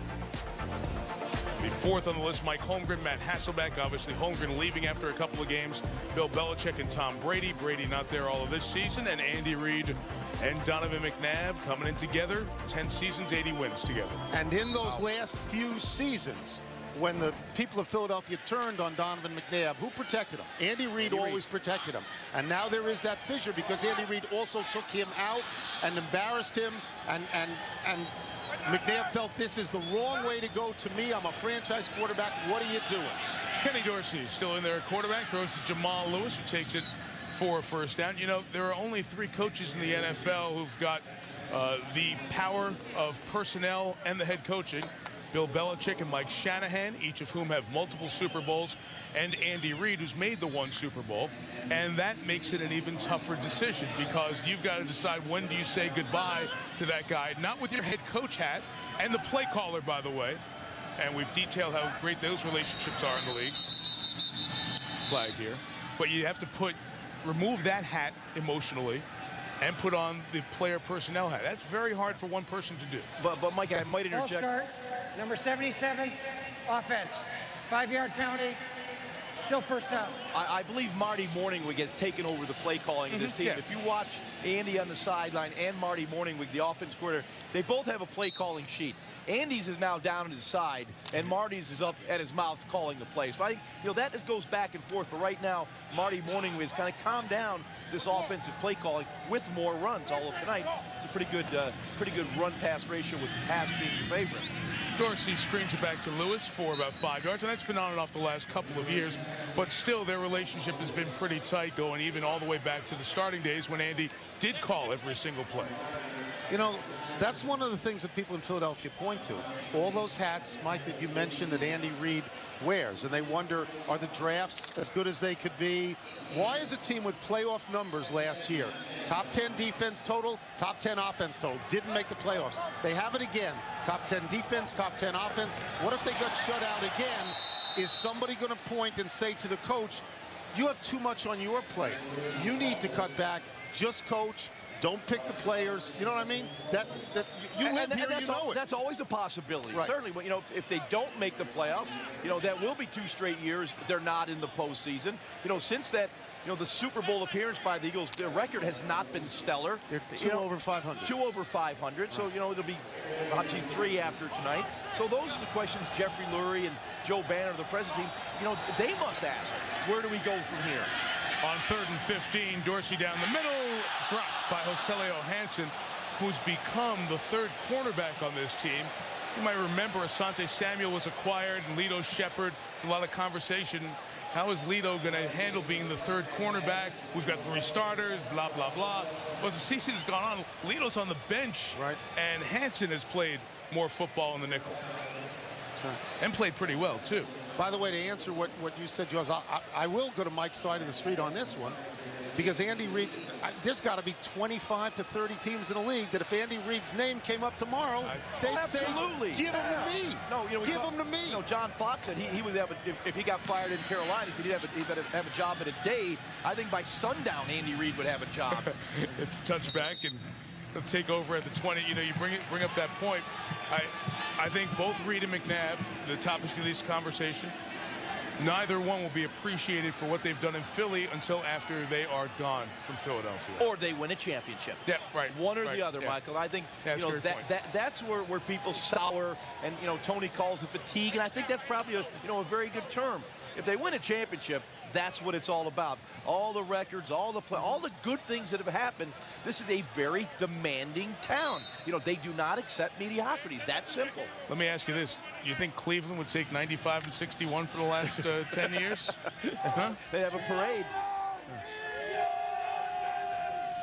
see, fourth on the list, Mike Holmgren, Matt Hasselbeck. Obviously, Holmgren leaving after a couple of games. Bill Belichick and Tom Brady. Brady not there all of this season. And Andy Reid and Donovan McNabb coming in together. 10 seasons, 80 wins together. And in those last few seasons, when the people of Philadelphia turned on Donovan McNabb, who protected him? Andy Reid always protected him. And now there is that fissure because Andy Reid also took him out and embarrassed him. And McNabb felt this is the wrong way to go. To me, I'm a franchise quarterback. What are you doing? Kenny Dorsey still in there at quarterback. Throws to Jamal Lewis, who takes it for a first down. You know, there are only 3 coaches in the NFL who've got the power of personnel and the head coaching. Bill Belichick and Mike Shanahan, each of whom have multiple Super Bowls, and Andy Reid, who's made the 1 Super Bowl. And that makes it an even tougher decision because you've got to decide when do you say goodbye to that guy, not with your head coach hat and the play caller, by the way. And we've detailed how great those relationships are in the league. Flag here. But you have to remove that hat emotionally and put on the player personnel hat. That's very hard for one person to do. But Mike, I might interject. Start, number 77, offense. 5-yard penalty. Still first down. I believe Marty Morningwig has taken over the play calling of this team. Yeah. If you watch Andy on the sideline and Marty Morningwig, the offense coordinator, they both have a play calling sheet. Andy's is now down at his side, and Marty's is up at his mouth calling the play. So I think, you know, that goes back and forth. But right now, Marty Morningwig has kind of calmed down this offensive play calling with more runs. Although tonight, it's a pretty good run-pass ratio with pass being your favorite. Dorsey screens it back to Lewis for about 5 yards, and that's been on and off the last couple of years. But still, their relationship has been pretty tight, going even all the way back to the starting days when Andy did call every single play. You know, that's one of the things that people in Philadelphia point to. All those hats, Mike, that you mentioned that Andy Reid wears, and they wonder, are the drafts as good as they could be? Why is a team with playoff numbers last year, top 10 defense total, top 10 offense total, didn't make the playoffs? They have it again, top 10 defense, top 10 offense. What if they got shut out again? Is somebody going to point and say to the coach, you have too much on your plate. You need to cut back, just coach. Don't pick the players. You know what I mean? You live here, you know it. That's always a possibility. Right. Certainly, you know, if they don't make the playoffs, you know, that will be 2 straight years they're not in the postseason. You know, since that, you know, the Super Bowl appearance by the Eagles, their record has not been stellar. They're 2 over 500. 2 over 500. So, you know, it'll be obviously 3 after tonight. So those are the questions Jeffrey Lurie and Joe Banner, the president team, you know, they must ask. Where do we go from here? On 3rd and 15, Dorsey down the middle, dropped by Joselio Hansen, who's become the 3rd cornerback on this team. You might remember Asante Samuel was acquired and Lito Shepard. A lot of conversation. How is Lito going to handle being the 3rd cornerback? We've got 3 starters, blah, blah, blah. Well, as the season has gone on, Lito's on the bench, right, and Hansen has played more football in the nickel. That's right. And played pretty well, too. By the way, to answer what you said, Jaws, I will go to Mike's side of the street on this one, because Andy Reid, there's got to be 25 to 30 teams in the league that if Andy Reid's name came up tomorrow, they'd absolutely say, give him to me. No, you know, give him to me. You know, John Fox said he would have if he got fired in Carolina, he said he'd have a job in a day. I think by sundown, Andy Reid would have a job. It's a touchback, and they'll take over at the 20. You know, you bring up that point. I think both Reid and McNabb, the topics of this conversation, neither one will be appreciated for what they've done in Philly until after they are gone from Philadelphia. Or they win a championship. Yeah, right. One or the other, yeah. Michael. I think that's, you know, that's where people sour, and you know, Tony calls it fatigue, and I think that's probably a very good term. If they win a championship, that's what it's all about. All the records, all the good things that have happened. This is a very demanding town. You know, they do not accept mediocrity. That's simple. Let me ask you this. You think Cleveland would take 95 and 61 for the last 10 years? Huh? They have a parade.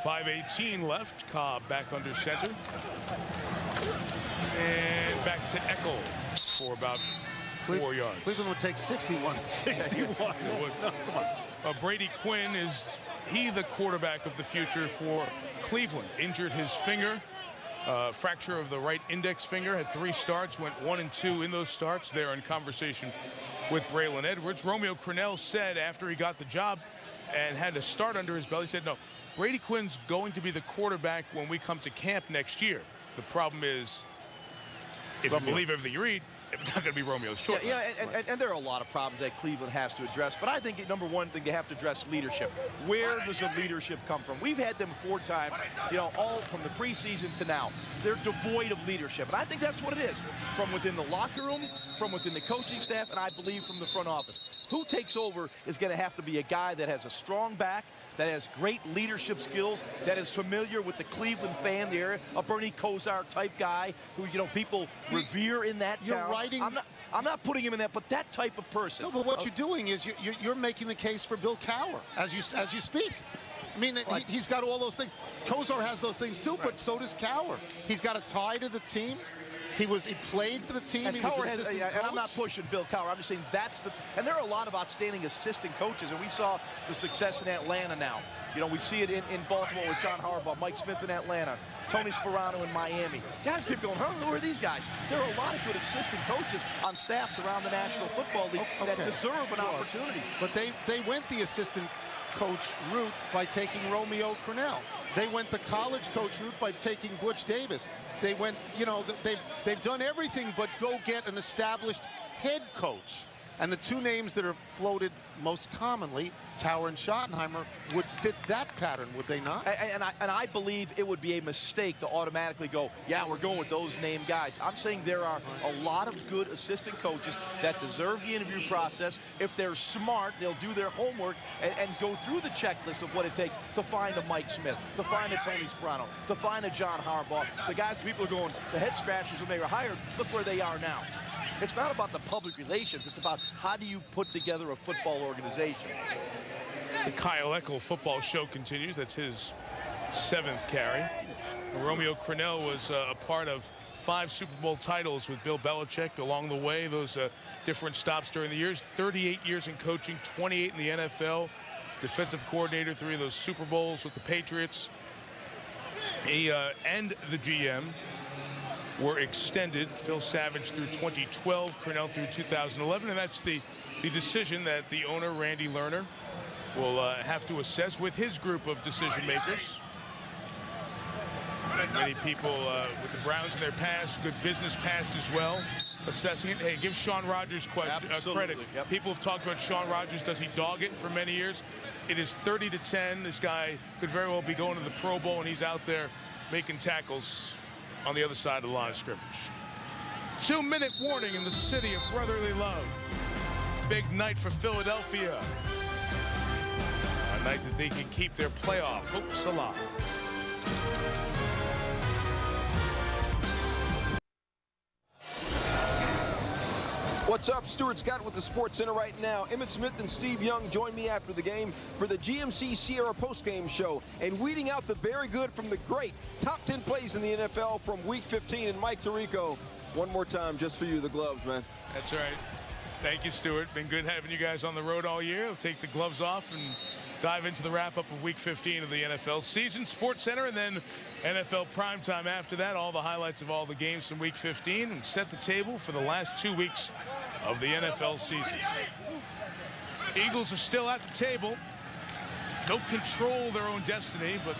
5:18 left. Cobb back under center. And back to Eckel for about 4 yards. Cleveland would take 61. 61. Come on. Brady Quinn, is he the quarterback of the future for Cleveland? Injured his finger, fracture of the right index finger, had 3 starts, went 1 and 2 in those starts. They're in conversation with Braylon Edwards. Romeo Crennel said after he got the job and had a start under his belt, he said, no, Brady Quinn's going to be the quarterback when we come to camp next year. The problem is, if you believe everything you read, It's not going to be Romeo's choice. Yeah, and there are a lot of problems that Cleveland has to address. But I think number one thing they have to address leadership. Where does the leadership come from? We've had them 4 times, all from the preseason to now. They're devoid of leadership. And I think that's what it is. From within the locker room, from within the coaching staff, and I believe from the front office. Who takes over is going to have to be a guy that has a strong back, that has great leadership skills, that is familiar with the Cleveland fan there, a Bernie Kosar type guy who, people revere in that town. I'm not putting him in that, but that type of person. No, but what you're doing is you're making the case for Bill Cowher as you speak. I mean, he's got all those things. Kosar has those things too, but so does Cowher. He's got a tie to the team. He played for the team. And, he was an assistant coach. And I'm not pushing Bill Cowher. I'm just saying and there are a lot of outstanding assistant coaches, and we saw the success in Atlanta now. We see it in Baltimore with John Harbaugh, Mike Smith in Atlanta, Tony Sparano in Miami. Guys keep going, who are these guys? There are a lot of good assistant coaches on staffs around the National Football League that deserve an opportunity. But they went the assistant coach route by taking Romeo Crennel. They went the college coach route by taking Butch Davis. They went, they've done everything but go get an established head coach. And the 2 names that are floated most commonly, Cowher and Schottenheimer, would fit that pattern, would they not? And I believe it would be a mistake to automatically go, yeah, we're going with those named guys. I'm saying there are a lot of good assistant coaches that deserve the interview process. If they're smart, they'll do their homework and go through the checklist of what it takes to find a Mike Smith, to find a Tony Sparano, to find a John Harbaugh. The guys, people are going, the head scratchers when they were hired, look where they are now. It's not about the public relations. It's about how do you put together a football organization. The Kyle Eckel football show continues. That's his 7th carry. Romeo Crennel was a part of 5 Super Bowl titles with Bill Belichick along the way. Those different stops during the years. 38 years in coaching, 28 in the NFL. Defensive coordinator, 3 of those Super Bowls with the Patriots. He and the GM were extended. Phil Savage through 2012, Crennel through 2011, and that's the decision that the owner, Randy Lerner, will have to assess with his group of decision makers. Many people with the Browns in their past, good business past as well, assessing it. Hey, give Sean Rogers credit. Yep. People have talked about Sean Rogers. Does he dog it for many years? It is 30-10. This guy could very well be going to the Pro Bowl, and he's out there making tackles on the other side of the line of scrimmage. 2-minute warning in the city of brotherly love. Big night for Philadelphia. A night that they can keep their playoff hopes alive. What's up? Stuart Scott with the Sports Center right now. Emmitt Smith and Steve Young join me after the game for the GMC Sierra postgame show and weeding out the very good from the great. Top 10 plays in the NFL from Week 15. And Mike Tirico, one more time just for you, the gloves, man. That's right. Thank you, Stuart. Been good having you guys on the road all year. We'll take the gloves off and dive into the wrap-up of Week 15 of the NFL season. Sports Center and then NFL primetime after that. All the highlights of all the games from Week 15 and set the table for the last 2 weeks of the NFL season. Eagles are still at the table. Don't control their own destiny, but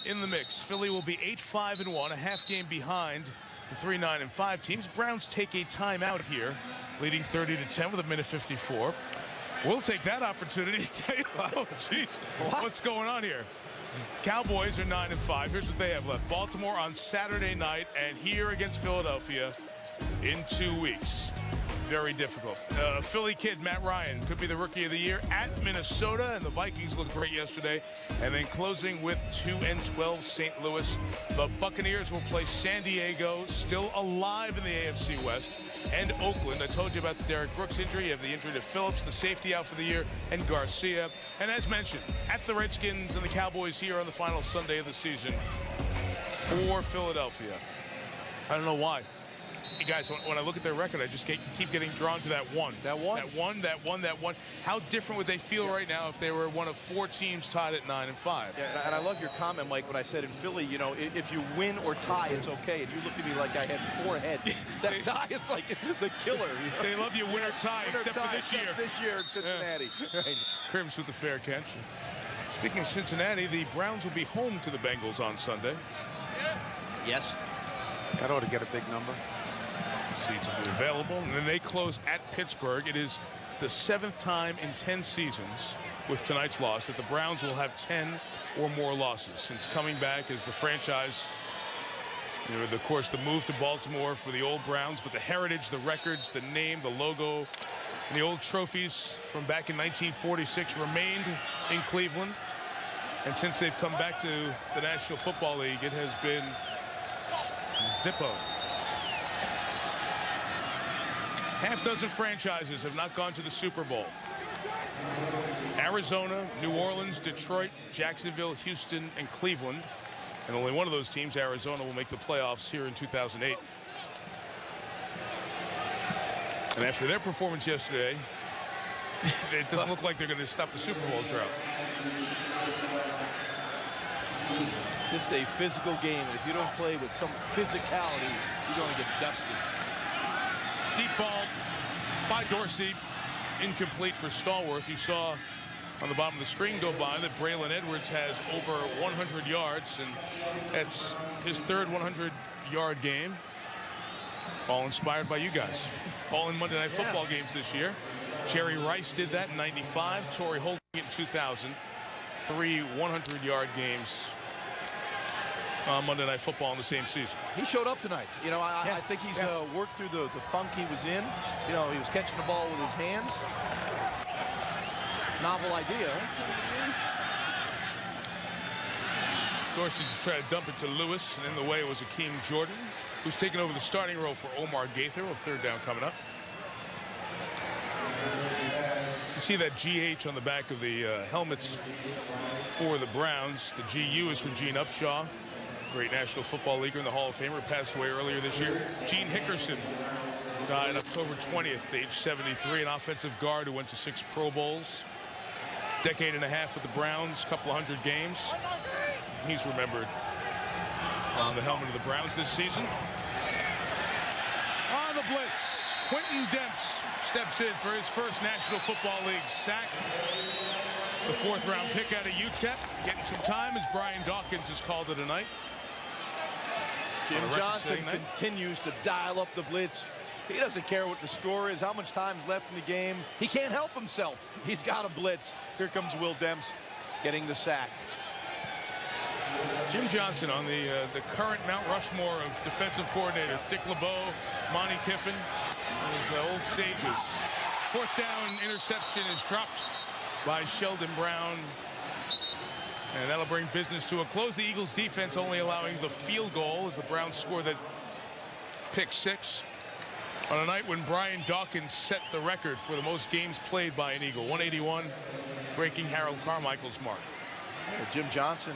in the mix. Philly will be 8-5-1, a half game behind the 3-9-5 teams. Browns take a timeout here, leading 30-10 with 1:54. We'll take that opportunity to tell you, oh, jeez, what's going on here? Cowboys are 9-5. Here's what they have left. Baltimore on Saturday night, and here against Philadelphia in 2 weeks. Very difficult. Philly kid Matt Ryan could be the rookie of the year at Minnesota, and the Vikings looked great yesterday. And then closing with 2-12 St. Louis. The Buccaneers will play San Diego, still alive in the AFC West, and Oakland. I told you about the Derek Brooks injury. You have the injury to Phillips, the safety out for the year, and Garcia. And as mentioned, at the Redskins and the Cowboys here on the final Sunday of the season for Philadelphia. I don't know why. You guys, when I look at their record, I just keep getting drawn to that one. That one. How different would they feel right now if they were one of 4 teams tied at 9-5? Yeah, and I love your comment, Mike, when I said in Philly, you know, if you win or tie, it's okay. And you looked at me like I had 4 heads. That tie is like the killer. You know? They love you win or tie, except for this year. This year in Cincinnati. Yeah. Right. Cribs with the fair catch. Speaking of Cincinnati, the Browns will be home to the Bengals on Sunday. Yes. That ought to get a big number. Seats will be available. And then they close at Pittsburgh. It is the 7th time in 10 seasons with tonight's loss that the Browns will have 10 or more losses since coming back as the franchise. You know, of course, the move to Baltimore for the old Browns, but the heritage, the records, the name, the logo, and the old trophies from back in 1946 remained in Cleveland. And since they've come back to the National Football League, it has been Zippo. Half dozen franchises have not gone to the Super Bowl. Arizona, New Orleans, Detroit, Jacksonville, Houston, and Cleveland. And only one of those teams, Arizona, will make the playoffs here in 2008. And after their performance yesterday, it doesn't look like they're going to stop the Super Bowl drought. This is a physical game, and if you don't play with some physicality, you're going to get dusty. Deep ball by Dorsey, incomplete for Stallworth. You saw on the bottom of the screen go by that Braylon Edwards has over 100 yards, and that's his third 100-yard game. All inspired by you guys. All in Monday Night Football games this year. Jerry Rice did that in '95. Torrey Holt in 2000. 3 100-yard games on Monday Night Football in the same season. He showed up tonight. You know, I think he's worked through the funk he was in. You know, he was catching the ball with his hands. Novel idea. Dorsey tried to dump it to Lewis, and in the way was Akeem Jordan, who's taking over the starting role for Omar Gaither with third down coming up. You see that GH on the back of the helmets for the Browns. The GU is for Gene Upshaw, great National Football Leaguer in the Hall of Famer, passed away earlier this year. Gene Hickerson died October 20th, age 73, an offensive guard who went to 6 Pro Bowls. Decade and a half with the Browns, couple of 100 games. He's remembered on the helmet of the Browns this season. On the blitz, Quentin Demps steps in for his first National Football League sack. The 4th-round pick out of UTEP, getting some time as Brian Dawkins has called it a night. Jim Johnson continues to dial up the blitz. He doesn't care what the score is, how much time's left in the game. He can't help himself. He's got a blitz. Here comes Will Demps getting the sack. Jim Johnson on the current Mount Rushmore of defensive coordinators. Dick LeBeau, Monty Kiffin, those old sages. 4th down interception is dropped by Sheldon Brown. And that'll bring business to a close. The Eagles defense only allowing the field goal as the Browns score that pick 6. On a night when Brian Dawkins set the record for the most games played by an Eagle, 181, breaking Harold Carmichael's mark. Jim Johnson,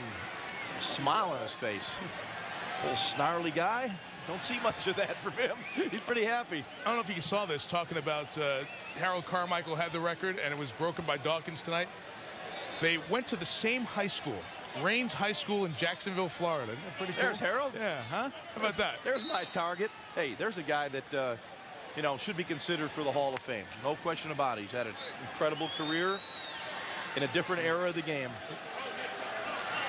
smile on his face. Little snarly guy. Don't see much of that from him. He's pretty happy. I don't know if you saw this, talking about Harold Carmichael had the record, and it was broken by Dawkins tonight. They went to the same high school, Raines High School in Jacksonville, Florida. Isn't that pretty cool? There's Harold. Yeah, huh? How about that? There's my target. Hey, there's a guy that, you know, should be considered for the Hall of Fame. No question about it. He's had an incredible career in a different era of the game.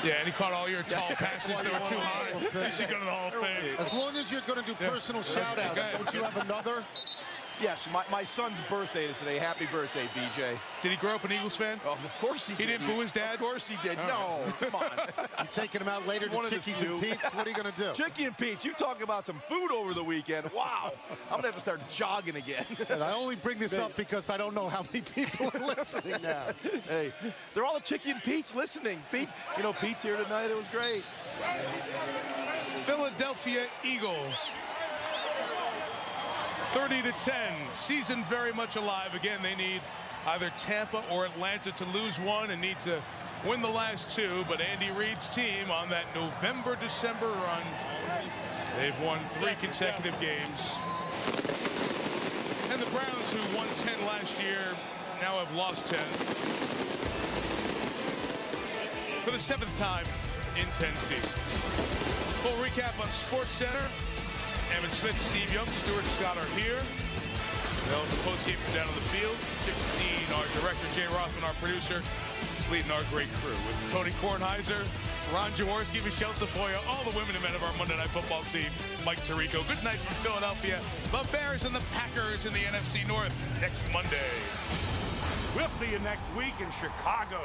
Yeah, and he caught all your tall passes that were too high. He should go to the Hall of Fame. As long as you're going to do personal shout-outs, don't you have another? Yes, my son's birthday is today. Happy birthday, BJ. Did he grow up an Eagles fan? Oh, of course he did. He didn't boo his dad? Of course he did. No, come on. I'm taking him out later to Chickies and Pete's. What are you going to do? Chicky and Pete's. You talk about some food over the weekend. Wow. I'm going to have to start jogging again. And I only bring this up because I don't know how many people are listening now. Hey, they're all the Chicky and Pete's listening. Pete, you know, Pete's here tonight. It was great. Philadelphia Eagles. 30-10, season very much alive. Again, they need either Tampa or Atlanta to lose one and need to win the last 2. But Andy Reid's team on that November-December run, they've won 3 consecutive games. And the Browns, who won 10 last year, now have lost 10 for the 7th time in 10 seasons. Full recap on SportsCenter. Evan Smith, Steve Young, Stuart Scott are here. They'll have the postgame from down on the field. 16, our director, Jay Rothman, our producer. leading our great crew with Tony Kornheiser, Ron Jaworski, Michele, Tafoya, all the women and men of our Monday Night Football team, Mike Tirico. Good night from Philadelphia. The Bears and the Packers in the NFC North next Monday. We'll see you next week in Chicago.